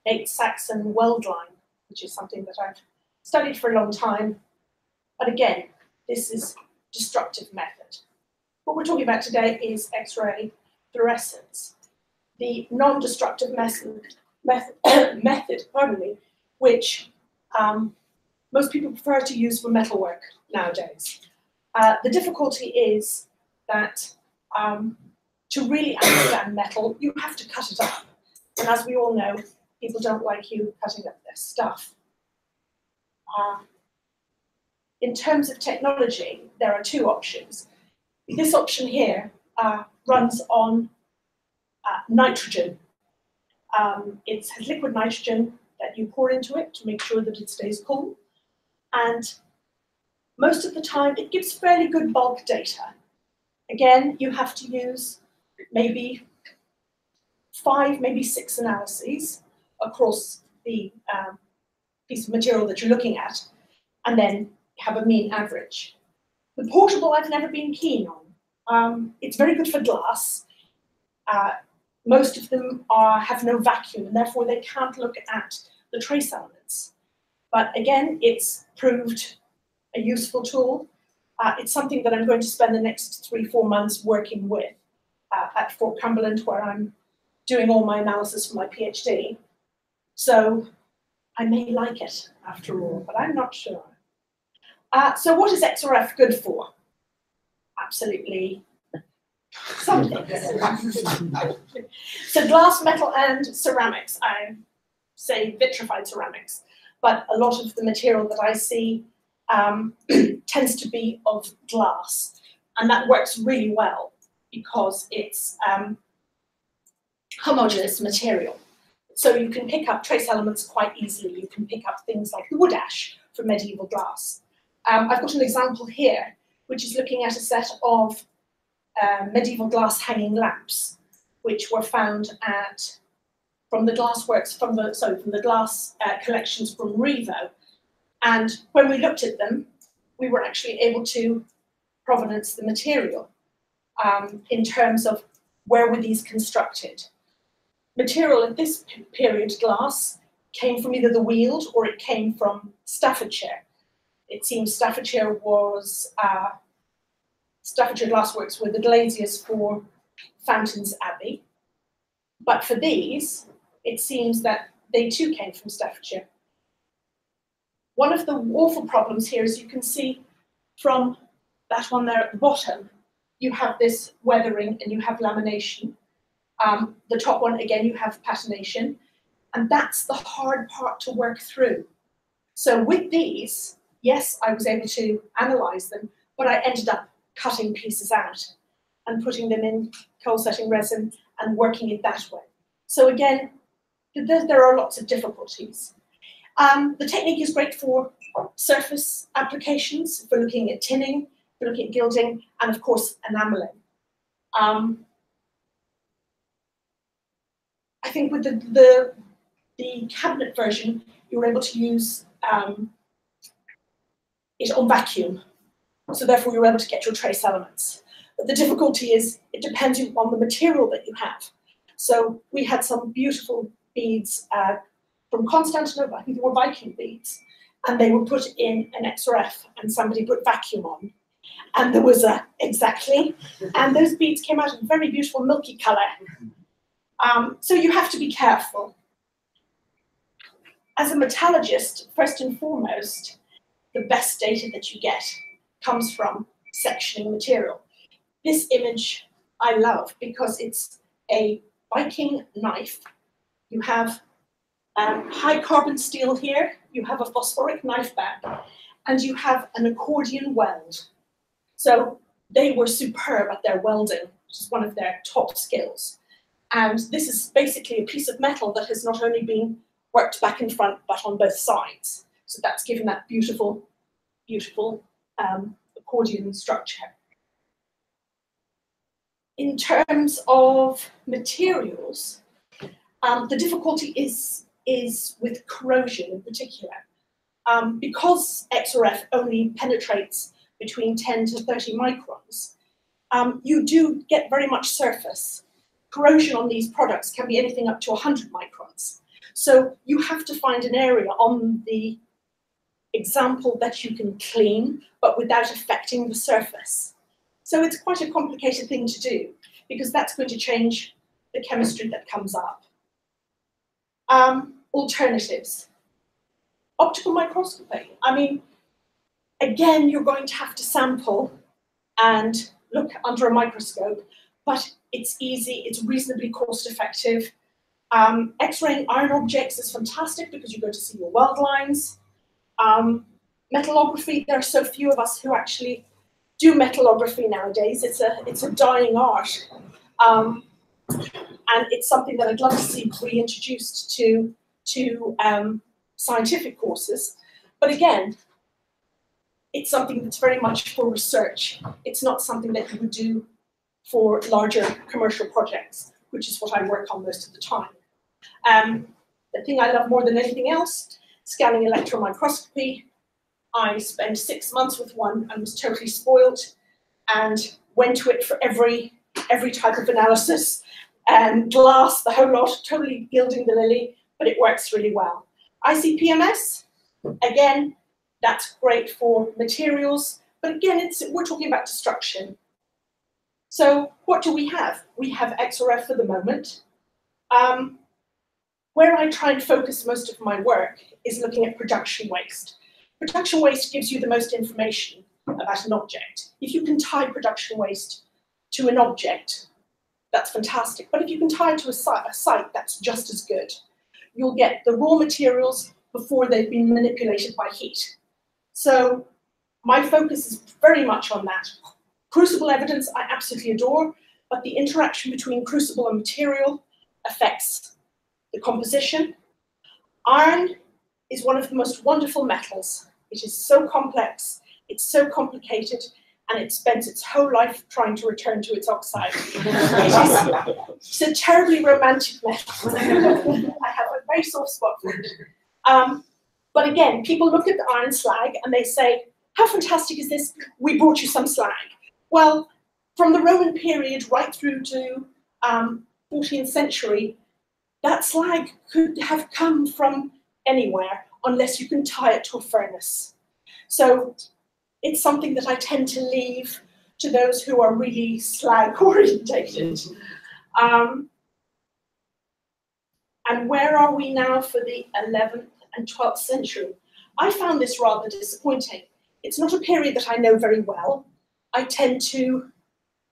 late Saxon weld line, which is something that I've studied for a long time. But again, this is destructive method. What we're talking about today is X-ray fluorescence, the non-destructive method, which most people prefer to use for metalwork nowadays. The difficulty is that to really understand metal, you have to cut it up. And as we all know, people don't like you cutting up their stuff. In terms of technology, there are two options. This option here runs on nitrogen. It has liquid nitrogen that you pour into it to make sure that it stays cool. And most of the time, it gives fairly good bulk data. Again, you have to use maybe 5, maybe 6 analyses across the piece of material that you're looking at, and then have a mean average. The portable I've never been keen on. It's very good for glass. Most of them have no vacuum, and therefore they can't look at the trace elements. But again, it's proved a useful tool. It's something that I'm going to spend the next 3-4 months working with at Fort Cumberland, where I'm doing all my analysis for my PhD. So I may like it after all, but I'm not sure. So what is XRF good for? Absolutely something. So glass, metal, and ceramics. I say vitrified ceramics, but a lot of the material that I see tends to be of glass, and that works really well because it's homogeneous material. So you can pick up trace elements quite easily. You can pick up things like the wood ash from medieval glass. I've got an example here, which is looking at a set of medieval glass hanging lamps, which were found from the glassworks, from the glass collections from Revo. And when we looked at them, we were actually able to provenance the material in terms of where were these constructed. Material at this period, glass, came from either the Weald or it came from Staffordshire. It seems Staffordshire glassworks were the glaziers for Fountains Abbey. But for these, it seems that they too came from Staffordshire. One of the awful problems here is you can see from that one there at the bottom, you have this weathering and you have lamination. The top one, again, you have patination. And that's the hard part to work through. So with these, yes, I was able to analyze them, but I ended up cutting pieces out and putting them in cold setting resin and working it that way. So again, there are lots of difficulties. The technique is great for surface applications, for looking at tinning, for looking at gilding, and of course, enameling. I think with the cabinet version, you were able to use it on vacuum. So therefore, you're able to get your trace elements. But the difficulty is it depends on the material that you have. So we had some beautiful beads from Constantinople. I think they were Viking beads, and they were put in an XRF, and somebody put vacuum on, and there was and those beads came out in very beautiful milky color. So you have to be careful. As a metallurgist, first and foremost, the best data that you get comes from sectioning material. This image I love because it's a Viking knife. You have high carbon steel here, you have a phosphoric knife back, and you have an accordion weld. So they were superb at their welding, which is one of their top skills. And this is basically a piece of metal that has not only been worked back and front, but on both sides. So that's given that beautiful, beautiful accordion structure. In terms of materials, the difficulty is with corrosion in particular. Because XRF only penetrates between 10 to 30 microns, you do get very much surface. Corrosion on these products can be anything up to 100 microns. So you have to find an area on the example that you can clean, but without affecting the surface. So it's quite a complicated thing to do, because that's going to change the chemistry that comes up. Alternatives. Optical microscopy. I mean, again, you're going to have to sample and look under a microscope, but it's easy, it's reasonably cost effective. X-raying iron objects is fantastic because you're going to see your weld lines. Metallography, there are so few of us who actually do metallography nowadays. It's a dying art. And it's something that I'd love to see reintroduced to scientific courses. But again, it's something that's very much for research. It's not something that you would do for larger commercial projects, which is what I work on most of the time. The thing I love more than anything else, scanning electron microscopy. I spent 6 months with one and was totally spoiled, and went to it for every type of analysis, and glass, the whole lot, totally gilding the lily, but it works really well. ICP-MS, again, that's great for materials, but again, we're talking about destruction. So what do we have? We have XRF for the moment. Where I try and focus most of my work is looking at production waste. Production waste gives you the most information about an object. If you can tie production waste to an object, that's fantastic. But if you can tie it to a site, that's just as good. You'll get the raw materials before they've been manipulated by heat. So my focus is very much on that. Crucible evidence I absolutely adore, but the interaction between crucible and material affects the composition. Iron is one of the most wonderful metals. It is so complex, it's so complicated, and it spends its whole life trying to return to its oxide. It's a terribly romantic metal. I have a very soft spot for it. But again, people look at the iron slag and they say, how fantastic is this? We brought you some slag. Well, from the Roman period right through to 14th century, that slag could have come from anywhere unless you can tie it to a furnace. So it's something that I tend to leave to those who are really slag orientated. And where are we now for the 11th and 12th century? I found this rather disappointing. It's not a period that I know very well. I tend to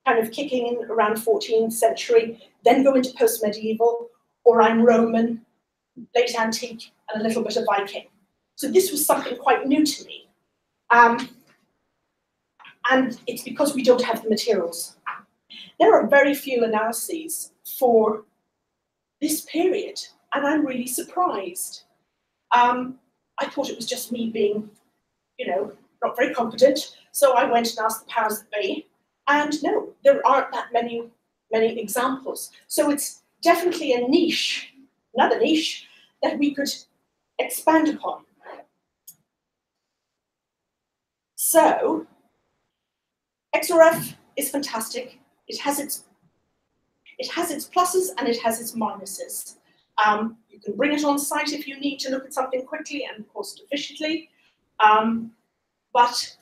kind of kick in around 14th century, then go into post-medieval, or I'm Roman, late antique, and a little bit of Viking. So this was something quite new to me. And it's because we don't have the materials. There are very few analyses for this period, and I'm really surprised. I thought it was just me being, not very competent, so I went and asked the powers that be, and no, there aren't that many examples. So it's definitely a niche, another niche, that we could expand upon. So, XRF is fantastic. It has its It has its pluses and it has its minuses. You can bring it on site if you need to look at something quickly and cost efficiently. But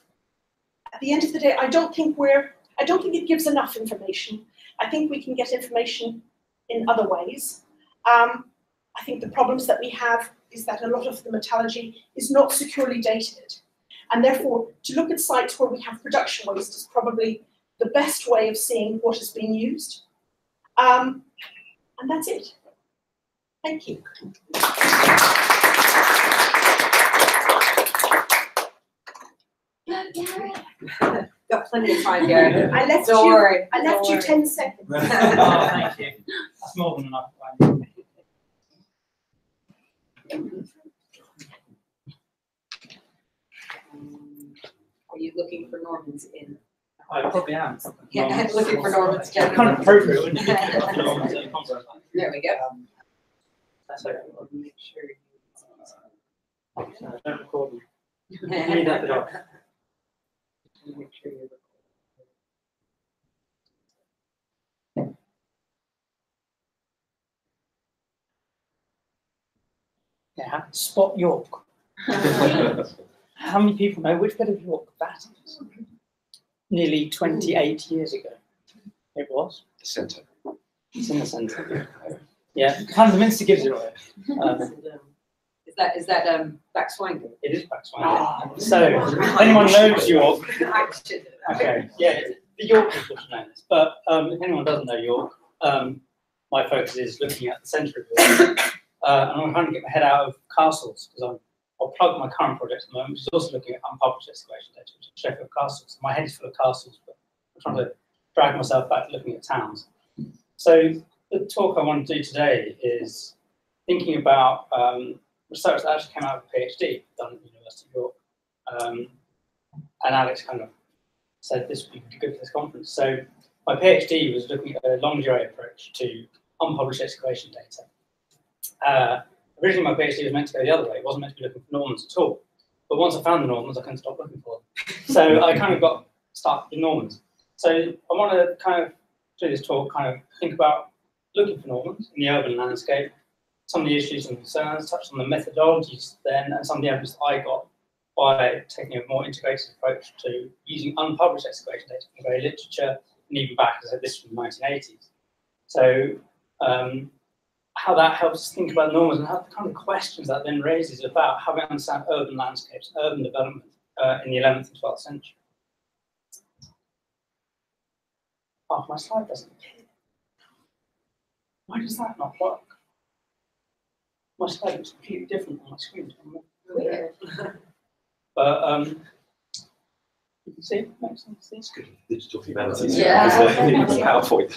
at the end of the day, I don't think it gives enough information. I think we can get information in other ways. I think the problems that we have is that a lot of the metallurgy is not securely dated. And therefore, to look at sites where we have production waste is probably the best way of seeing what is being used. And that's it. Thank you. Got plenty of time, Gary. I left Don't you. worry. I left you 10 seconds. Oh, thank you. That's more than enough. Are you looking for Norman's in? I probably am. Yeah, looking for Norman's. Kind of appropriate, wouldn't it? Norman's in conference. There we go. That's okay. Make sure Don't record me. you. Leave that off. Make sure you're Yeah, Spot York. How many people know which bit of York that is? Nearly 28 years ago. It was. The centre. It's in the centre. Yeah, Hands Minster gives it away. Is that back Swindon? It is back Swindon. So, if anyone knows York, okay, yeah, the York people should know this. But if anyone doesn't know York, my focus is looking at the centre of York. And I'm trying to get my head out of castles, because I'll plug my current project at the moment, which is also looking at unpublished excavation data, which is Sheffield castles. My head is full of castles, but I'm trying to drag myself back to looking at towns. So the talk I want to do today is thinking about research that actually came out of a PhD done at the University of York. And Alex kind of said this would be good for this conference. So my PhD was looking at a longue durée approach to unpublished excavation data. Originally, my PhD was meant to go the other way. It wasn't meant to be looking for Normans at all. But once I found the Normans, I couldn't stop looking for them. So I kind of got started with Normans. So I want to kind of, through this talk, kind of think about looking for Normans in the urban landscape, some of the issues and concerns, touch on the methodologies then, and some of the evidence I got by taking a more integrated approach to using unpublished excavation data from grey literature, and even back, as I said, this from the 1980s. So how that helps us think about Normans and how the kind of questions that then raises about how we understand urban landscapes, urban development in the 11th and 12th century. Oh, my slide doesn't appear. Why does that not work? My slide looks completely different on my screen. Weird. But you can see, it's good. Digital humanities. Yeah. PowerPoint.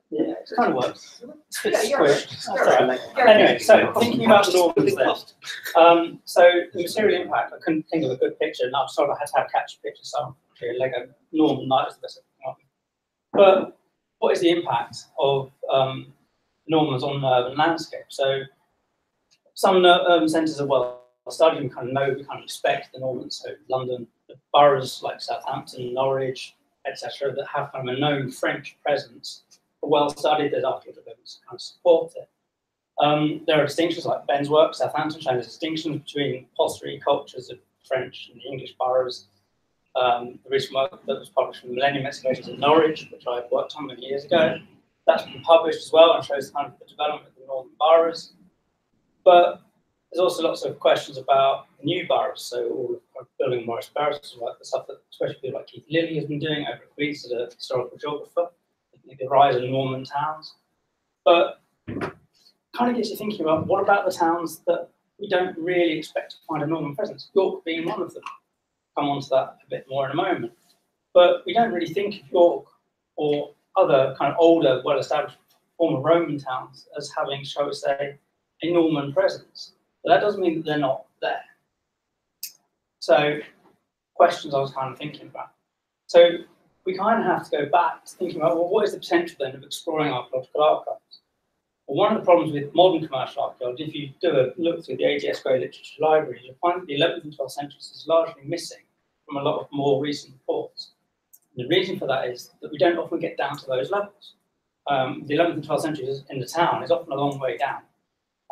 Yeah, it kind of works. It's squished. Anyway, so thinking about the Normans then. So the material impact, I couldn't think of a good picture, and I sort of had to have capture pictures, so I'm Lego Norman Knight is the best I can. But what is the impact of Normans on the urban landscape? So some urban centres are well studied, we kind of expect the Normans, so London, the boroughs like Southampton, Norwich, etc., that have kind of a known French presence, are well studied, there's archaeological evidence to kind of support it. There are distinctions like Ben's work, Southampton, showing the distinctions between pottery cultures of French and the English boroughs. The recent work that was published from the Millennium Excavations in Norwich, which I worked on many years ago, that's been published as well and shows kind of the development of the northern boroughs. But there's also lots of questions about new boroughs, so all of building Morris barrows, like the stuff that especially people like Keith Lilly has been doing over at Queen's as a historical geographer, the rise of Norman towns. But kind of gets you thinking about what about the towns that we don't really expect to find a Norman presence, York being one of them. Come on to that a bit more in a moment. But we don't really think of York or other kind of older, well-established former Roman towns as having, shall we say, a Norman presence. But that doesn't mean that they're not there. So, questions I was kind of thinking about. So, we kind of have to go back to thinking about, well, what is the potential then of exploring archaeological archives? Well, one of the problems with modern commercial archaeology, if you do a look through the AGS Grey Literature Library, you'll find that the 11th and 12th centuries is largely missing from a lot of more recent reports. And the reason for that is that we don't often get down to those levels. the 11th and 12th centuries in the town is often a long way down.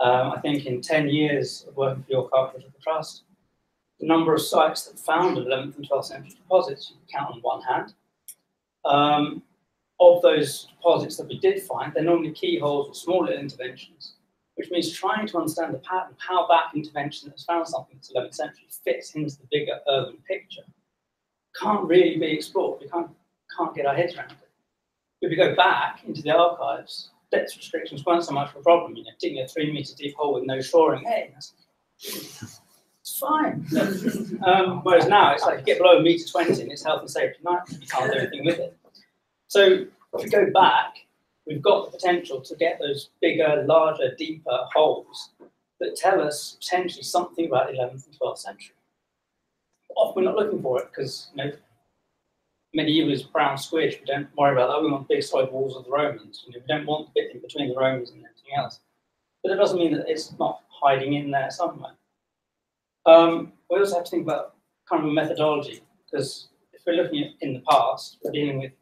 I think in 10 years of working for York Archaeological Trust, the number of sites that found 11th and 12th century deposits you can count on one hand. Of those deposits that we did find, they're normally keyholes or small little interventions, which means trying to understand the pattern of how that intervention that has found something that's 11th century fits into the bigger urban picture can't really be explored. We can't get our heads around it. If we go back into the archives, depth restrictions weren't so much of a problem. You know, digging a 3 metre deep hole with no shoring, hey, it's fine. Whereas now it's like you get below 1.20 meters and it's health and safety night. You can't do anything with it. So if we go back, we've got the potential to get those bigger, larger, deeper holes that tell us potentially something about the 11th and 12th century. Often we're not looking for it because, you know, medieval is brown squidge. We don't worry about that. We want big solid walls of the Romans. You know, we don't want the bit in between the Romans and everything else. But it doesn't mean that it's not hiding in there somewhere. We also have to think about kind of a methodology, because if we're looking at in the past, we're dealing with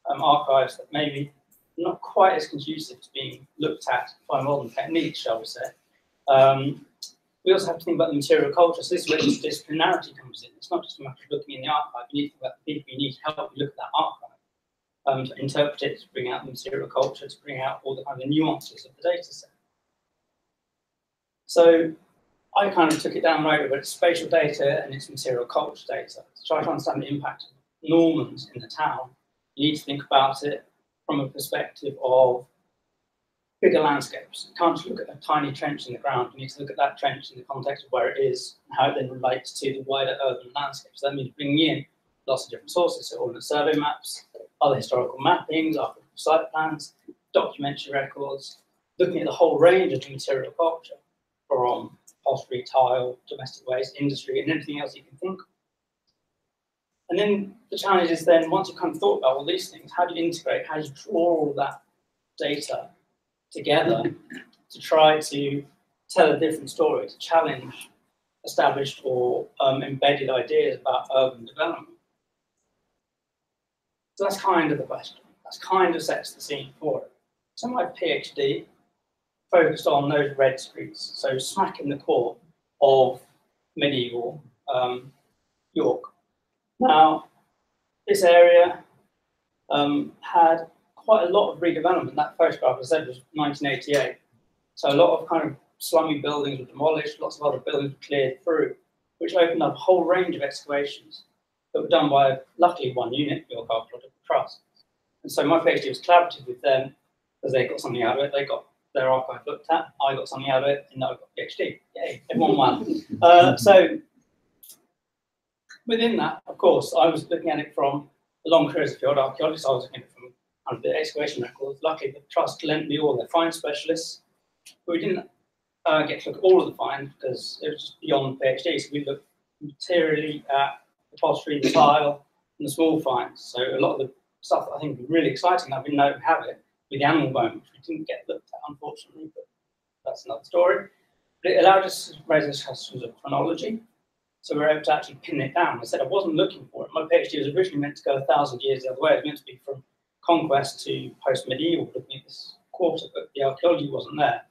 archives that maybe not quite as conducive to being looked at by modern techniques, shall we say. We also have to think about the material culture. So this is where interdisciplinarity comes in. It's not just a matter of looking in the archive. You need to think about the people you need to help you look at that archive, to interpret it, to bring out the material culture, to bring out all the kind of nuances of the data set. So I kind of took it down right over its spatial data and its material culture data. To try to understand the impact of Normans in the town, you need to think about it from a perspective of bigger landscapes. You can't just look at a tiny trench in the ground. You need to look at that trench in the context of where it is and how it then relates to the wider urban landscape. So that means bringing in lots of different sources, so ordnance survey maps, other historical mappings, archaeological site plans, documentary records, looking at the whole range of the material culture from upholstery, tile, domestic waste, industry, and anything else you can think of. And then the challenge is then, once you've kind of thought about all these things, how do you integrate, how do you draw all that data together to try to tell a different story, to challenge established or embedded ideas about urban development? So that's kind of the question. That's kind of sets the scene for it. So my PhD focused on those red streets, so smack in the core of medieval York. Now, this area had quite a lot of redevelopment. That photograph, as I said, was 1988. So a lot of kind of slummy buildings were demolished, lots of other buildings were cleared through, which opened up a whole range of excavations that were done by, luckily, one unit, York Archaeological Trust. And so my PhD was collaborative with them because they got something out of it. They got their archive looked at, I got something out of it, and I got a PhD. Yay, everyone won. So within that, of course, I was looking at it from a long career as a field archaeologist. I was looking at it from kind of the excavation records. Luckily, the trust lent me all their find specialists, but we didn't get to look at all of the finds because it was just beyond the PhD. So we looked materially at the upholstery, the tile, and the small finds. So a lot of the stuff that I think would be really exciting, I didn't know we have it, with the animal bone, which we didn't get looked at, unfortunately, but that's another story. But it allowed us to raise those questions of chronology. So we were able to actually pin it down. I said I wasn't looking for it. My PhD was originally meant to go 1,000 years the other way. It was meant to be from conquest to post-medieval, looking at this quarter, but the archaeology wasn't there.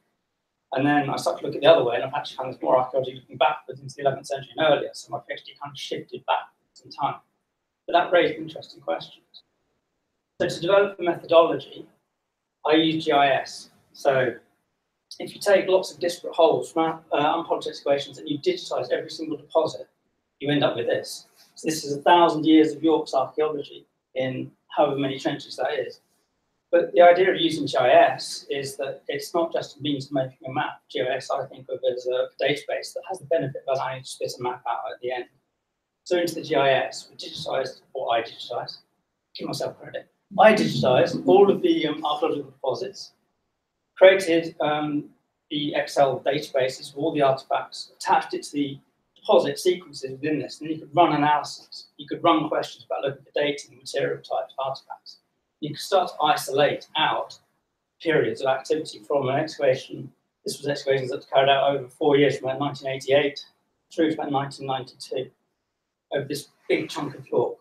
And then I started to look at the other way, and I've actually found there's more archaeology looking backwards into the 11th century and earlier, so my PhD kind of shifted backwards in time. But that raised interesting questions. So to develop a methodology, I use GIS. So if you take lots of disparate holes from unpolished excavations and you digitize every single deposit, you end up with this. So this is 1,000 years of York's archaeology in however many trenches that is. But the idea of using GIS is that it's not just a means of making a map. GIS I think of as a database that has the benefit of allowing you to spit a map out at the end. So into the GIS, we digitized, or I digitized, give myself credit. I digitized all of the archaeological deposits, created the Excel databases of all the artifacts, attached it to the deposit sequences within this, and you could run analysis. You could run questions about looking at dating, material types, artifacts. You could start to isolate out periods of activity from an excavation. This was excavations that were carried out over 4 years, from about 1988 through to about 1992, over this big chunk of York.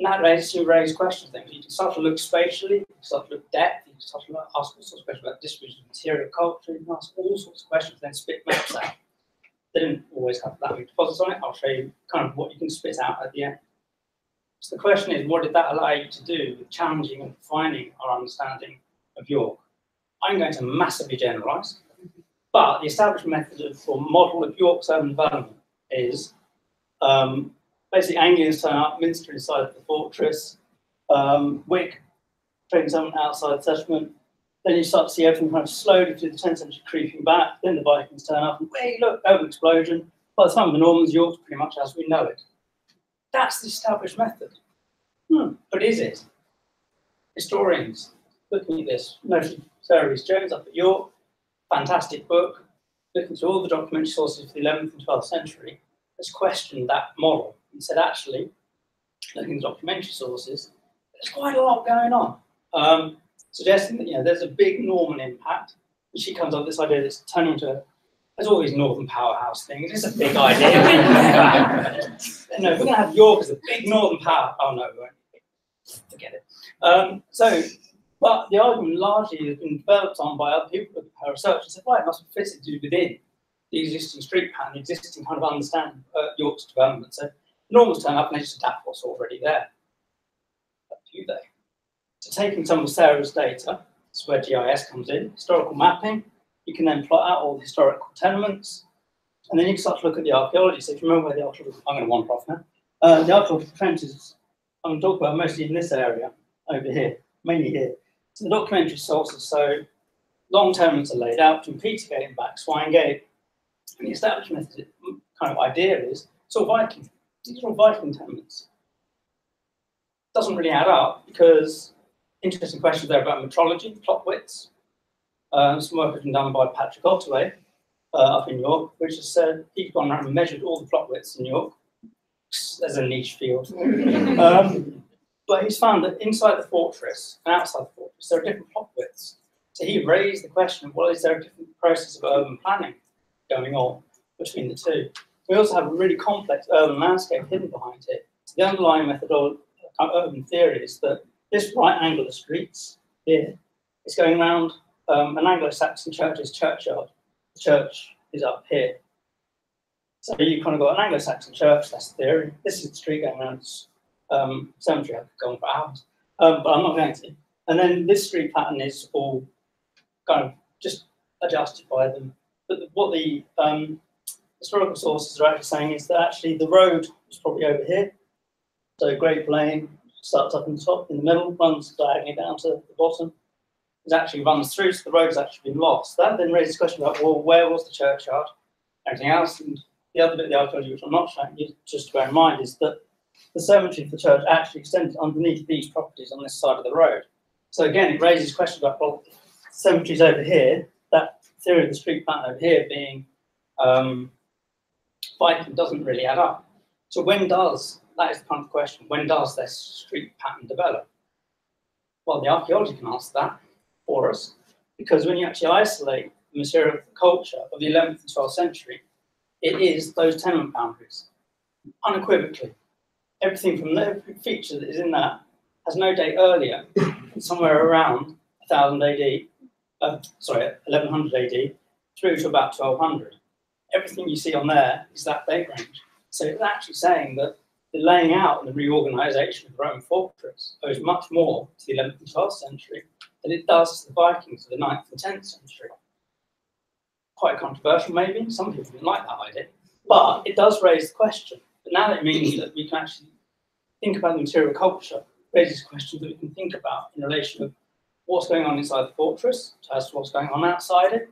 And that raises some raised questions. Things you can start to look spatially, you can start to look depth, you can start to ask all sorts of questions about distribution of material culture, you can ask all sorts of questions, then spit maps out. They didn't always have that many deposits on it. I'll show you kind of what you can spit out at the end. So the question is, what did that allow you to do with challenging and refining our understanding of York? I'm going to massively generalise, but the established method or model of York's urban development is basically Anglians turn up, Minster inside the fortress, Wick brings someone outside the settlement. Then you start to see everything kind of slowly through the 10th century creeping back. Then the Vikings turn up and, hey, look, urban explosion. By the time of the Normans, York's pretty much as we know it. That's the established method. But is it? Historians looking at this, notably Sarah Rhys-Jones up at York, fantastic book, looking through all the documentary sources of the 11th and 12th century, has questioned that model and said, actually, looking at the documentary sources, there's quite a lot going on. Suggesting that there's a big Norman impact. And she comes up with this idea that's turning into there's all these northern powerhouse things. It's a big idea. No, we're going to have York as a big northern power. Oh no, we won't. Forget it. But the argument largely has been developed on by other people, her research, and said, right, it must be fitted within the existing street pattern, the existing kind of understanding of York's development. So Normans turn up and they just adapt what's already there. But do they? So taking some of Sarah's data, that's where GIS comes in, historical mapping, you can then plot out all the historical tenements, and then you can start to look at the archaeology. So if you remember where the archaeological, I'm going to wander off now. The archaeological trenches, I'm going to talk about mostly in this area, over here, mainly here. So the documentary sources, so long tenements are laid out from Petergate and back Swinegate. And the established method kind of idea is, it's all Viking. These are all Viking tenements. Doesn't really add up because interesting questions there about metrology, plot widths. Some work has been done by Patrick Ottaway up in York, which has said he's gone around and measured all the plot widths in York. There's a niche field. But he's found that inside the fortress and outside the fortress, there are different plot widths. So he raised the question of, well, is there a different process of urban planning going on between the two? We also have a really complex urban landscape hidden behind it. So the underlying methodology of urban theory is that this right angle of streets here is going around an Anglo-Saxon church's churchyard. The church is up here. So you kind of got an Anglo-Saxon church, that's the theory. This is the street going around cemetery. I could go on for hours, but I'm not going to. And then this street pattern is all kind of just adjusted by them. But what the historical sources are actually saying is that actually the road was probably over here. So Great Lane starts up in the top, in the middle, runs diagonally down to the bottom. It actually runs through, so the road has actually been lost. That then raises the question about, well, where was the churchyard? Everything else. And the other bit of the archaeology, which I'm not showing you, just to bear in mind, is that the cemetery for the church actually extends underneath these properties on this side of the road. So again, it raises questions about, well, cemeteries over here, that theory of the street pattern over here being Viking doesn't really add up. So when does, that is the kind of question, when does this street pattern develop? Well, the archaeology can answer that for us, because when you actually isolate the material of the culture of the 11th and 12th century, it is those tenement boundaries, unequivocally. Everything from every feature that is in that has no date earlier, somewhere around 1000 AD, 1100 AD, through to about 1200. Everything you see on there is that date range. So it's actually saying that the laying out and the reorganisation of the Roman fortress owes much more to the 11th and 12th century than it does to the Vikings of the 9th and 10th century. Quite controversial, maybe. Some people didn't like that idea. But it does raise the question. But now it means that we can actually think about the material culture, raises questions that we can think about in relation to what's going on inside the fortress, as to what's going on outside it.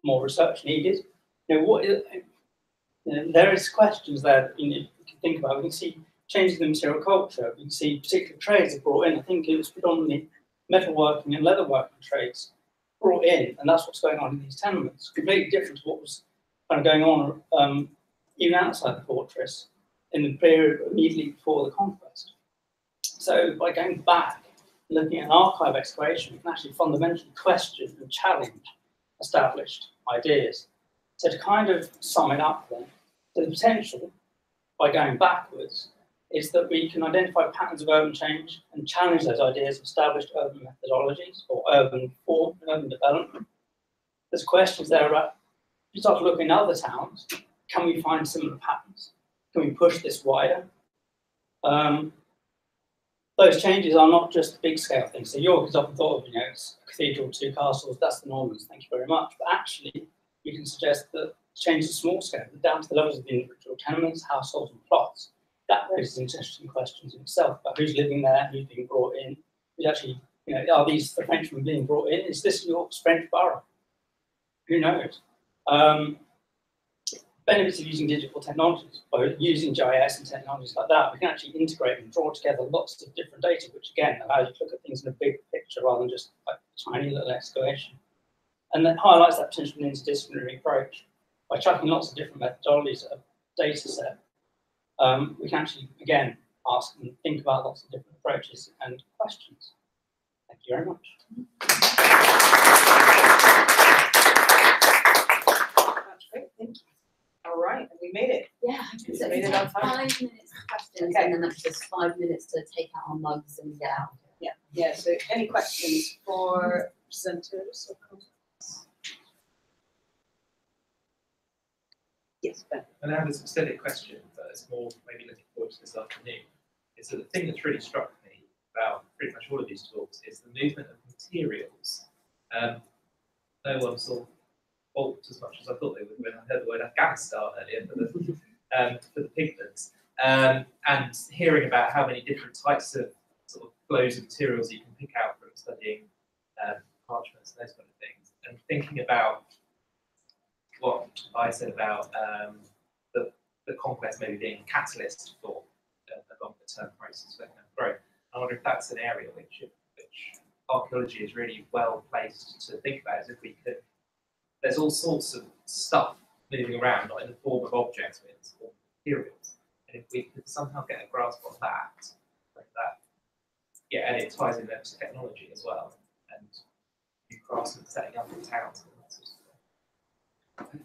More research needed. There is questions there that we can think about. We can see changes in the material culture. We can see particular trades are brought in. I think it was predominantly metalworking and leatherworking trades brought in, and that's what's going on in these tenements. Completely different to what was kind of going on even outside the fortress in the period immediately before the conquest. So by going back, looking at an archive excavation, we can actually fundamentally question and challenge established ideas. So to kind of sum it up then, so the potential, by going backwards, is that we can identify patterns of urban change and challenge those ideas of established urban methodologies or urban form, urban development. There's questions there about, if you start looking at other towns, can we find similar patterns? Can we push this wider? Those changes are not just big scale things. So York is often thought of, it's a cathedral, 2 castles, that's the Normans, thank you very much. But actually, you can suggest that changes are small scale, down to the levels of the individual tenements, households, and plots. That raises interesting questions in itself about who's living there, who's being brought in, who's actually, are these the Frenchmen being brought in? Is this York's French borough? Who knows? Benefits of using digital technologies, or using GIS and technologies like that, we can actually integrate and draw together lots of different data, which again allows you to look at things in a big picture rather than just like a tiny little excavation. And that highlights that potential interdisciplinary approach. By chucking lots of different methodologies at a data set, we can actually, again, ask and think about lots of different approaches and questions. Thank you very much. That's great, thank you. All right, and we made it. Yeah, We so made we it take on time. 5 minutes for questions, Okay. and then that's just 5 minutes to take out our mugs and get out. Yeah, so any questions for presenters or comments? Yes, Ben. And I have a specific question, but it's more maybe looking forward to this afternoon. Is that the thing that's really struck me about pretty much all of these talks is the movement of materials. No one sort of balked as much as I thought they would when I heard the word Afghanistan earlier for the pigments. And hearing about how many different types of sort of flows of materials you can pick out from studying parchments and those kind of things, and thinking about what I said about the conquest maybe being a catalyst for a longer term process of economic growth. I wonder if that's an area which archaeology is really well placed to think about, is if we could, there's all sorts of stuff moving around, not in the form of objects, but in the form of materials. And if we could somehow get a grasp on that, and it ties in there to technology as well, and new craftsmen setting up in towns and that sort of stuff.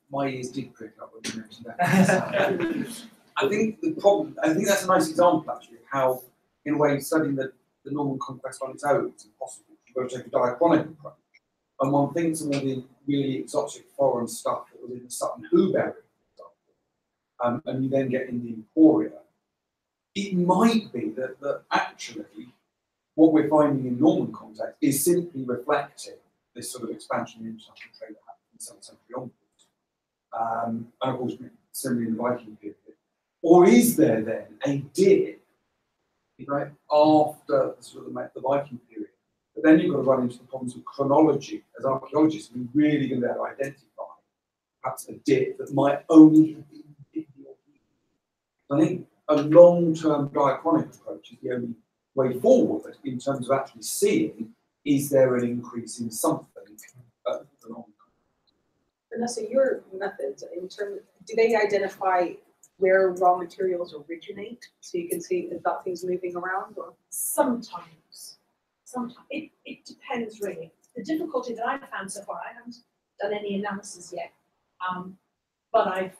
My ears did prick up when you mentioned that. I think that's a nice example actually of how, in a way, studying the Norman Conquest on its own is impossible. You've got to take a diachronic approach. And one thinks of all the really exotic foreign stuff that was in the Sutton Hoo burial, for example, and you then get in the Emporia. It might be that actually what we're finding in Norman context is simply reflecting this sort of expansion in international trade that happened in the 7th century onwards. And of course, similarly in the Viking period. Or is there then a dip, right, after sort of the Viking period? But then you've got to run into the problems of chronology. As archaeologists, we're really going to be able to identify perhaps a dip that might only have been in the. I think a long-term diachronic approach is the only way forward in terms of actually seeing, is there an increase in something at the long term? Vanessa, your methods, in terms, do they identify where raw materials originate, so you can see if that thing's moving around? Or Sometimes. It depends really. The difficulty that I've found so far, I haven't done any analysis yet, but I've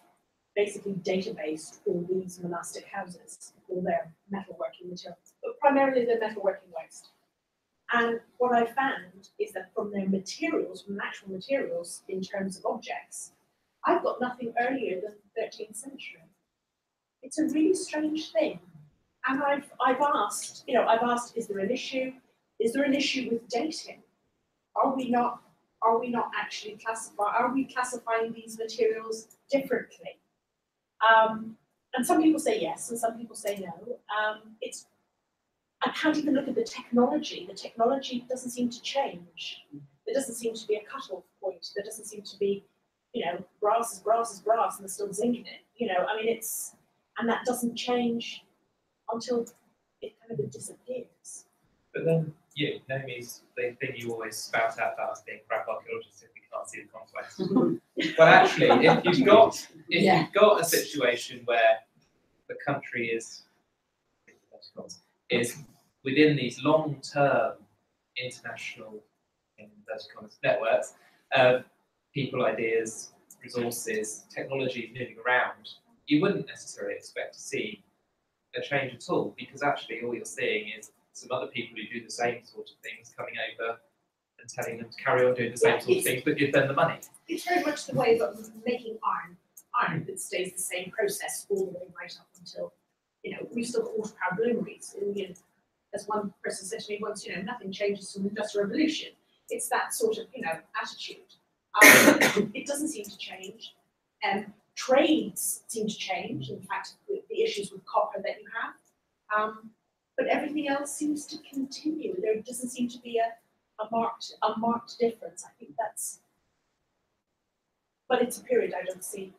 basically databased all these monastic houses, all their metalworking materials, but primarily their metalworking waste. And what I found is that from their materials, from actual materials in terms of objects, I've got nothing earlier than the 13th century. It's a really strange thing. And I've asked, is there an issue? Is there an issue with dating? Are we not actually classifying these materials differently? And some people say yes, and some people say no. I can't even look at the technology. The technology doesn't seem to change. There doesn't seem to be a cutoff point. There doesn't seem to be, brass is brass is brass, and there's still zinc in it. And that doesn't change until it kind of disappears. But then, Naomi's the thing you always spout out about us being crap archaeologists if we can't see the conquest. But actually, if you've got a situation where the country is within these long-term international networks of people, ideas, resources, technologies moving around, you wouldn't necessarily expect to see a change at all, because actually all you're seeing is some other people who do the same sort of things coming over and telling them to carry on doing the same sort of things, but give them the money. It's very much the way of making iron that stays the same process all the way right up until, we still got water power bloomeries. And, as one person said to me once, nothing changes from the Industrial Revolution. It's that sort of, attitude. It doesn't seem to change. Trades seem to change. In fact, the issues with copper that you have. But everything else seems to continue. There doesn't seem to be a marked difference. I think that's, but it's a period I don't see.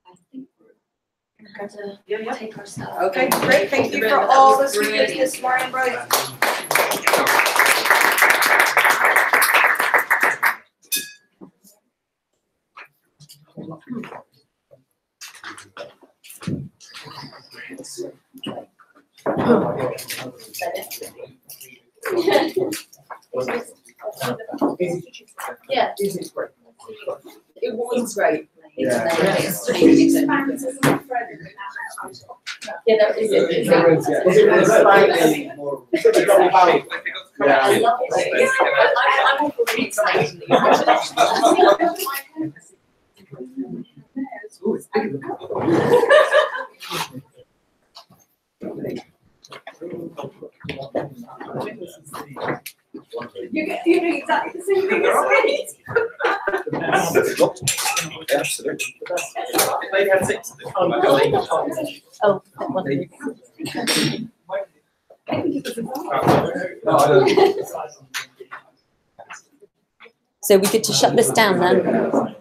I think we're going to take ourselves. Okay, great. Thank you for all the speakers this morning, bro. Yeah, it was great. Yeah. Yeah, that is it. I love it. I'm all for re-explaining. You're doing exactly the same thing as me. Absolutely. They had 6 of them. Oh, one. So we get to shut this down then.